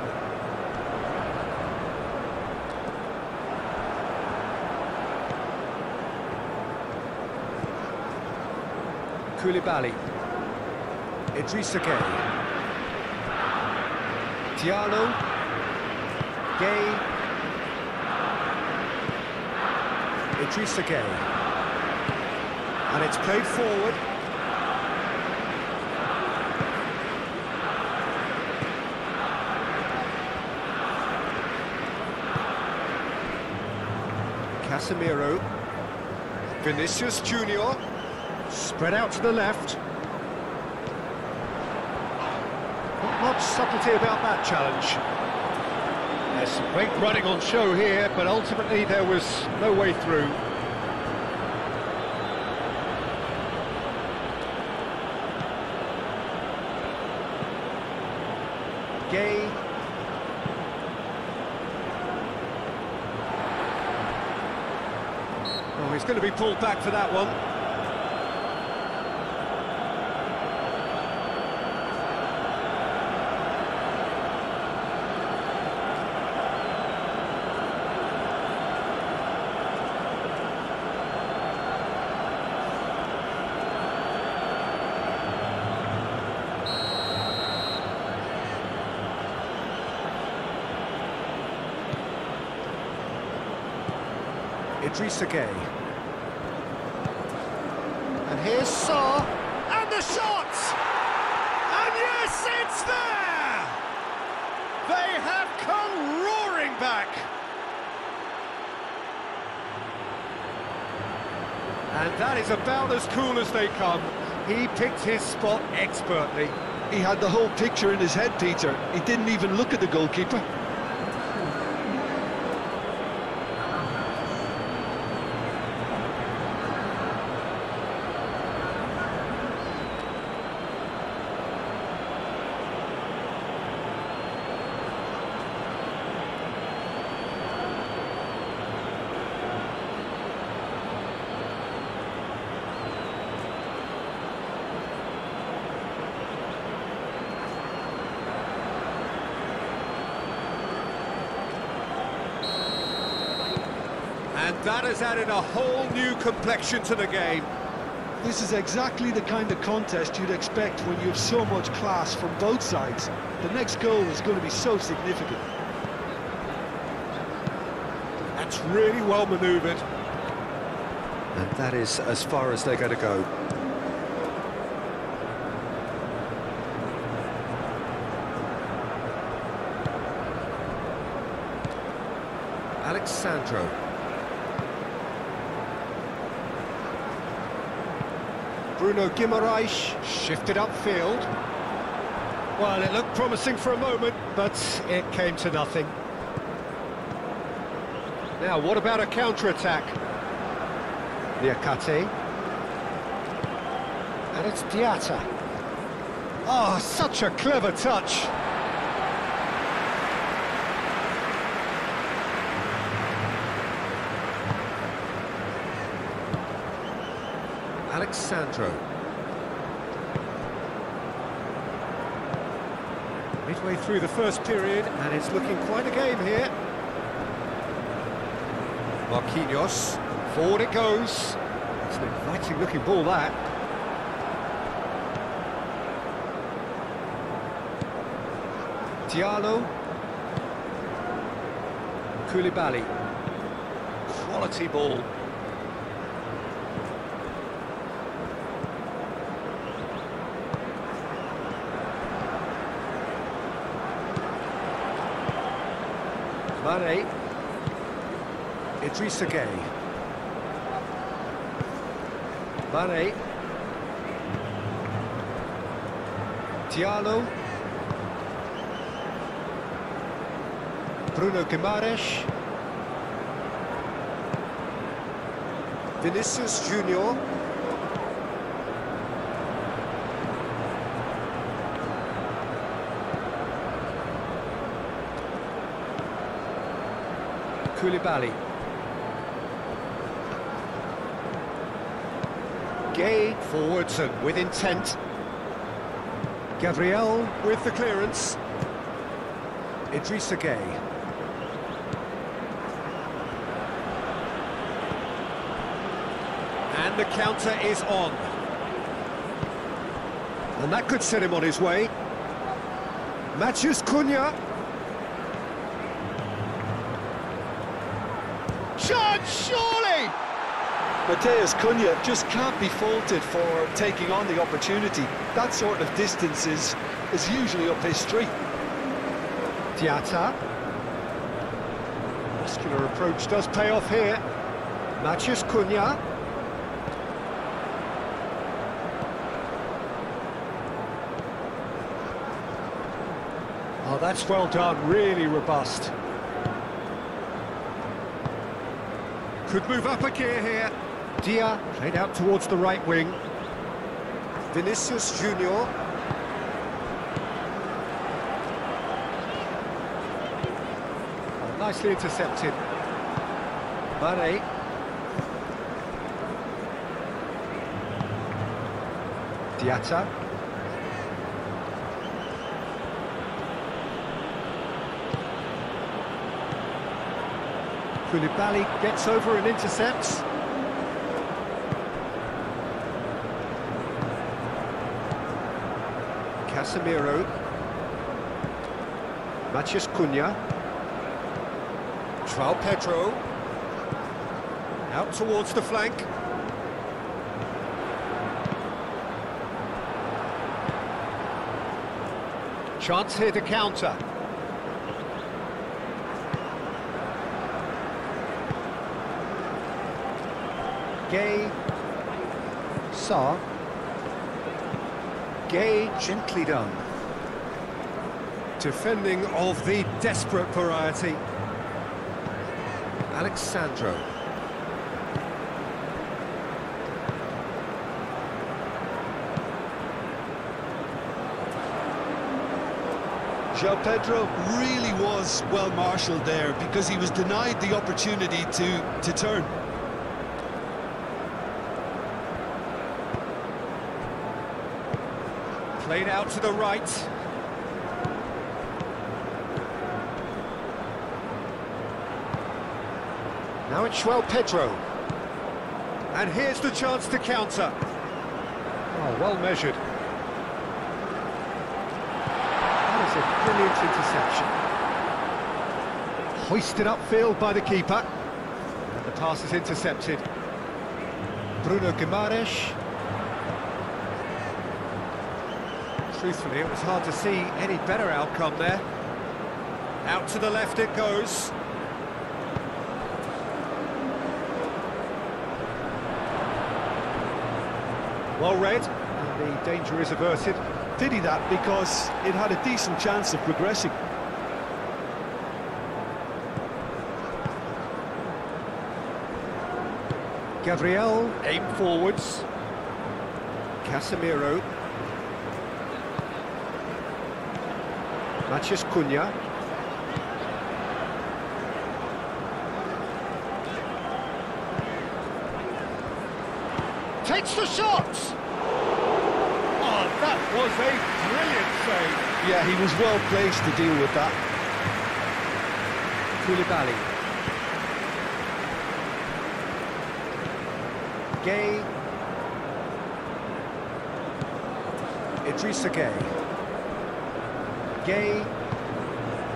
Speaker 2: Koulibaly. Idrissa Gueye. Diallo. Gay. Idrissa Gueye. And it's played forward. Casemiro. Vinicius Junior. Spread out to the left. Not much subtlety about that challenge. There's some great running on show here, but ultimately there was no way through. Gay. Oh, he's going to be pulled back for that one. Idrissa Gay. And here's Saar, and the shot! And yes, it's there! They have come roaring back! And that is about as cool as they come. He picked his spot expertly.
Speaker 3: He had the whole picture in his head, Peter. He didn't even look at the goalkeeper.
Speaker 2: And that has added a whole new complexion to the game.
Speaker 3: This is exactly the kind of contest you'd expect when you have so much class from both sides. The next goal is going to be so significant.
Speaker 2: That's really well manoeuvred. And that is as far as they're going to go. Alexandro. Bruno Guimaraes shifted upfield. Well, it looked promising for a moment, but it came to nothing. Now, what about a counter-attack? Liakate. And it's Diatta. Oh, such a clever touch. Alexandro. Midway through the first period, and it's looking quite a game here. Marquinhos, forward it goes. It's an inviting looking ball, that. Diallo. Koulibaly. Quality ball. Mane. Idrissa Gay. Mane. Diallo. Bruno Guimaraes. Vinicius Junior. Koulibaly. Gay forwards and with intent. Gabriel with the clearance. Idrissa Gay. And the counter is on. And that could set him on his way. Matheus Cunha. Chance, surely!
Speaker 3: Matheus Cunha just can't be faulted for taking on the opportunity. That sort of distance is usually up his street.
Speaker 2: Diatta. Muscular approach does pay off here. Matheus Cunha. Oh, that's well done, really robust. Could move up a gear here. Dia played out towards the right wing. Vinicius Junior. Nicely intercepted. Mane. Diatta. Koulibaly gets over and intercepts. Casemiro. Matheus Cunha. João Pedro. Out towards the flank. Chance here to counter. Gay. Sarr. Gay, gently done. Defending of the desperate variety. Alexandro.
Speaker 3: João Pedro really was well marshalled there because he was denied the opportunity to turn.
Speaker 2: Played out to the right. Now it's João Pedro. And here's the chance to counter. Oh, well measured. That is a brilliant interception. Hoisted upfield by the keeper. And the pass is intercepted. Bruno Guimaraes. Truthfully, it was hard to see any better outcome there. Out to the left it goes. Well read, and the danger is averted.
Speaker 3: Pity that, because it had a decent chance of progressing.
Speaker 2: Gabriel, aim forwards. Casemiro. Matheus Cunha. Takes the shot! Oh, that was a brilliant save.
Speaker 3: Yeah, he was well placed to deal with that.
Speaker 2: Koulibaly. Gay. Idrissa Gay. Gay.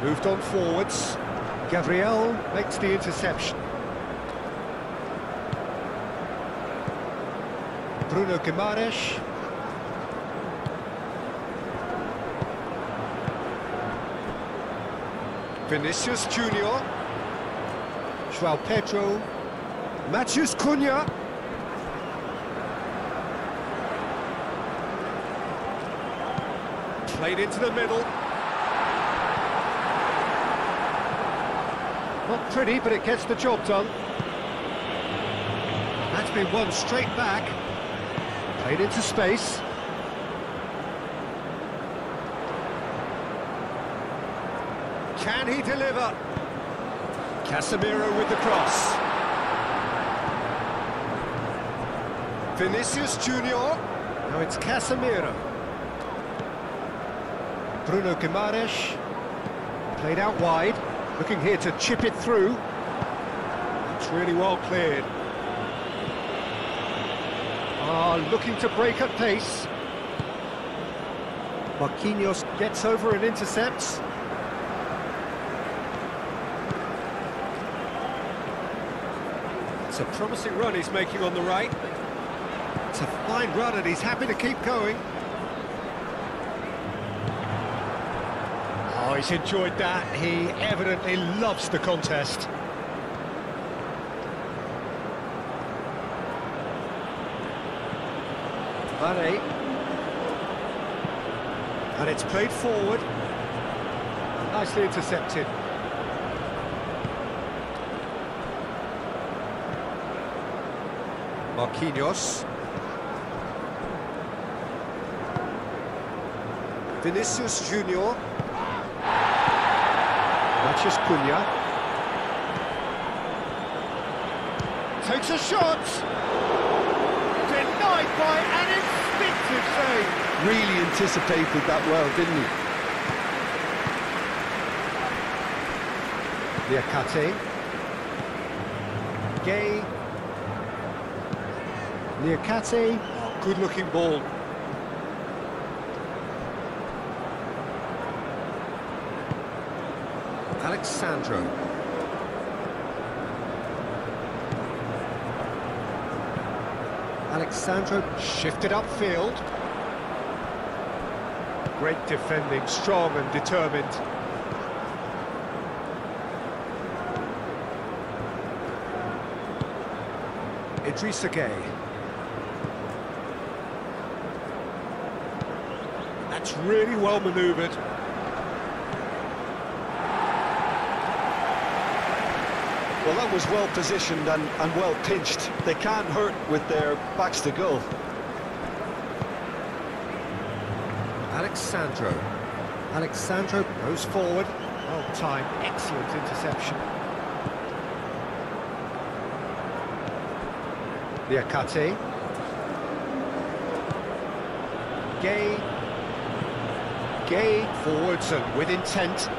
Speaker 2: Moved on forwards. Gabriel makes the interception. Bruno Guimaraes. Vinicius Junior. João Pedro. Matheus Cunha. Played into the middle. Not pretty, but it gets the job done. That's been won straight back. Played into space. Can he deliver? Casemiro with the cross. Vinicius Junior. Now it's Casemiro. Bruno Guimaraes. Played out wide. Looking here to chip it through. It's really well cleared. Looking to break at pace. Marquinhos gets over and intercepts. It's a promising run he's making on the right. It's a fine run and he's happy to keep going. Oh, he's enjoyed that. He evidently loves the contest. Mane. And it's played forward. Nicely intercepted. Marquinhos. Vinicius Junior. Matheus Cunha. takes a shot! Denied by an instinctive save!
Speaker 3: Really anticipated that well, didn't he?
Speaker 2: Liakate. Gay. Liakate. Oh, good-looking ball. Alexandro. Alexandro shifted upfield. Great defending, strong and determined. Idrissa Gueye. That's really well manoeuvred.
Speaker 3: Well, that was well positioned and well pinched. They can't hurt with their backs to goal.
Speaker 2: Alexandro. Alexandro goes forward. Well timed, excellent interception. Liakate. Gay. Gay forwards and with intent.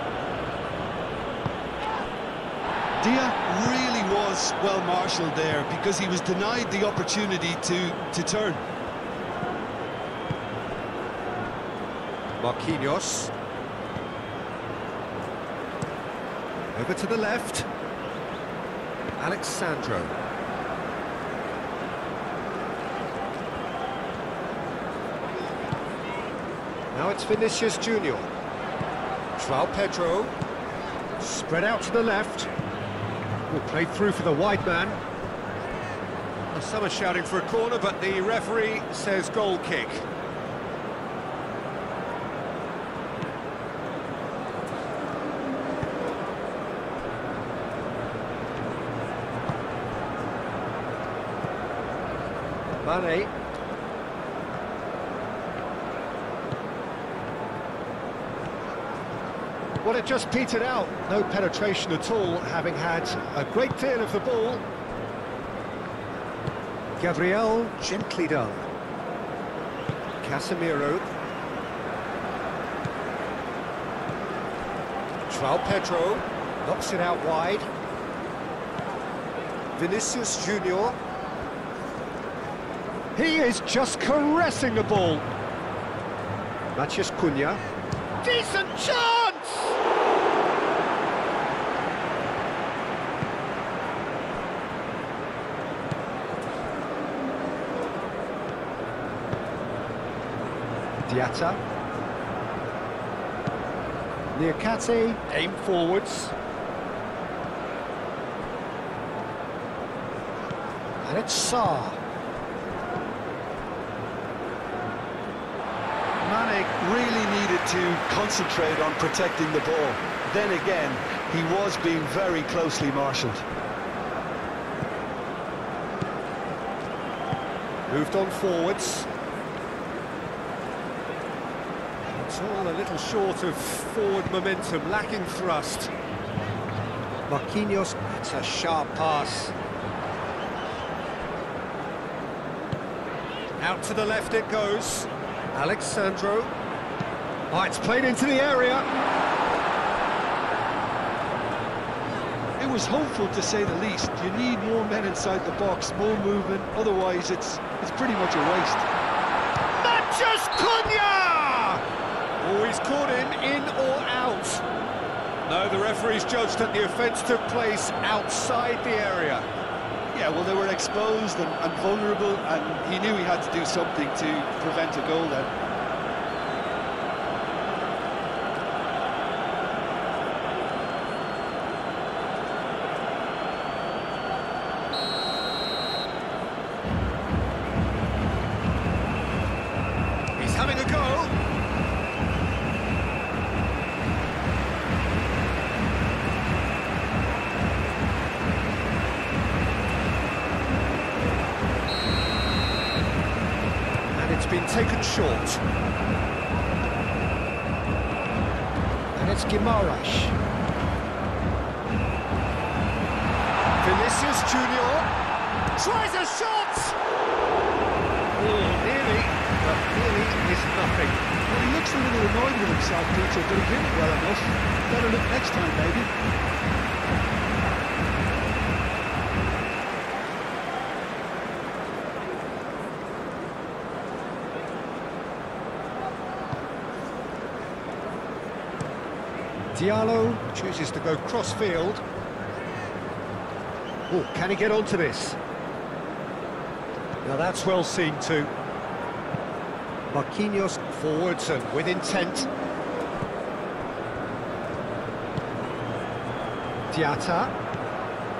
Speaker 3: Dia really was well marshalled there because he was denied the opportunity to turn.
Speaker 2: Marquinhos. Over to the left. Alexandro. Now it's Vinicius Junior. João Pedro. Spread out to the left. Will play through for the wide man. Well, some are shouting for a corner, but the referee says goal kick. Mane. Well, it just petered out. No penetration at all, having had a great deal of the ball. Gabriel, gently done. Casemiro. João Pedro knocks it out wide. Vinicius Junior. He is just caressing the ball. Matheus Cunha. Decent chance! Diatta. Liakate, aim forwards. And it's Sarr.
Speaker 3: Mane really needed to concentrate on protecting the ball. Then again, he was being very closely marshalled.
Speaker 2: Moved on forwards. It's all a little short of forward momentum, lacking thrust. Marquinhos, it's a sharp pass. Out to the left it goes. Alexandro. Oh, it's played into the area.
Speaker 3: It was hopeful, to say the least. You need more men inside the box, more movement, otherwise it's pretty much a waste.
Speaker 2: Matheus Cunha! Oh, he's caught him in or out. No, the referee's judged that the offence took place outside the area.
Speaker 3: Yeah, well, they were exposed and vulnerable, and he knew he had to do something to prevent a goal then.
Speaker 2: He's having a go. Been taken short. And it's Guimaraes. Vinicius Junior.
Speaker 1: Tries a shot!
Speaker 2: Oh, nearly, but nearly is nothing.
Speaker 3: Well, he looks a little annoyed with himself, Peter, but he did it well enough. Better look next time, maybe.
Speaker 2: Diallo chooses to go cross-field. Oh, can he get onto this? Now that's well seen too. Marquinhos forwards and with intent. Diatta.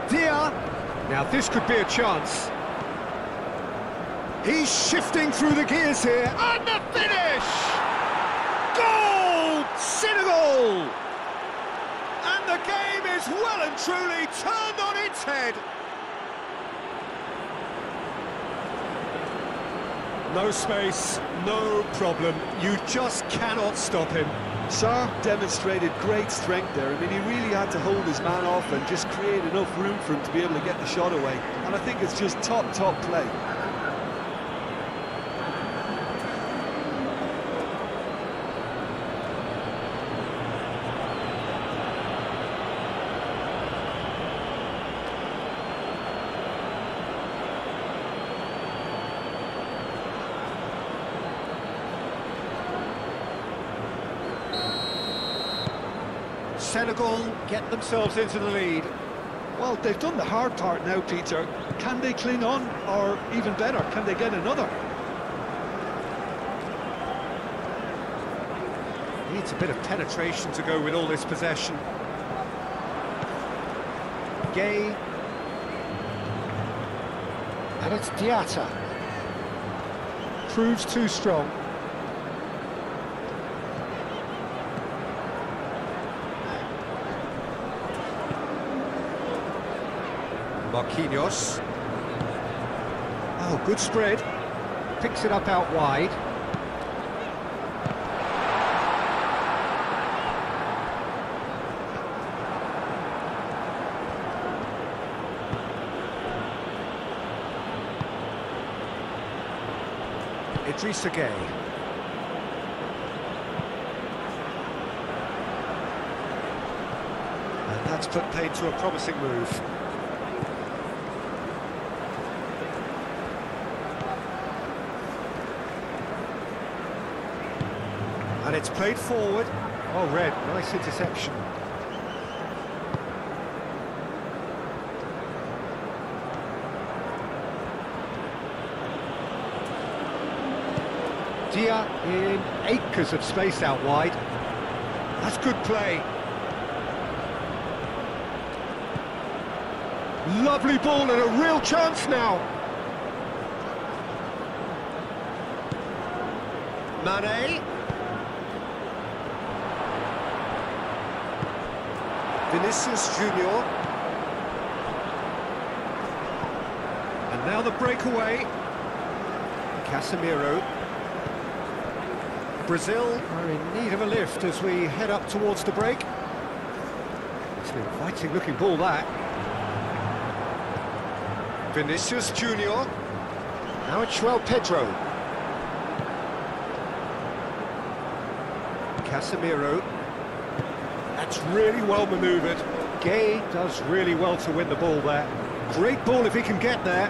Speaker 2: Dia! Now this could be a chance. He's shifting through the gears here, and the finish! Goal! Senegal! And the game is well and truly turned on its head.
Speaker 1: No space, no problem. You just cannot stop him.
Speaker 3: Sarr demonstrated great strength there. I mean, he really had to hold his man off and just create enough room for him to be able to get the shot away. And I think it's just top play.
Speaker 2: Senegal get themselves into the lead.
Speaker 3: Well, they've done the hard part now, Peter. Can they cling on, or even better, can they get another?
Speaker 2: Needs a bit of penetration to go with all this possession. Gay. And it's Diatta. Proves too strong. Marquinhos. Oh, good spread. Picks it up out wide. Idrissa Gueye. And that's put paid to a promising move. And it's played forward. Oh, Red, nice interception. Dia in acres of space out wide. That's good play. Lovely ball and a real chance now. Mane. Vinicius Junior. And now the breakaway. Casemiro. Brazil are in need of a lift as we head up towards the break. It's an inviting looking ball, that. Vinicius Junior. Now it's João Pedro. Casemiro. That's really well manoeuvred. Gay does really well to win the ball there. Great ball if he can get there.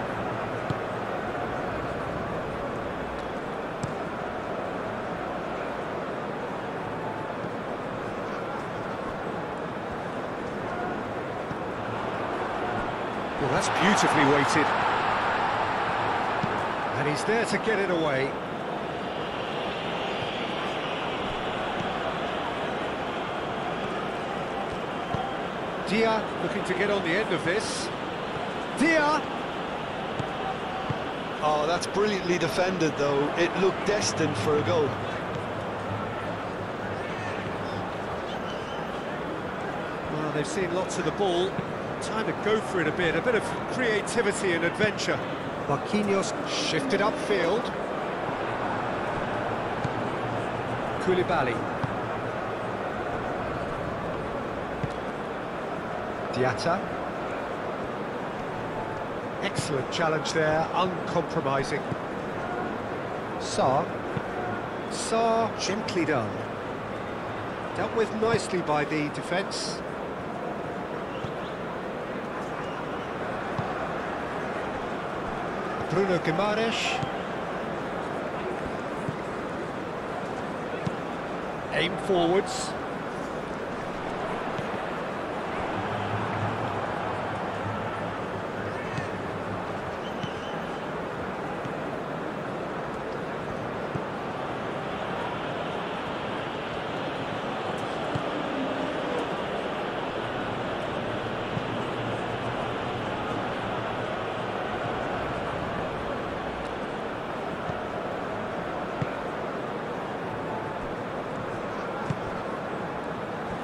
Speaker 2: Well, that's beautifully weighted. And he's there to get it away. Dia looking to get on the end of this. Dia!
Speaker 3: Oh, that's brilliantly defended, though. It looked destined for a goal.
Speaker 2: Well, they've seen lots of the ball. Time to go for it a bit of creativity and adventure. Marquinhos shifted upfield. Koulibaly. Diatta. Excellent challenge there, uncompromising. Sarr, gently done. Dealt with nicely by the defence. Bruno Guimaraes. Aim forwards.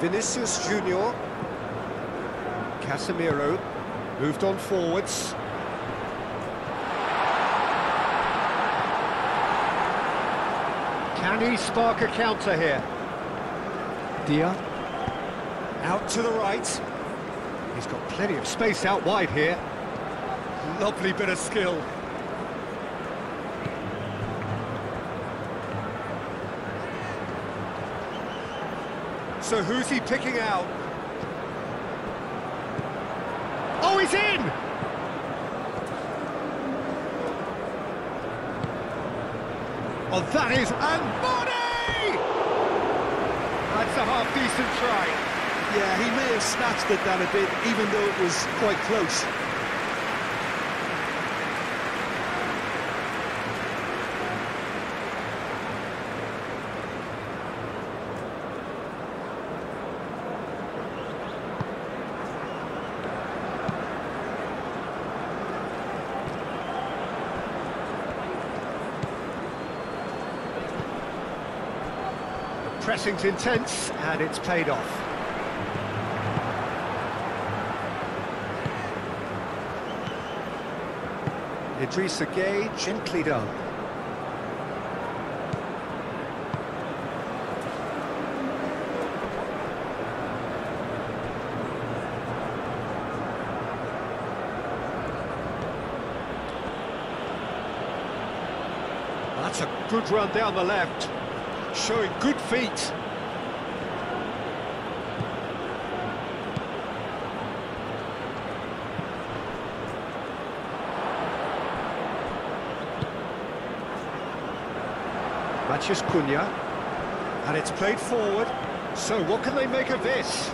Speaker 1: Vinicius Junior.
Speaker 2: Casemiro moved on forwards. Can he spark a counter here? Dia.
Speaker 1: Out to the right.
Speaker 2: He's got plenty of space out wide here. Lovely bit of skill.
Speaker 1: So who's he picking out?
Speaker 2: Oh, he's in! Oh, that is... And body! That's a half-decent try.
Speaker 3: Yeah, he may have snatched at that a bit, even though it was quite close.
Speaker 2: Pressing's intense, and it's paid off.
Speaker 1: Idrissa Gueye, gently done.
Speaker 2: That's a good run down the left, showing good feet. Mathias Cunha, and it's played forward. So what can they make of this?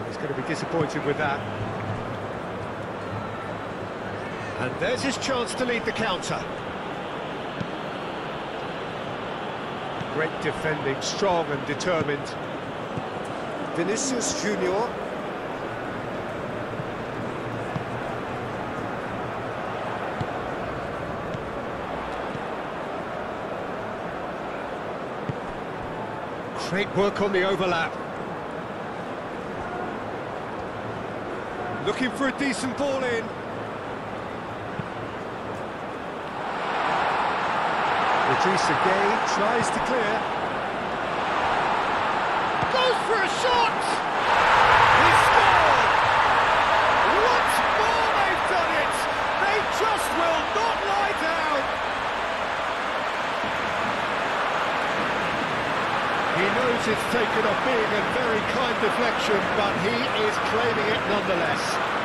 Speaker 2: He's going to be disappointed with that. And there's his chance to lead the counter. Great defending, strong and determined.
Speaker 1: Vinicius Junior.
Speaker 2: Great work on the overlap. Looking for a decent ball in.
Speaker 1: Idrissa Gueye tries to clear.
Speaker 2: Goes for a shot! He scored! Once more they've done it! They just will not lie down! He knows it's taken off being a very kind deflection, but he is claiming it nonetheless.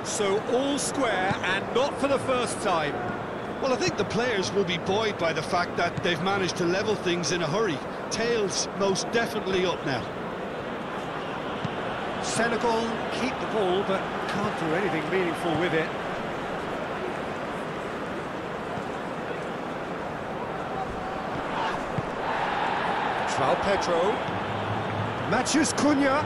Speaker 2: So all square, and not for the first time.
Speaker 3: Well, I think the players will be buoyed by the fact that they've managed to level things in a hurry. tail's most definitely up now.
Speaker 2: Senegal keep the ball, but can't do anything meaningful with it.
Speaker 1: João Pedro. Matthews Cunha.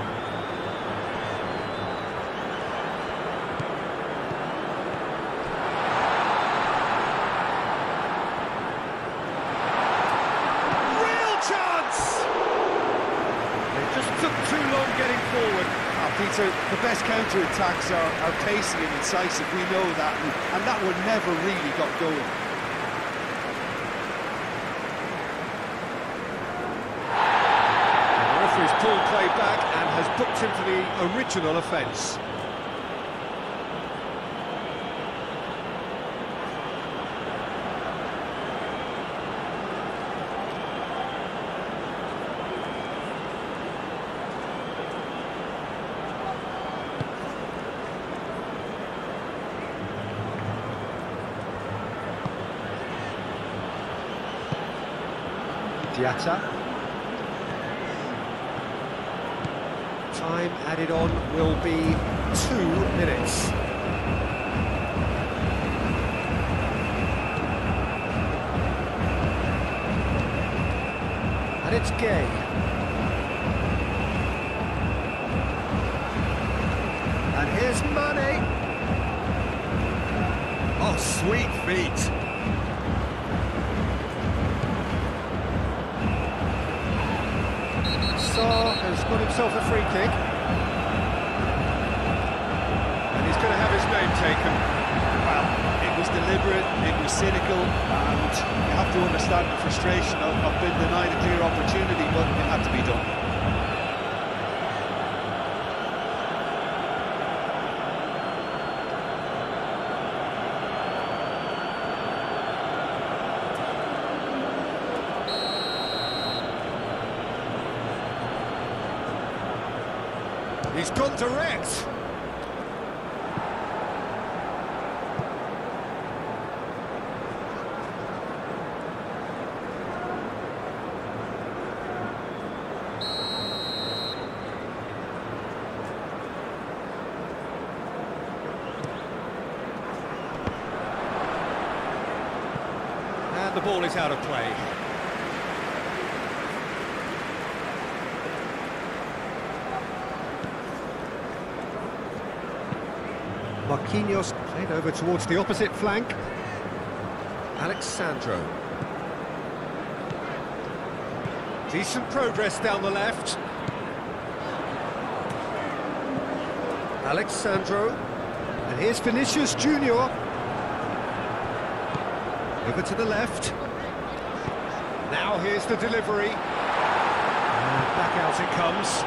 Speaker 1: Real chance!
Speaker 2: They just took too long getting forward.
Speaker 3: Peter, the best counter-attacks are pacey and incisive, we know that, and that one never really got going.
Speaker 1: The referee's pulled play back and has booked him for the original offence.
Speaker 2: Diatta.
Speaker 1: Time added on will be 2 minutes. And it's Gay. And here's Mane. Oh, sweet feet. Has got himself a free kick. And he's going to have his name taken.
Speaker 3: Well, it was deliberate, it was cynical, and you have to understand the frustration of being denied a clear opportunity, but it had to be done.
Speaker 1: He's gone direct.
Speaker 2: And the ball is out of play. Marquinhos played over towards the opposite flank.
Speaker 1: Alexandro. Decent progress down the left. Alexandro. And here's Vinicius Junior. Over to the left. Now here's the delivery. And back out it comes.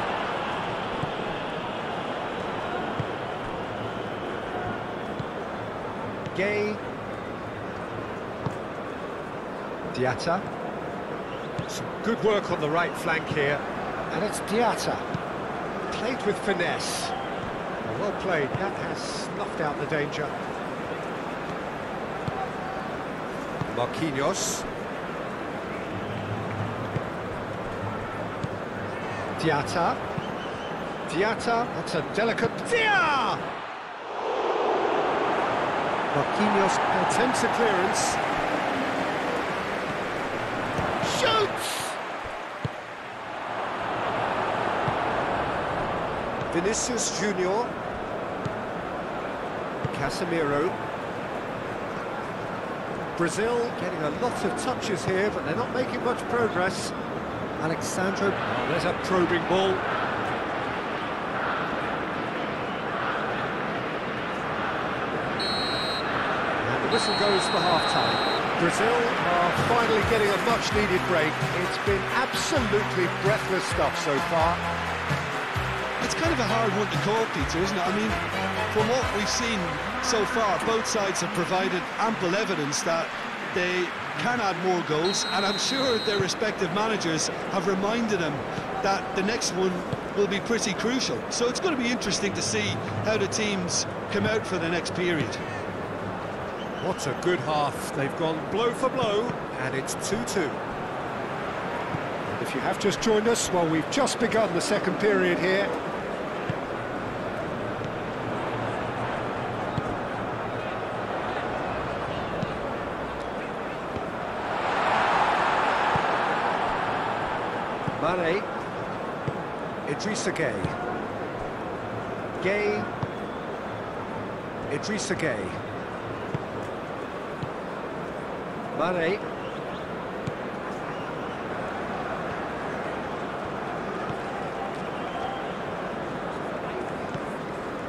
Speaker 2: Gay. Diatta.
Speaker 1: Some good work on the right flank here.
Speaker 2: And it's Diatta.
Speaker 1: Played with finesse. Well played. That has snuffed out the danger. Marquinhos.
Speaker 2: Diatta.
Speaker 1: Diatta. That's a delicate... Dia!
Speaker 2: Marquinhos
Speaker 1: attempts a clearance. Shoots! Vinicius Junior. Casemiro. Brazil getting a lot of touches here, but they're not making much progress. Alexandro, oh, there's a probing ball. Whistle goes for half-time. Brazil are finally getting a much-needed break. It's been absolutely breathless stuff so far.
Speaker 3: It's kind of a hard one to call, Peter, isn't it? I mean, from what we've seen so far, both sides have provided ample evidence that they can add more goals, and I'm sure their respective managers have reminded them that the next one will be pretty crucial. So it's going to be interesting to see how the teams come out for the next period.
Speaker 1: What a good half. They've gone blow for blow, and it's 2-2. If you have just joined us, well, we've just begun the second period here. Mane, Idrissa Gueye, Gueye, Idrissa Gueye, Mane,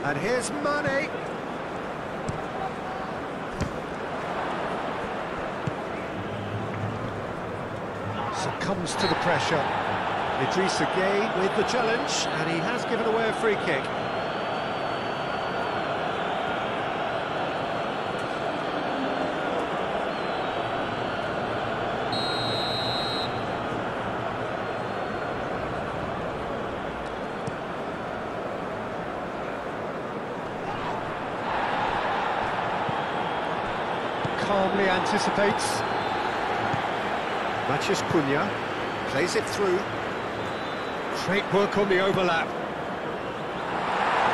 Speaker 1: and here's Mane. Succumbs to the pressure. Idrissa Gueye with the challenge, and he has given away a free kick. Calmly anticipates. Matheus Cunha plays it through. Great work on the overlap.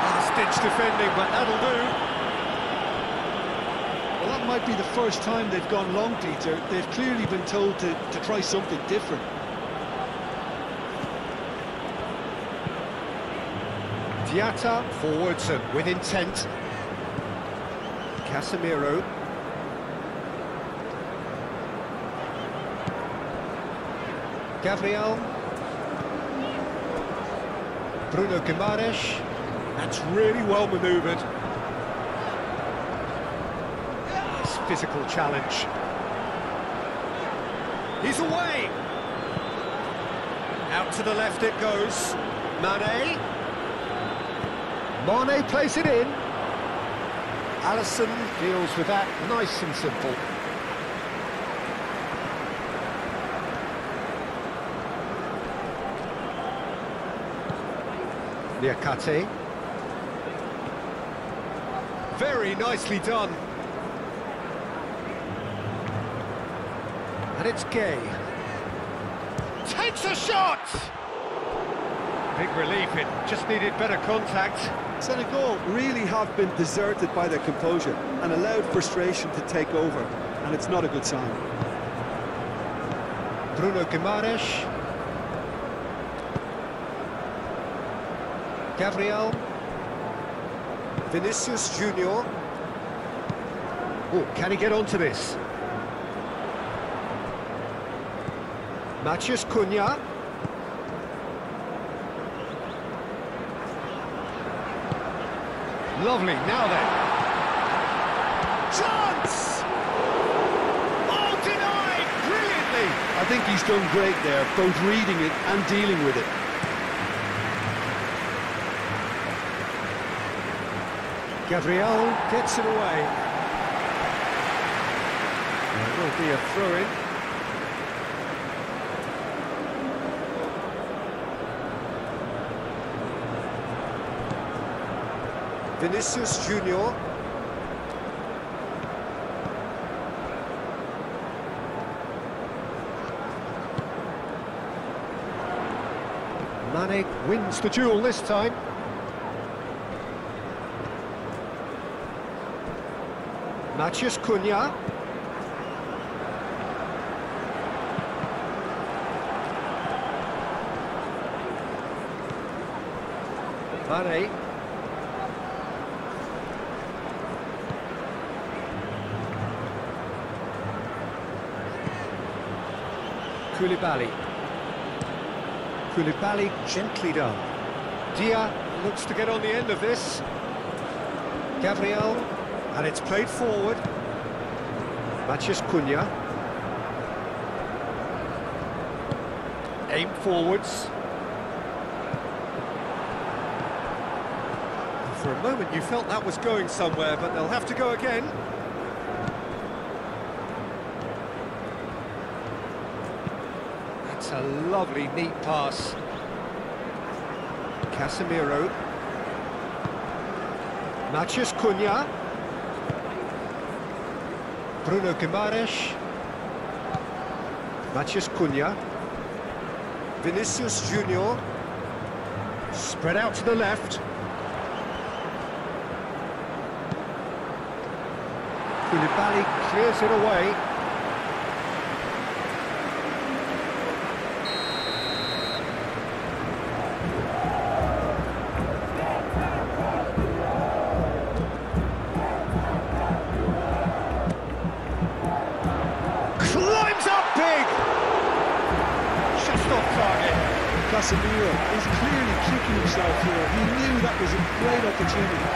Speaker 1: Last-ditch defending, but that'll do.
Speaker 3: Well, that might be the first time they've gone long, Peter. They've clearly been told to try something different.
Speaker 1: Diatta forwards and with intent. Casemiro. Gabriel. Bruno Guimaraes. That's really well manoeuvred. Nice physical challenge. He's away. Out to the left it goes. Mane. Mane plays it in. Alisson deals with that nice and simple. Niakate. Very nicely done. And it's Gueye. Takes a shot! Big relief, it just needed better contact.
Speaker 3: Senegal really have been deserted by their composure and allowed frustration to take over, and it's not a good sign.
Speaker 1: Bruno Guimaraes. Gabriel. Vinicius Junior. Oh, can he get onto this? Matheus Cunha. Lovely, now then. Chance! Oh, denied! Brilliantly!
Speaker 3: I think he's done great there, both reading it and dealing with it.
Speaker 1: Gabriel gets it away. There will be a throw-in. Vinicius Junior. Mane wins the duel this time. Matheus Cunha. Mane. Koulibaly gently done. Dia looks to get on the end of this. Gabriel, and it's played forward. Matheus Cunha. Aim forwards. For a moment you felt that was going somewhere, but they'll have to go again. That's a lovely, neat pass. Casemiro. Matheus Cunha. Bruno Guimaraes. Matheus Cunha. Vinicius Junior. Spread out to the left. Koulibaly clears it away. Climbs up big! Just off target.
Speaker 3: Casemiro is clearly kicking himself here. He knew that was a great opportunity.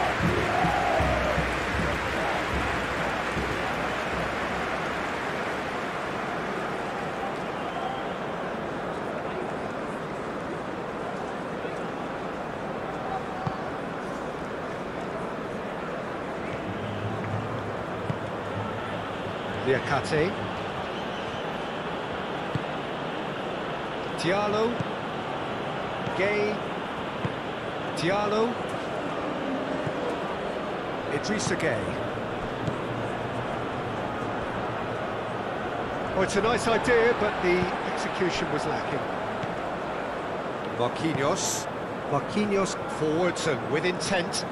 Speaker 1: Liakate. Diallo. Gay. Diallo. Idrissa Gay. Oh, it's a nice idea, but the execution was lacking. Marquinhos. Marquinhos forwards and with intent.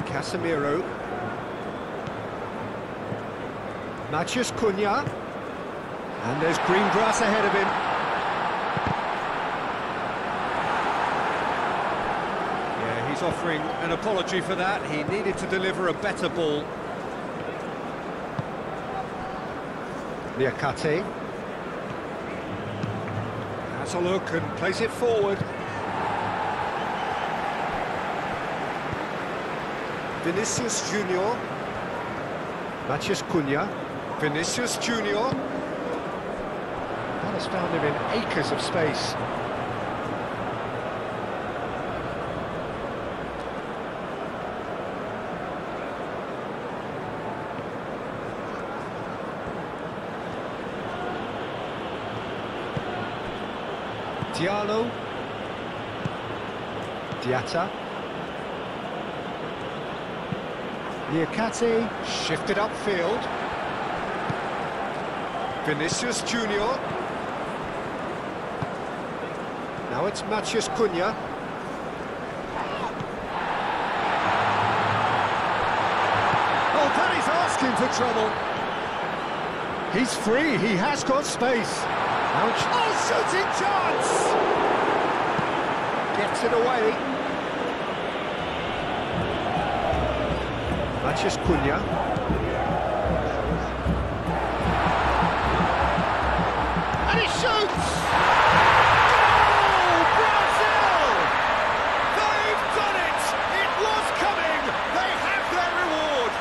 Speaker 1: Casemiro. Matheus Cunha, and there's green grass ahead of him. Yeah, he's offering an apology for that. He needed to deliver a better ball. Liakate has a look and plays it forward. Vinicius Junior. Matheus Cunha. Vinicius Junior. That has found him in acres of space. Diallo. Diatta. Liakate shifted upfield. Vinicius Junior. Now it's Matheus Cunha. Oh, that is asking for trouble. He's free, he has got space. Ouch. Oh, shooting chance! Gets it away. Matheus Cunha. And he shoots! Goal! Brazil! They've done it! It was coming! They have their reward!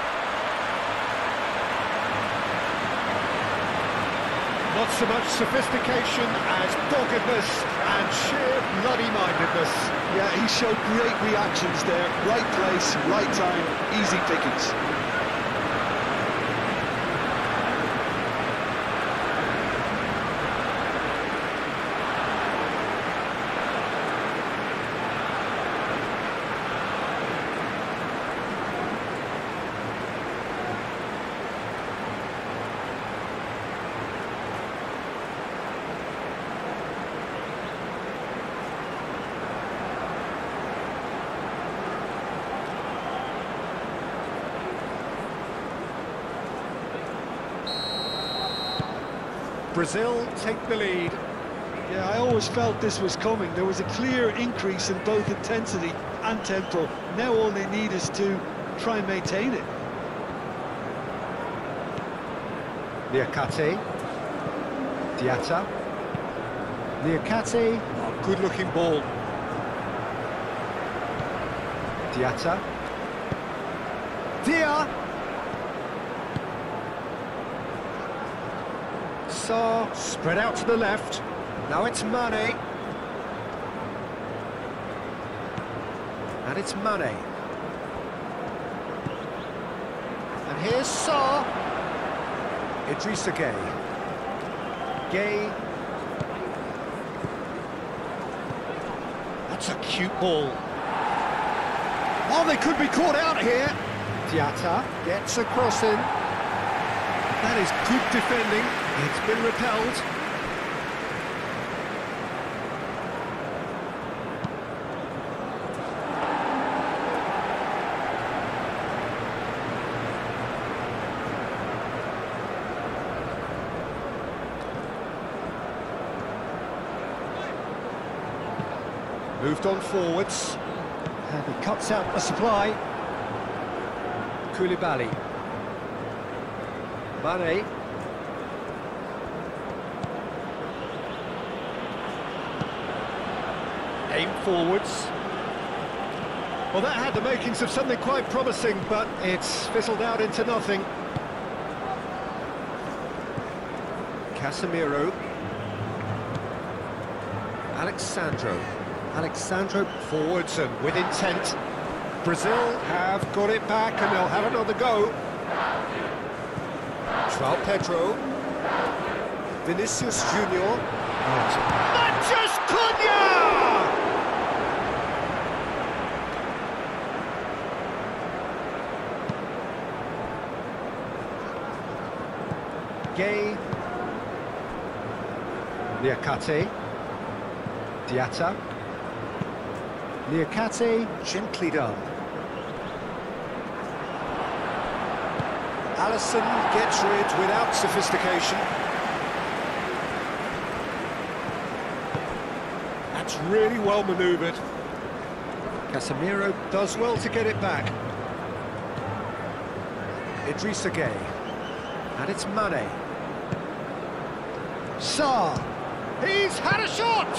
Speaker 1: Not so much sophistication as doggedness and sheer bloody-mindedness.
Speaker 3: Yeah, he showed great reactions there. Right place, right time, easy pickings.
Speaker 1: Brazil take the lead.
Speaker 3: Yeah, I always felt this was coming. There was a clear increase in both intensity and tempo. Now all they need is to try and maintain it.
Speaker 1: Liakate. Diatta. Liakate. Oh, good-looking ball. Diatta. Dia. Sarr spread out to the left. Now it's Mane. And it's Mane. And here's Sarr. Idrissa Gay. Gay. That's a cute ball. Oh, they could be caught out here. Diatta gets a cross in. That is good defending. It's been repelled. Moved on forwards. And he cuts out the supply. Koulibaly. Mane. Aim forwards. Well, that had the makings of something quite promising, but it's fizzled out into nothing. Casemiro. Alexandro forwards and with intent. Brazil have got it back and they'll have another go. João Pedro. Vinicius Junior. Matheus Cunha! Gay. Liakate. Diatta. Liakate, gently done. Alisson gets rid without sophistication. That's really well manoeuvred. Casemiro does well to get it back. Idrissa Gueye. And it's Mane. Sarr. He's had a shot!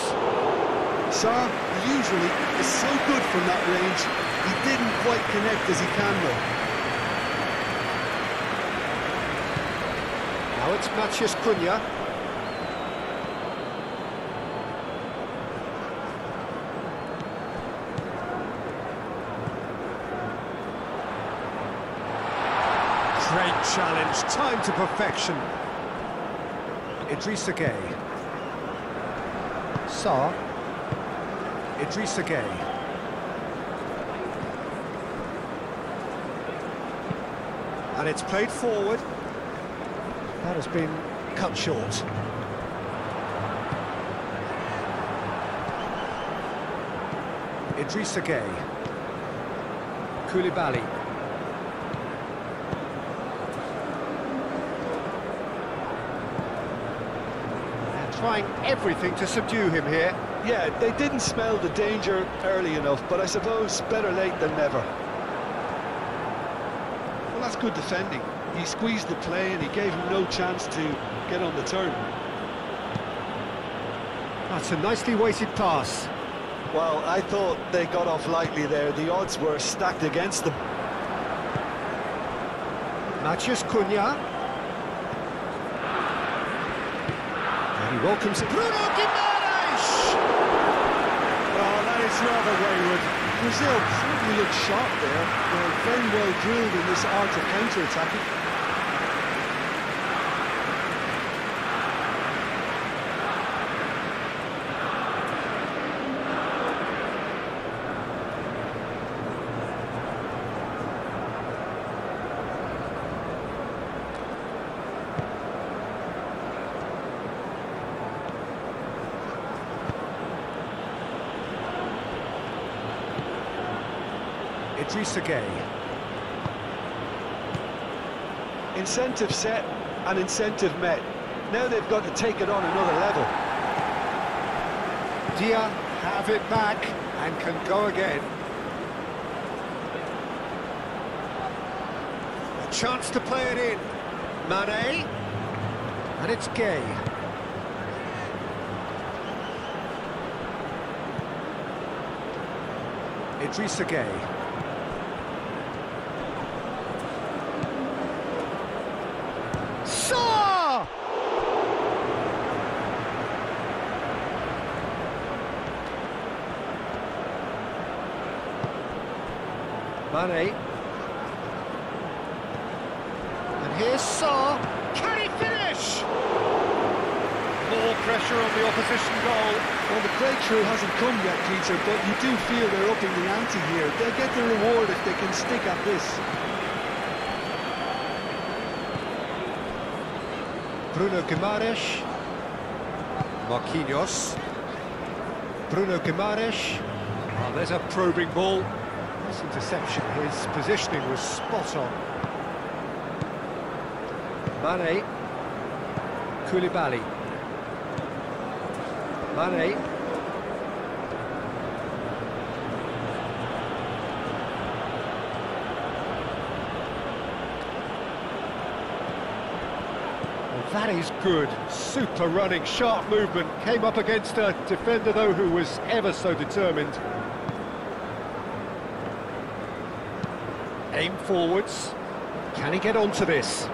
Speaker 3: Sarr usually is so good from that range. He didn't quite connect as he can though.
Speaker 1: Now it's Matheus Cunha. Great challenge, time to perfection. Idrissa Gueye. Sarr. Idrissa Gueye. And it's played forward. That has been cut short. Idrissa Gueye. Koulibaly. Trying everything to subdue him here.
Speaker 3: Yeah, they didn't smell the danger early enough, but I suppose better late than never. Well, that's good defending. He squeezed the play and he gave him no chance to get on the turn.
Speaker 1: That's a nicely weighted pass.
Speaker 3: Well, I thought they got off lightly there. The odds were stacked against them.
Speaker 1: Matheus Cunha. He welcomes it. Bruno Guimaraes!
Speaker 3: Oh, that is rather wayward. Brazil certainly looked sharp there. They're very well drilled in this art of counter-attacking.
Speaker 1: Idrissa Gueye.
Speaker 3: Incentive set and incentive met. Now they've got to take it on another level.
Speaker 1: Dia have it back and can go again. A chance to play it in. Mane. And it's Gueye. Idrissa Gueye. Sarr! Mane. And here's Sarr. Can he finish? More pressure on the opposition goal.
Speaker 3: Well, the breakthrough hasn't come yet, Peter, but you do feel they're upping the ante here. They'll get the reward if they can stick at this.
Speaker 1: Bruno Guimaraes. Marquinhos. Bruno Guimaraes. Oh, there's a probing ball. This interception, his positioning was spot on. Mane. Koulibaly. Mane.
Speaker 2: Well, that is good. Super running, sharp movement. Came up against a defender, though, who was ever so determined. Aim forwards. Can he get onto this?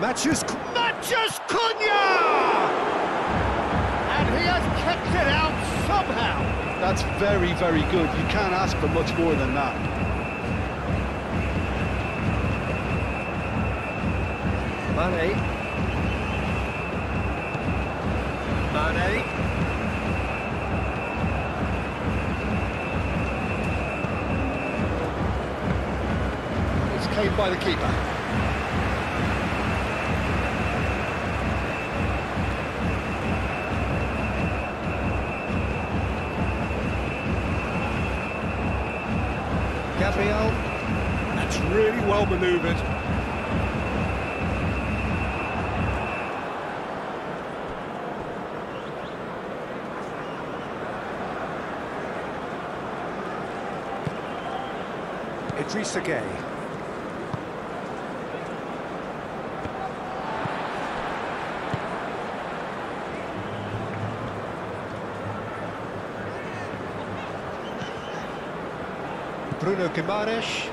Speaker 2: Matches Cunha! And he has kept it out somehow.
Speaker 3: That's very, very good. You can't ask for much more than that.
Speaker 2: Mane. It's cleared by the keeper. Gabriel. That's really well manoeuvred. Idrissa Gueye. Bruno Guimaraes.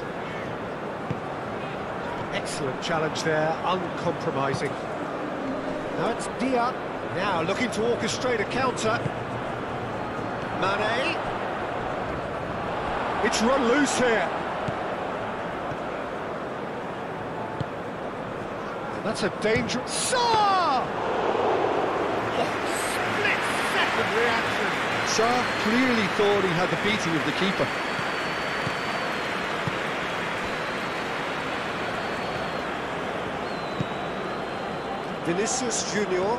Speaker 2: Excellent challenge there, uncompromising. Now it's Dia. Now looking to orchestrate a counter. Mane. It's run loose here. That's a dangerous... Saw! Oh, split-second reaction.
Speaker 3: Saw clearly thought he had the beating of the keeper.
Speaker 2: Vinicius Junior.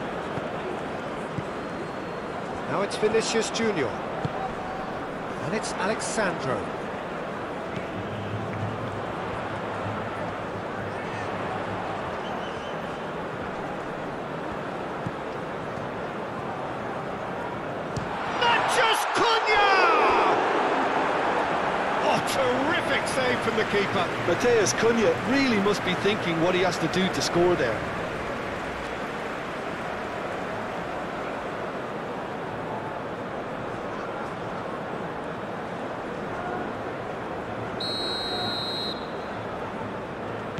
Speaker 2: Now it's Vinicius Junior. And it's Alexandro. Terrific save from the keeper.
Speaker 3: Matheus Cunha really must be thinking what he has to do to score there.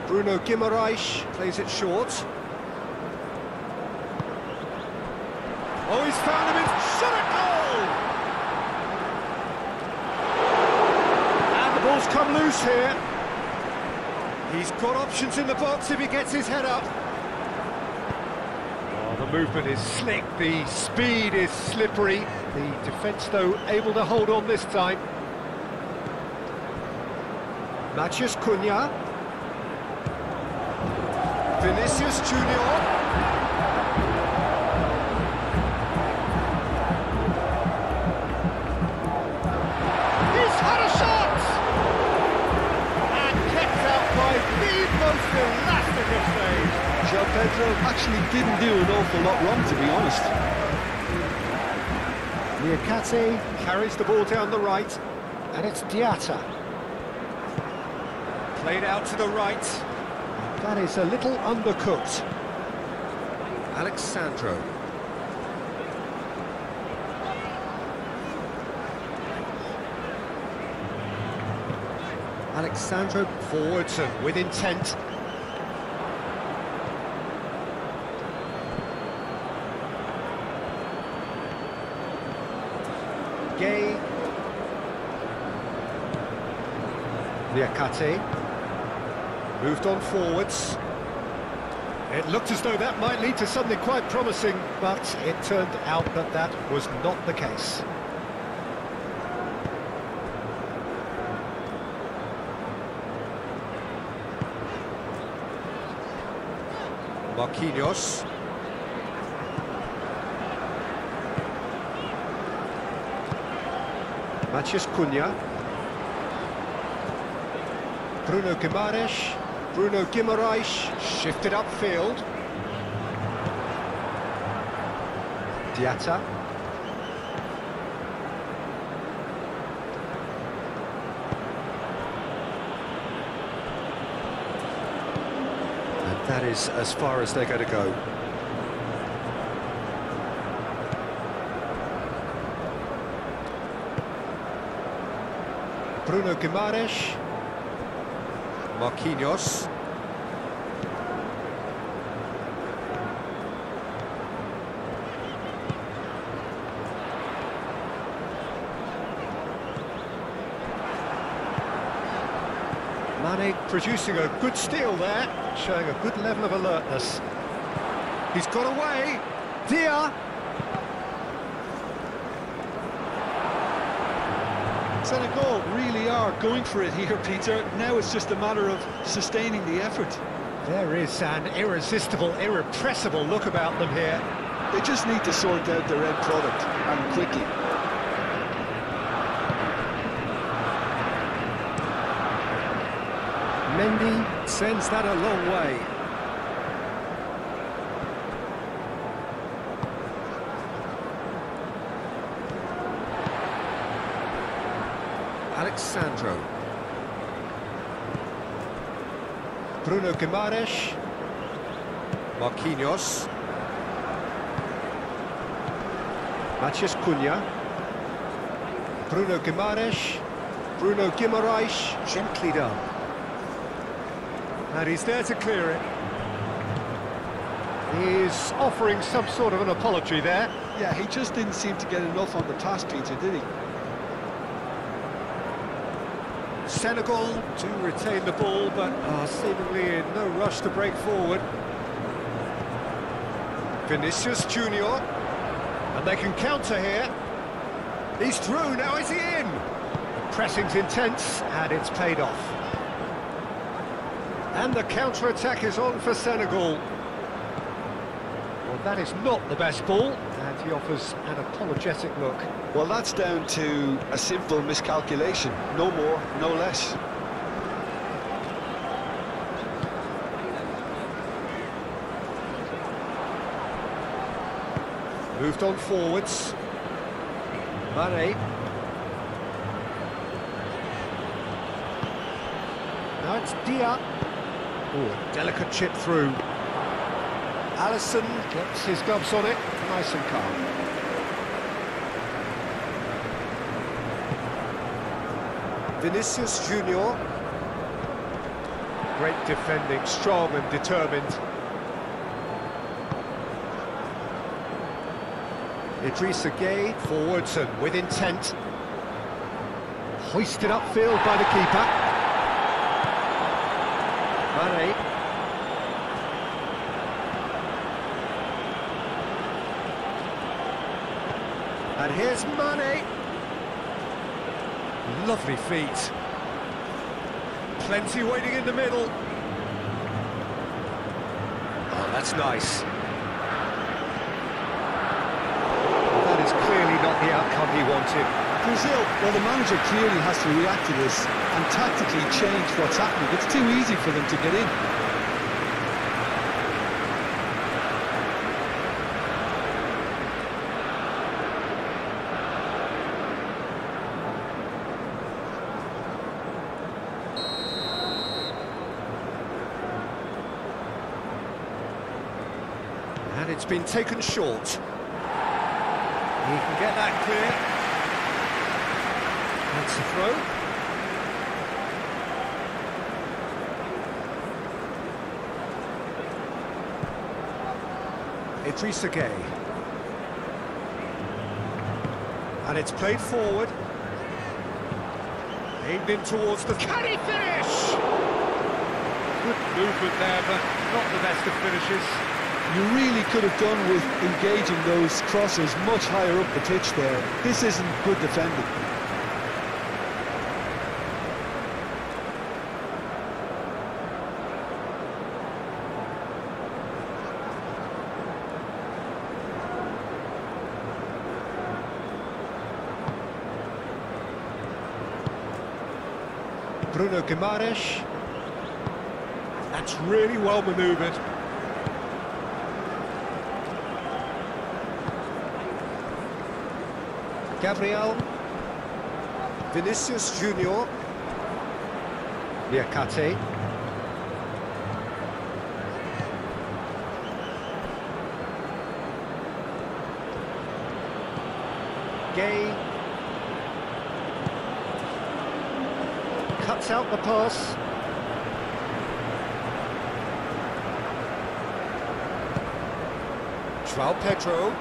Speaker 2: Bruno Guimaraes plays it short. Oh, he's found him in... Shot at goal! Ball's come loose here. He's got options in the box if he gets his head up. Oh, the movement is slick, the speed is slippery. The defence, though, able to hold on this time. Mathias Cunha. Vinicius Junior. Elastic of stage.
Speaker 3: João Pedro actually didn't do an awful lot wrong, to be honest.
Speaker 2: Niakate carries the ball down the right, and it's Diatta. Played out to the right. That is a little undercooked. Alexandro. Alexandro forwards and with intent. Gueye. Niakate. Moved on forwards. It looked as though that might lead to something quite promising, but it turned out that that was not the case. Marquinhos. Mathias Cunha. Bruno Guimaraes. Bruno Guimaraes shifted upfield. Diatta.
Speaker 1: That is as far as they're going to go. Bruno Guimaraes. Marquinhos. Mane producing a good steal there, showing a good level of alertness. He's got away. Dia.
Speaker 3: Senegal really are going for it here, Peter. Now it's just a matter of sustaining the effort.
Speaker 1: There is an irresistible, irrepressible look about them here.
Speaker 3: They just need to sort out their end product, and quickly.
Speaker 1: Mendy sends that a long way. Alexandro. Bruno Guimaraes. Marquinhos. Matheus Cunha. Bruno Guimaraes. Bruno Guimaraes, gently done. And he's there to clear it. He's offering some sort of an apology there.
Speaker 3: Yeah, he just didn't seem to get enough on the pass, Peter, did he?
Speaker 1: Senegal to retain the ball, but are seemingly in no rush to break forward. Vinicius Junior, and they can counter here. He's through, now is he in? Pressing's intense, and it's paid off. And the counter-attack is on for Senegal. Well, that is not the best ball, and he offers an apologetic look.
Speaker 3: Well, that's down to a simple miscalculation. No more, no less.
Speaker 1: Moved on forwards. Mane. Now it's Dia. Oh, delicate chip through. Alisson gets his gloves on it, nice and calm. Vinicius Junior. Great defending, strong and determined. Idrissa Gueye forwards and with intent. Hoisted upfield by the keeper. Mane. And here's Mane. Lovely feet. Plenty waiting in the middle. Oh, that's nice. That is clearly not the outcome he wanted.
Speaker 3: Brazil, well, the manager clearly has to react to this and tactically change what's happening. It's too easy for them to get in.
Speaker 1: And it's been taken short. He can get that clear. That's the throw. Idrissa Gueye. And it's played forward. Aimed in towards the... Can he finish? Good movement there, but not the best of finishes.
Speaker 3: You really could have done with engaging those crosses much higher up the pitch there. This isn't good defending.
Speaker 1: Bruno Guimaraes. That's really well manoeuvred. Gabriel. Vinicius Junior. Niakate. Gay. Cuts out the pass. João Pedro.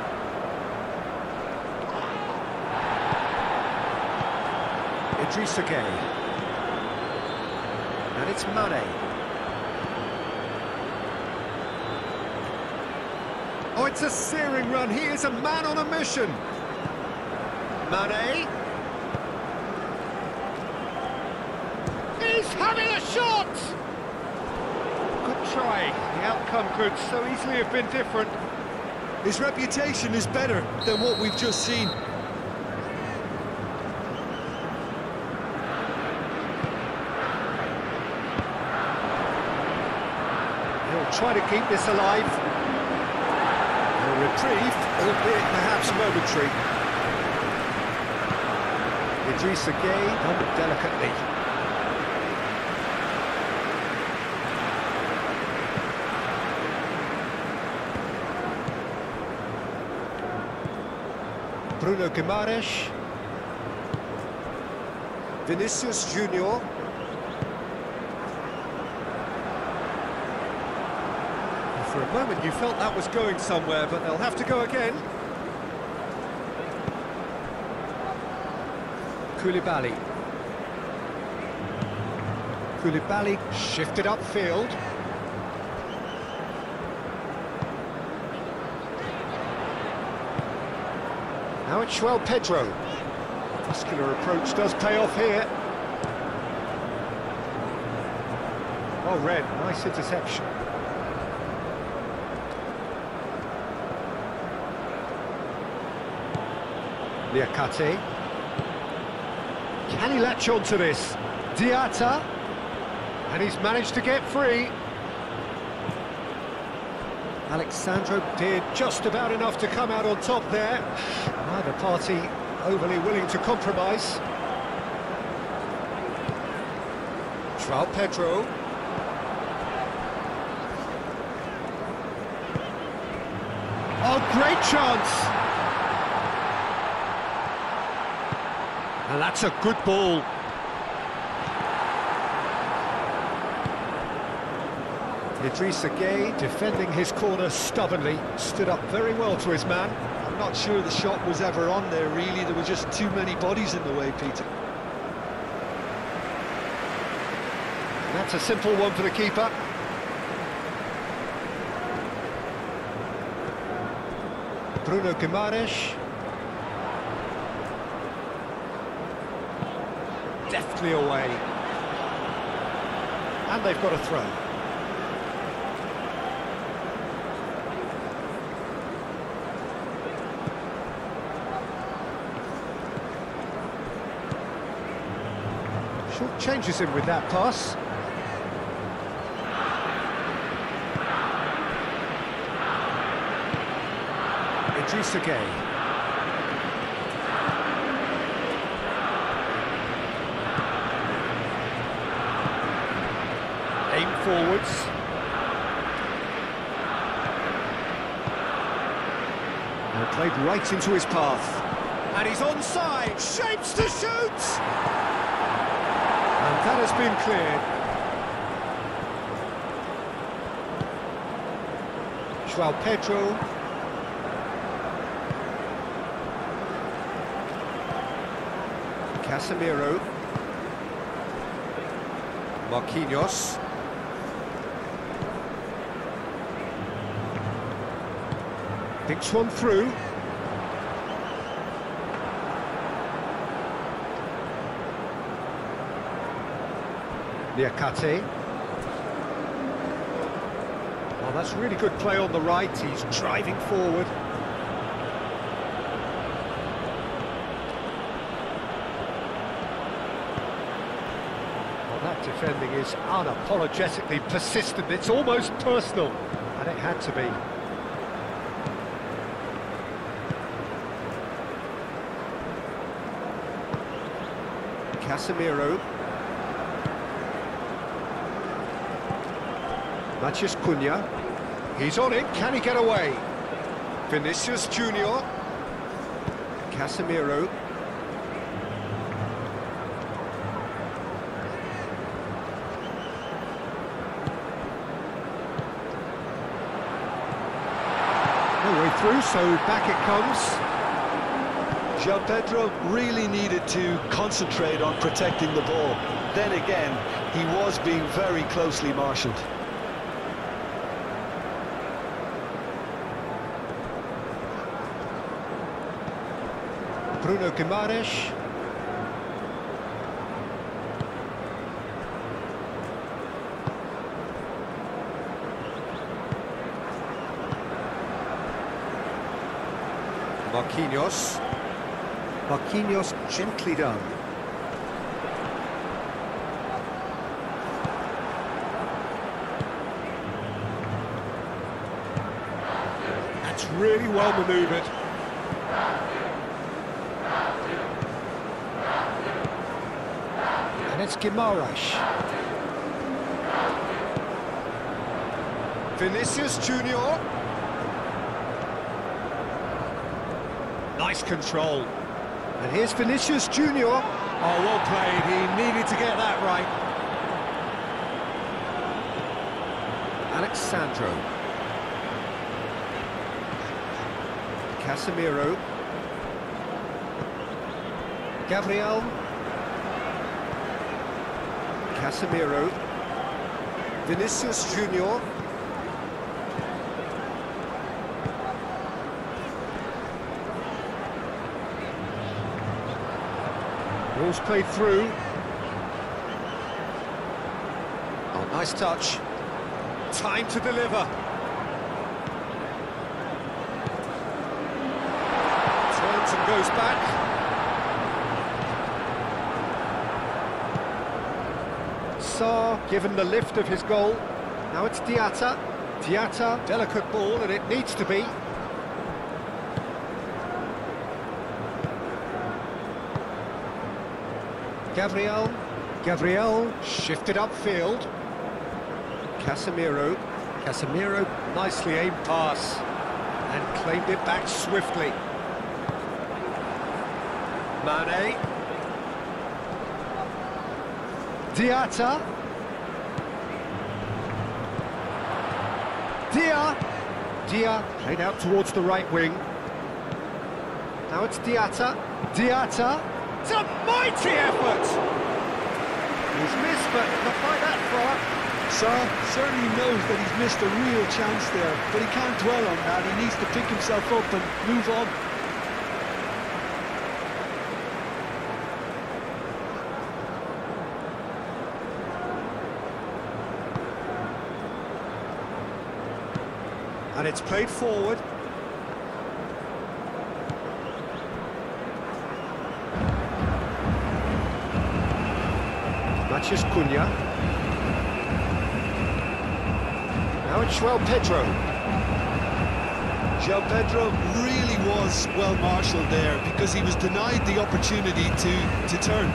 Speaker 1: Idrissa Gay. And it's Mane. Oh, it's a searing run. He is a man on a mission. Mane. He's having a shot! Good try. The outcome could so easily have been different.
Speaker 3: His reputation is better than what we've just seen.
Speaker 1: He'll try to keep this alive. A reprieve, albeit perhaps momentary. Idrissa Gay done delicately. Bruno Guimaraes. Vinicius Junior. For a moment you felt that was going somewhere, but they'll have to go again. Koulibaly. Koulibaly shifted upfield. Now it's João Pedro. Muscular approach does pay off here. Well read, nice interception. Liakate. Can he latch on to this? Diatta. And he's managed to get free. Alexandro did just about enough to come out on top there. Neither party overly willing to compromise. João Pedro. Oh, great chance! And that's a good ball. Idrissa Gay defending his corner stubbornly, stood up very well to his man.
Speaker 3: I'm not sure the shot was ever on there, really. There were just too many bodies in the way, Peter.
Speaker 1: And that's a simple one for the keeper. Bruno Guimaraes. Deftly away. And they've got a throw. Short changes him with that pass. Idrissa Gay. Aim forwards. And played right into his path. And he's onside, shapes to shoot! And that has been cleared. João Pedro. Casemiro. Marquinhos. Thinks one through. Liakate. Well, that's really good play on the right. He's driving forward. Well, that defending is unapologetically persistent. It's almost personal, and it had to be. Casemiro. Matheus Cunha. He's on it, can he get away? Vinicius Junior.
Speaker 2: Casemiro. No way through, so back it comes.
Speaker 3: João Pedro really needed to concentrate on protecting the ball. Then again, he was being very closely marshalled.
Speaker 2: Bruno Guimaraes. Marquinhos. Marquinhos gently done. That's really well manoeuvred. And it's Guimaraes. Vinicius Junior. Nice control. And here's Vinicius Junior. Oh, well played. He needed to get that right. Alexandro. Casemiro. Gabriel. Casemiro. Vinicius Junior. Ball's played through. Oh, nice touch. Time to deliver. Turns and goes back. Sarr given the lift of his goal. Now it's Diatta. Diatta, delicate ball, and it needs to be. Gabriel shifted upfield. Casemiro. Casemiro, nicely aimed pass and claimed it back swiftly. Mane. Diatta. Dia played out towards the right wing. Now it's Diatta. It's a mighty effort! He's missed, but not by that far.
Speaker 3: Sarr certainly knows that he's missed a real chance there, but he can't dwell on that. He needs to pick himself up and move on.
Speaker 2: And it's played forward. Mathias Cunha. Now it's João Pedro.
Speaker 3: João Pedro really was well marshalled there because he was denied the opportunity to turn.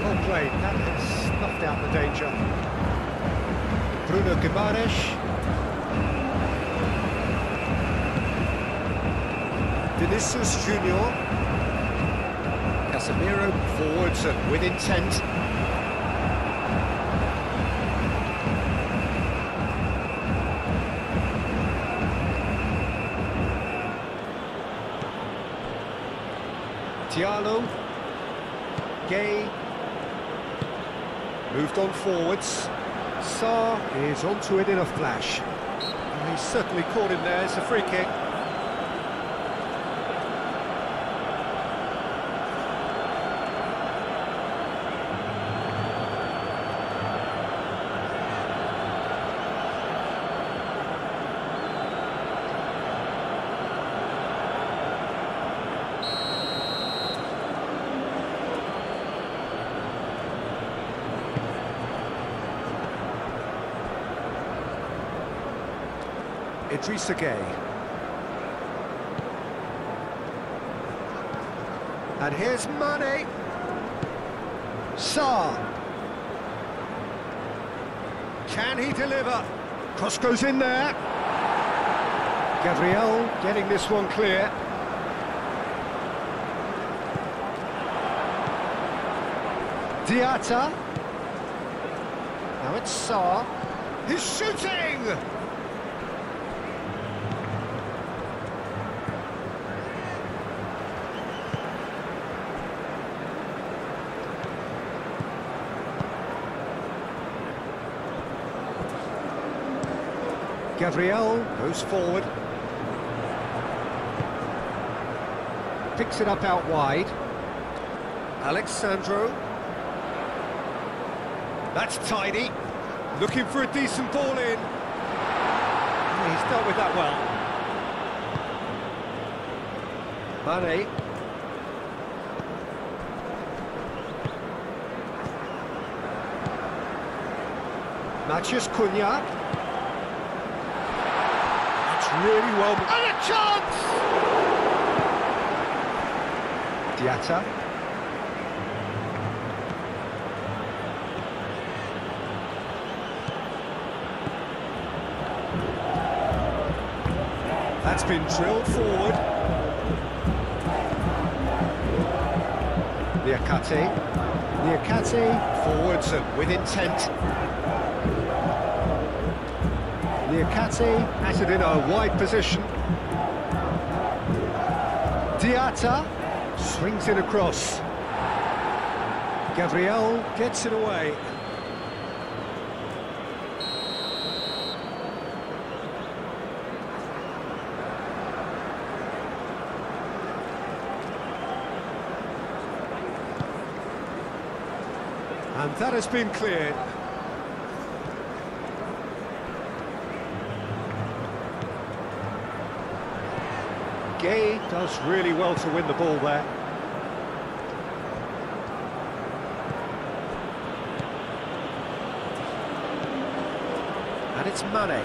Speaker 2: Well played, that has snuffed out the danger. Bruno Guimaraes. Vinicius Junior. Casemiro forwards and with intent. Diallo. Gay. Moved on forwards. Sarr is onto it in a flash. And he's certainly caught him there. It's a free kick. Idrissa Gueye. And here's Mane. Sarr. Can he deliver? Cross goes in there.
Speaker 1: Gabriel getting this one clear. Diatta. Now it's Sarr. He's shooting! Gabriel goes forward. Picks it up out wide. Alexandro. That's tidy. Looking for a decent ball in. He's dealt with that well. Mane. Matheus Cunha. That's really well... And a chance! Diatta. That's been drilled forward. Niakate forwards and with intent. Niakate has it in a wide position. Diatta swings it across. Gabriel gets it away. And that has been cleared. Gay does really well to win the ball there. And it's Mane.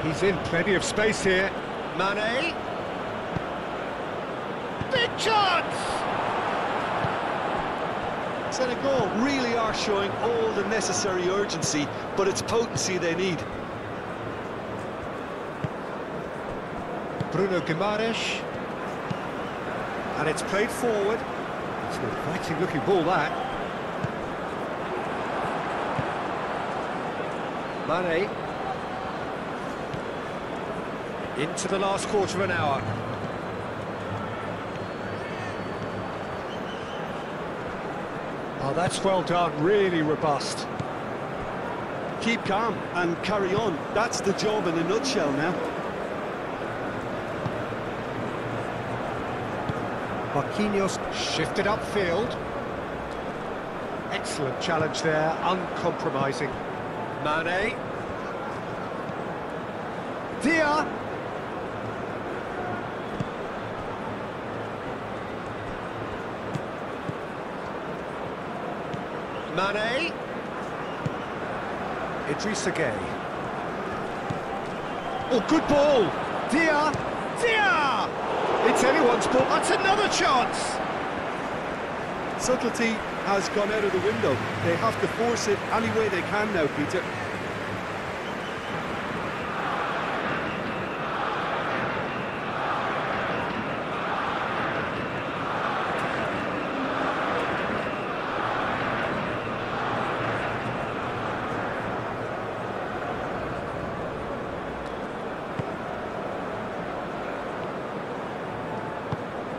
Speaker 1: He's in plenty of space here. Mane. Big chance!
Speaker 3: Senegal really are showing all the necessary urgency, but it's potency they need.
Speaker 1: Bruno Guimaraes. And it's played forward. It's an inviting looking ball, that. Mane. Into the last quarter of an hour. Oh, that's well done, really robust.
Speaker 3: Keep calm and carry on. That's the job in a nutshell now.
Speaker 1: Marquinhos shifted upfield. Excellent challenge there, uncompromising. Mane. Dia. Mane. Idrissa Gueye. Oh, good ball. Dia. Dia. It's anyone's ball. That's another chance.
Speaker 3: Subtlety has gone out of the window. They have to force it any way they can now, Peter.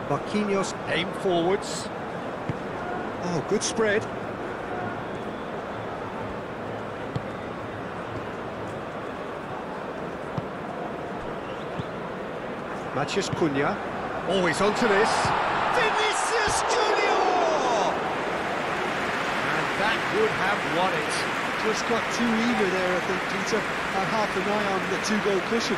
Speaker 1: Marquinhos aim forwards. Oh, good spread. Matheus Cunha. Always onto this. Vinicius Junior! And that would have won it.
Speaker 3: Just got too eager there, I think, Peter. Had half an eye on the two-goal cushion.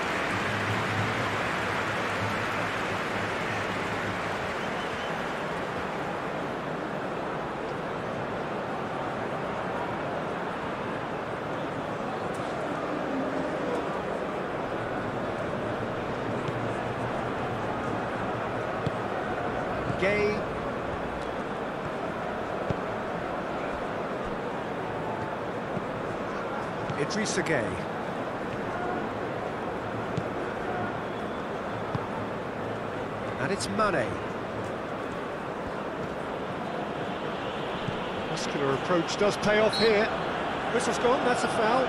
Speaker 1: Gay. Idrissa Gueye. And it's Mane. Muscular approach does pay off here. Whistle's gone, that's a foul.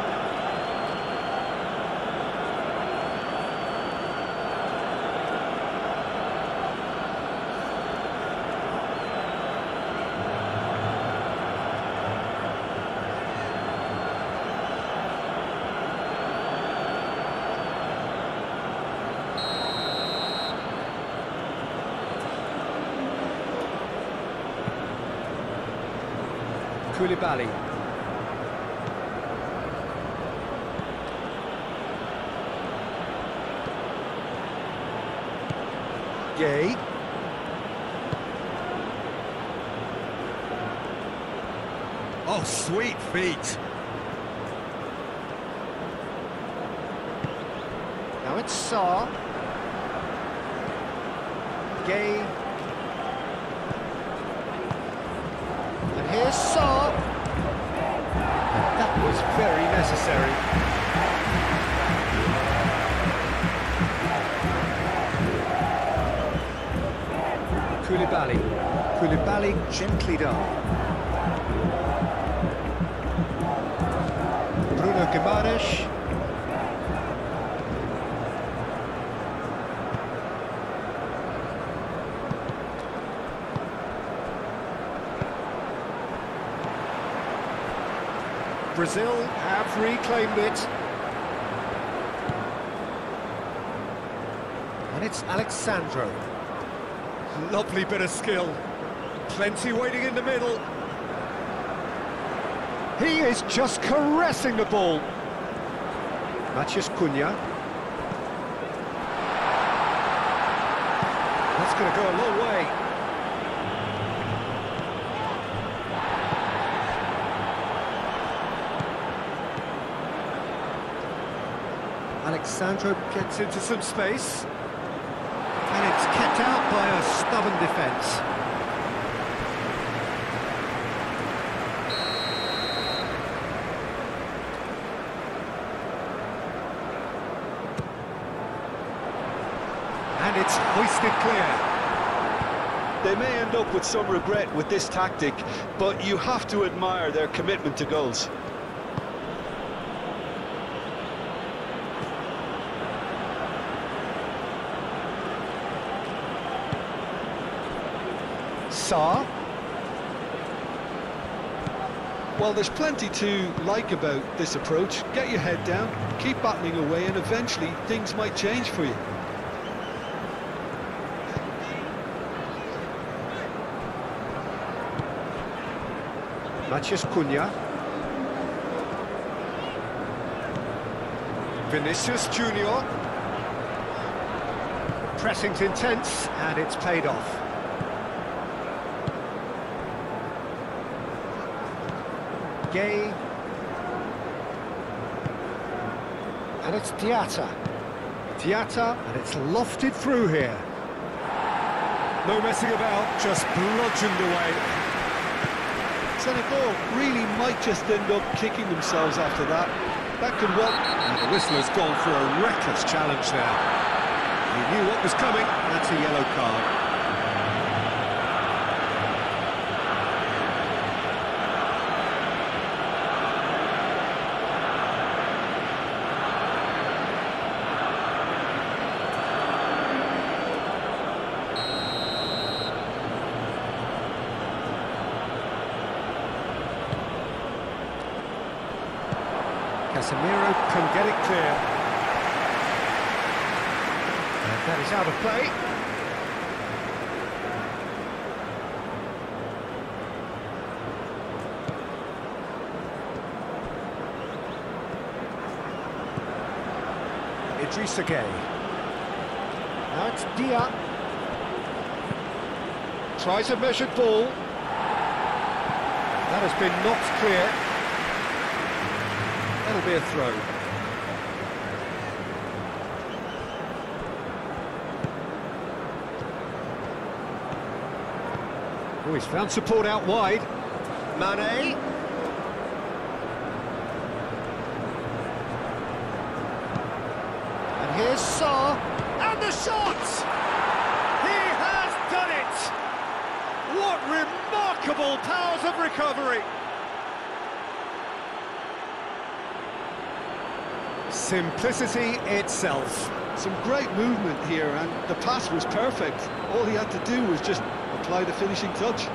Speaker 1: Koulibaly. Gueye. Oh, sweet feet. Now it's Sarr. Gueye. And here's Sarr. That was very necessary. Koulibaly. Koulibaly gently done. Bruno Guimaraes. Brazil have reclaimed it. And it's Alexandro. Lovely bit of skill. Plenty waiting in the middle. He is just caressing the ball. Matheus Cunha. That's going to go a long way. Alexandro gets into some space, and it's kept out by a stubborn defence. And it's hoisted clear.
Speaker 3: They may end up with some regret with this tactic, but you have to admire their commitment to goals.
Speaker 1: Sarr.
Speaker 3: Well, there's plenty to like about this approach. Get your head down, keep battling away, and eventually things might change for you.
Speaker 1: Matheus Cunha. Vinicius Junior. Pressing's intense, and it's paid off. Gueye. And it's Diatta. Diatta, and it's lofted through here. No messing about, just bludgeoned away.
Speaker 3: Senegal really might just end up kicking themselves after that. That could well...
Speaker 1: And the whistler's gone for a reckless challenge there. He knew what was coming, that's a yellow card. Casemiro can get it clear. And that is out of play. Idrissa Gueye. Now it's Dia. Tries a measured ball. That has been knocked clear. That'll be a throw. Oh, he's found support out wide. Mane. Here's Sarr, and the shot! He has done it! What remarkable powers of recovery! Simplicity itself.
Speaker 3: Some great movement here, and the pass was perfect. All he had to do was just apply the finishing touch.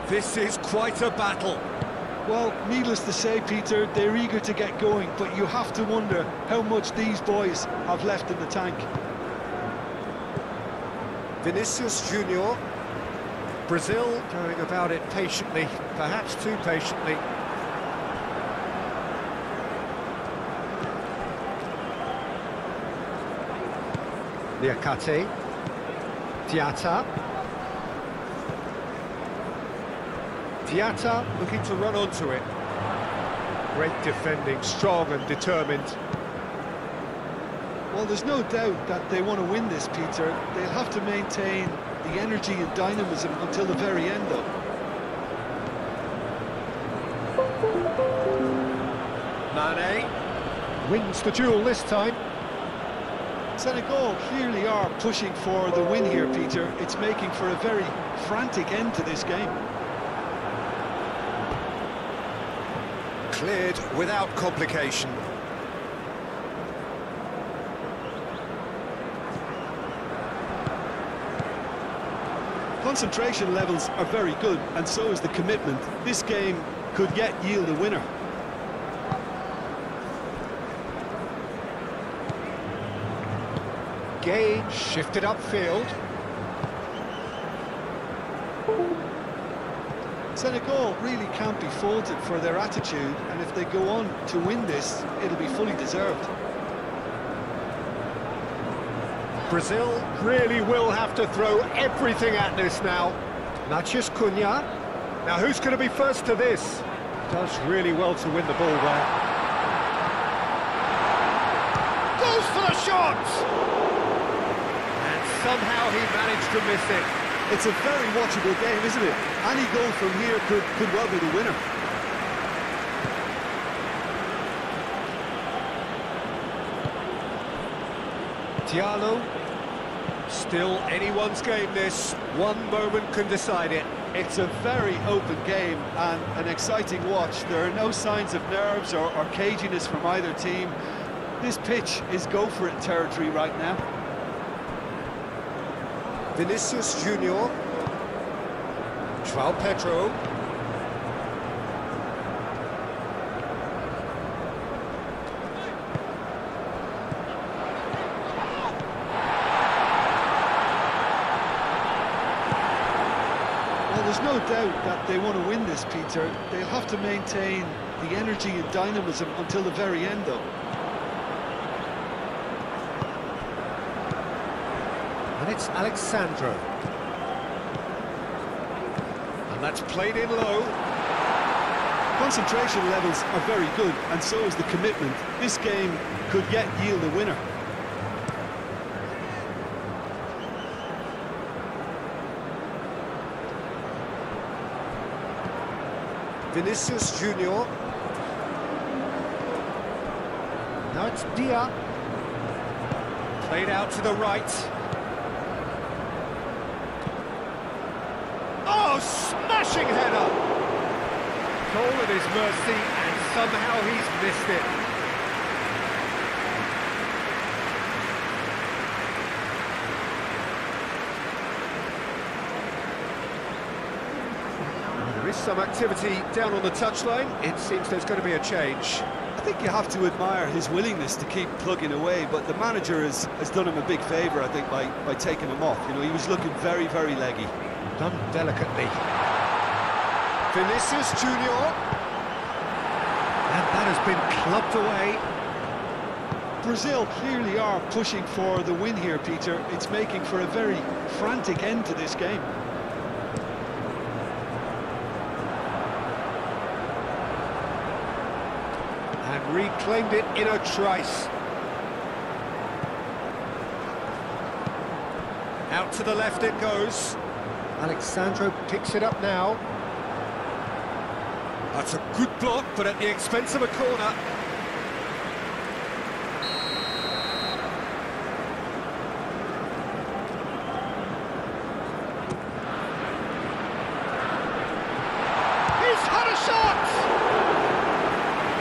Speaker 1: This is quite a battle.
Speaker 3: Well, needless to say, Peter, they're eager to get going, but you have to wonder how much these boys have left in the tank.
Speaker 1: Vinicius Junior. Brazil going about it patiently, perhaps too patiently. Niakate. Diatta. Diatta looking to run onto it. Great defending, strong and determined.
Speaker 3: Well, there's no doubt that they want to win this, Peter. They'll have to maintain the energy and dynamism until the very end, though.
Speaker 1: Mane wins the duel this time.
Speaker 3: Senegal clearly are pushing for the win here, Peter. It's making for a very frantic end to this game.
Speaker 1: Cleared without complication.
Speaker 3: Concentration levels are very good, and so is the commitment. This game could yet yield a winner.
Speaker 1: Gage shifted upfield.
Speaker 3: Senegal really can't be faulted for their attitude, and if they go on to win this, it'll be fully deserved.
Speaker 1: Brazil really will have to throw everything at this now. Matias Cunha. Now who's going to be first to this? Does really well to win the ball there. Goes for the shot! And somehow he managed to miss it.
Speaker 3: It's a very watchable game, isn't it? Any goal from here could well be the winner.
Speaker 1: Diallo. Still anyone's game this. One moment can decide it.
Speaker 3: It's a very open game and an exciting watch. There are no signs of nerves or caginess from either team. This pitch is go-for-it territory right now.
Speaker 1: Vinicius Junior. João Pedro.
Speaker 3: Well, there's no doubt that they want to win this, Peter. They'll have to maintain the energy and dynamism until the very end, though.
Speaker 1: And it's Alexandro. And that's played in low.
Speaker 3: Concentration levels are very good, and so is the commitment. This game could yet yield a winner.
Speaker 1: Vinicius Junior. Now it's Dia. Played out to the right. Oh, smashing header! Goal at his mercy, and somehow he's missed it. There is some activity down on the touchline. It seems there's going to be a change.
Speaker 3: I think you have to admire his willingness to keep plugging away, but the manager has done him a big favour, I think, by taking him off. You know, he was looking very, very leggy.
Speaker 1: Done delicately. Vinicius Junior. And that has been clubbed away.
Speaker 3: Brazil clearly are pushing for the win here, Peter. It's making for a very frantic end to this game.
Speaker 1: And reclaimed it in a trice. Out to the left it goes. Alexandro picks it up now. That's a good block, but at the expense of a corner. He's had a shot!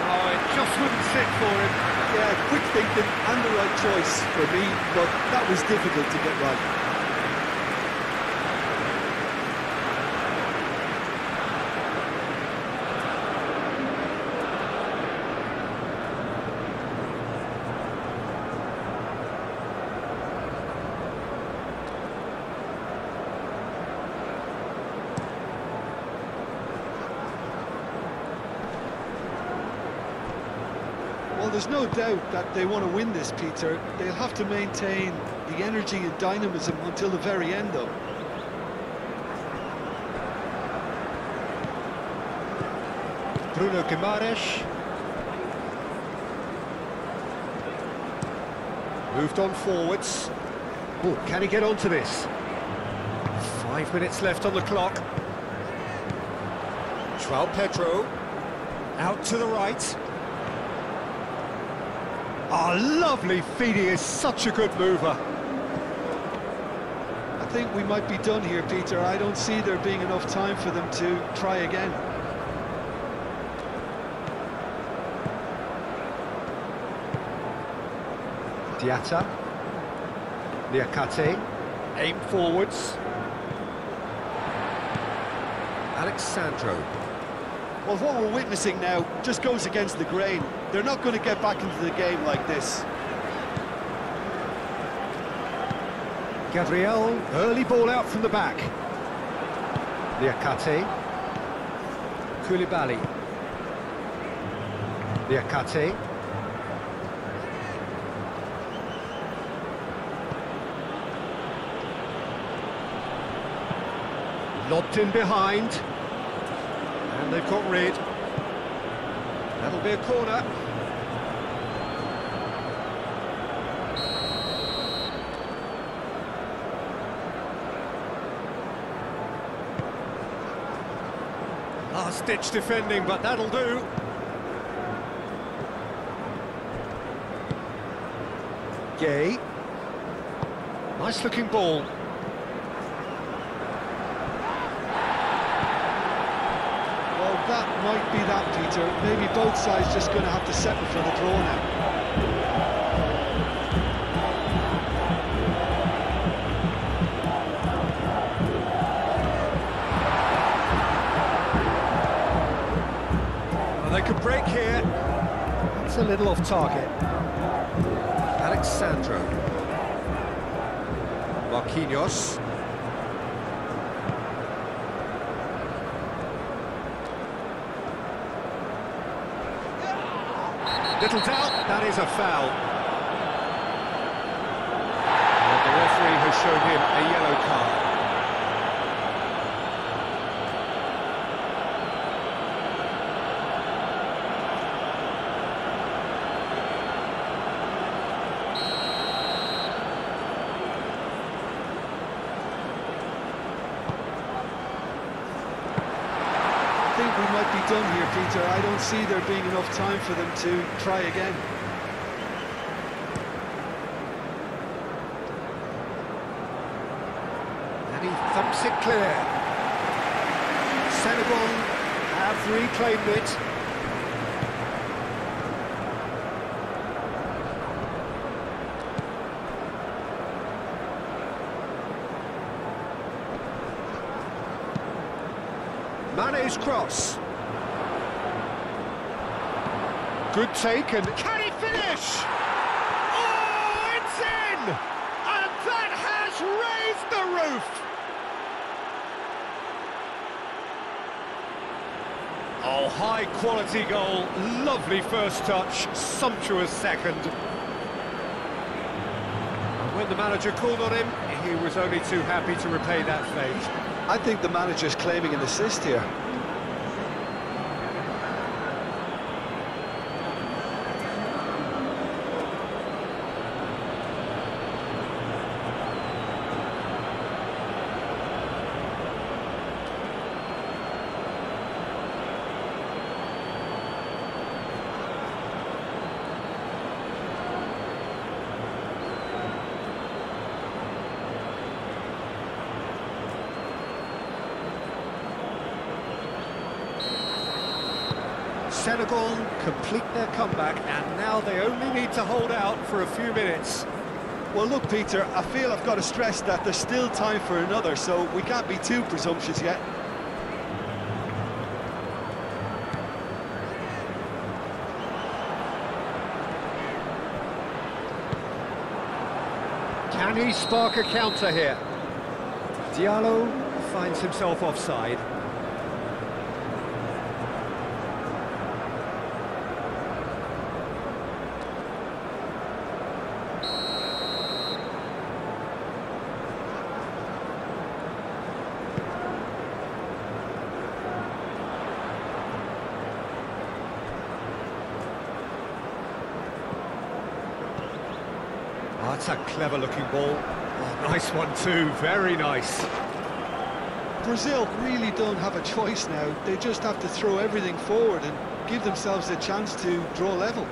Speaker 1: Oh, it just wouldn't sit for him.
Speaker 3: Yeah, quick thinking and the right choice for me, but that was difficult to get right. Well, there's no doubt that they want to win this, Peter. They'll have to maintain the energy and dynamism until the very end, though.
Speaker 1: Bruno Guimaraes. Moved on forwards. Oh, can he get onto this? 5 minutes left on the clock. João Pedro. Out to the right. Oh, lovely feed, he is such a good mover.
Speaker 3: I think we might be done here, Peter. I don't see there being enough time for them to try again.
Speaker 1: Diatta. Niakate. Aim forwards. Alexandro.
Speaker 3: Well, what we're witnessing now just goes against the grain. They're not going to get back into the game like this.
Speaker 1: Gabriel, early ball out from the back. Niakate. Koulibaly. Niakate. Lobbed in behind. And they've got rid. That'll be a corner. Last-ditch defending, but that'll do. Gay. Nice-looking ball.
Speaker 3: That might be that, Peter. Maybe both sides just going to have to settle for the draw now.
Speaker 1: Well, they could break here. It's a little off target. Alexandro. Marquinhos. Little doubt, that is a foul. And the referee has shown him a yellow card.
Speaker 3: I think we might be done here, Peter. I don't see there being enough time for them to try again.
Speaker 1: And he thumps it clear. Senegal have reclaimed it. Mane's cross. Good take, and can he finish? Oh, it's in! And that has raised the roof! high-quality goal. Lovely first touch, sumptuous second. And when the manager called on him, he was only too happy to repay that fate.
Speaker 3: I think the manager's claiming an assist here.
Speaker 1: Senegal complete their comeback, and now they only need to hold out for a few minutes.
Speaker 3: Well, look, Peter, I feel I've got to stress that there's still time for another, so we can't be too presumptuous yet.
Speaker 1: Can he spark a counter here? Diallo finds himself offside. Oh, that's a clever-looking ball. Oh, nice one too, very nice.
Speaker 3: Brazil really don't have a choice now. They just have to throw everything forward and give themselves a chance to draw level.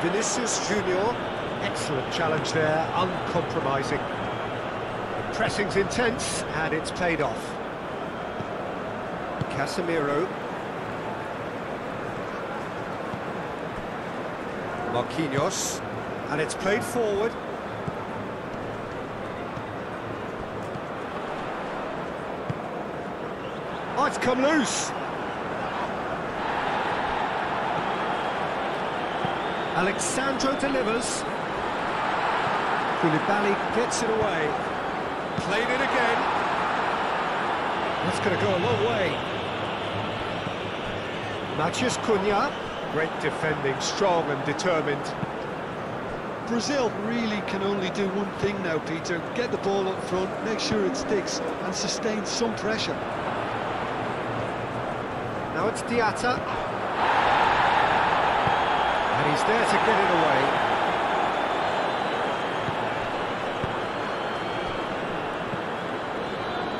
Speaker 1: Vinicius Junior, excellent challenge there, uncompromising. The pressing's intense, and it's paid off. Casemiro. Marquinhos, and it's played forward. Oh, it's come loose. Alexandro delivers. Koulibaly gets it away. Played it again. That's going to go a long way. Matheus Cunha. Great defending, strong and determined.
Speaker 3: Brazil really can only do one thing now, Peter. Get the ball up front, make sure it sticks, and sustain some pressure.
Speaker 1: Now it's Diatta. And he's there to get it away.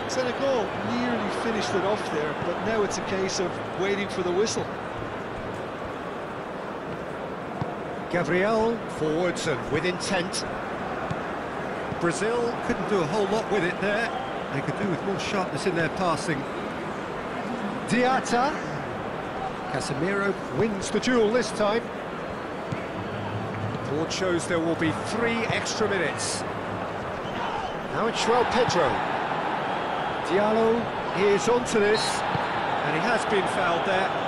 Speaker 3: Senegal nearly finished it off there, but now it's a case of waiting for the whistle.
Speaker 1: Gabriel forwards and with intent. Brazil couldn't do a whole lot with it there. They could do with more sharpness in their passing. Diatta. Casemiro wins the duel this time. Board shows there will be 3 extra minutes. Now it's João Pedro. Diallo is onto this, and he has been fouled there.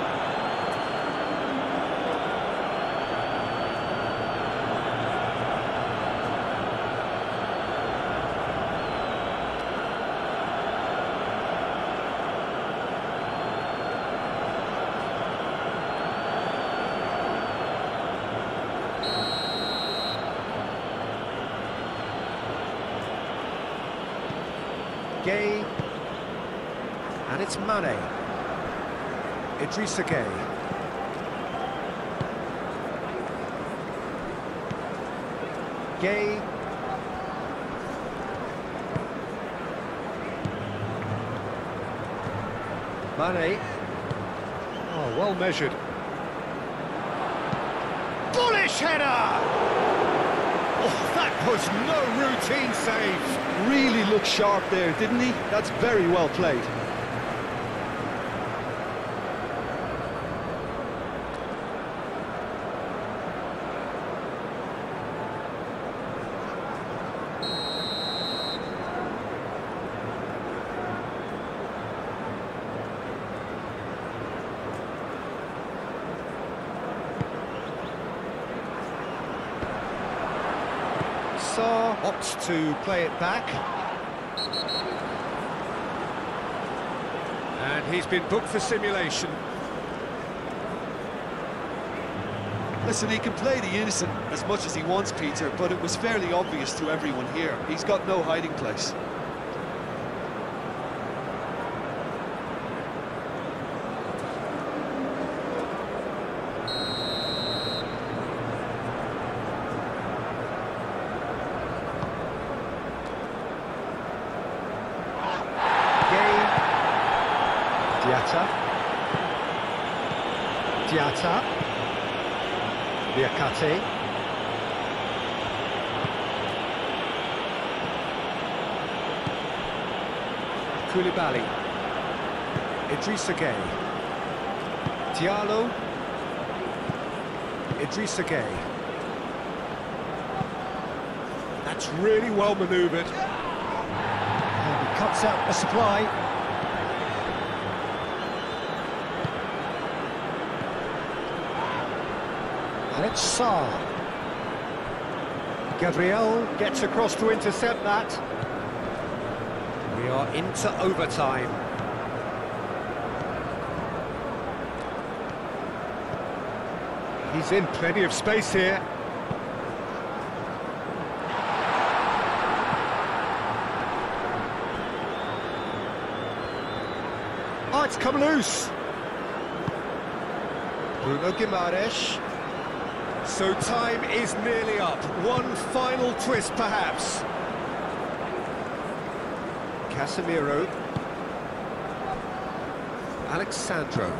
Speaker 1: Gay, and it's Mane. Idrissa Gay. Gay. Mane. Oh, well measured. Bullish header! Oh, that was no routine save.
Speaker 3: Really looked sharp there, didn't he? That's very well played.
Speaker 2: Sarr opts to play it back. And he's been booked for simulation.
Speaker 3: Listen, he can play the innocent as much as he wants, Peter, but it was fairly obvious to everyone here. He's got no hiding place.
Speaker 2: Diatta, Diakate, Koulibaly, Idrissa Gueye, Diallo, Idrissa Gueye. That's really well manoeuvred. And he cuts out the supply. And it's Sarr. Gabriel gets across to intercept that. We are into overtime. He's in plenty of space here. Oh, it's come loose. Bruno Guimaraes. So time is nearly up. One final twist, perhaps. Casemiro. Alexandro.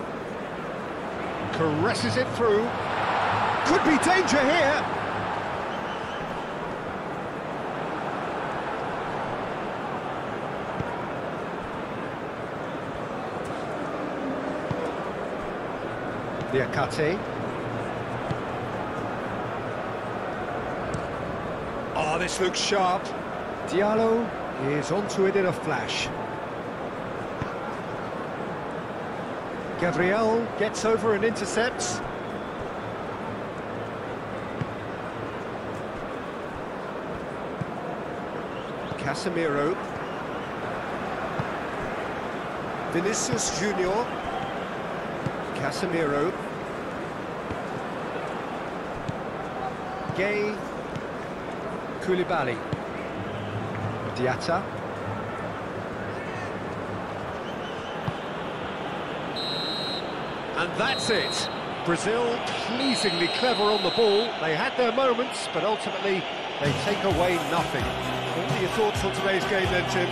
Speaker 2: Caresses it through. Could be danger here. Diakate. Oh, this looks sharp. Diallo is onto it in a flash. Gabriel gets over and intercepts. Casemiro. Vinicius Junior. Casemiro. Gueye. Koulibaly. Diatta. And that's it. Brazil pleasingly clever on the ball. They had their moments, but ultimately they take away nothing. What are your thoughts on today's game then, Tim?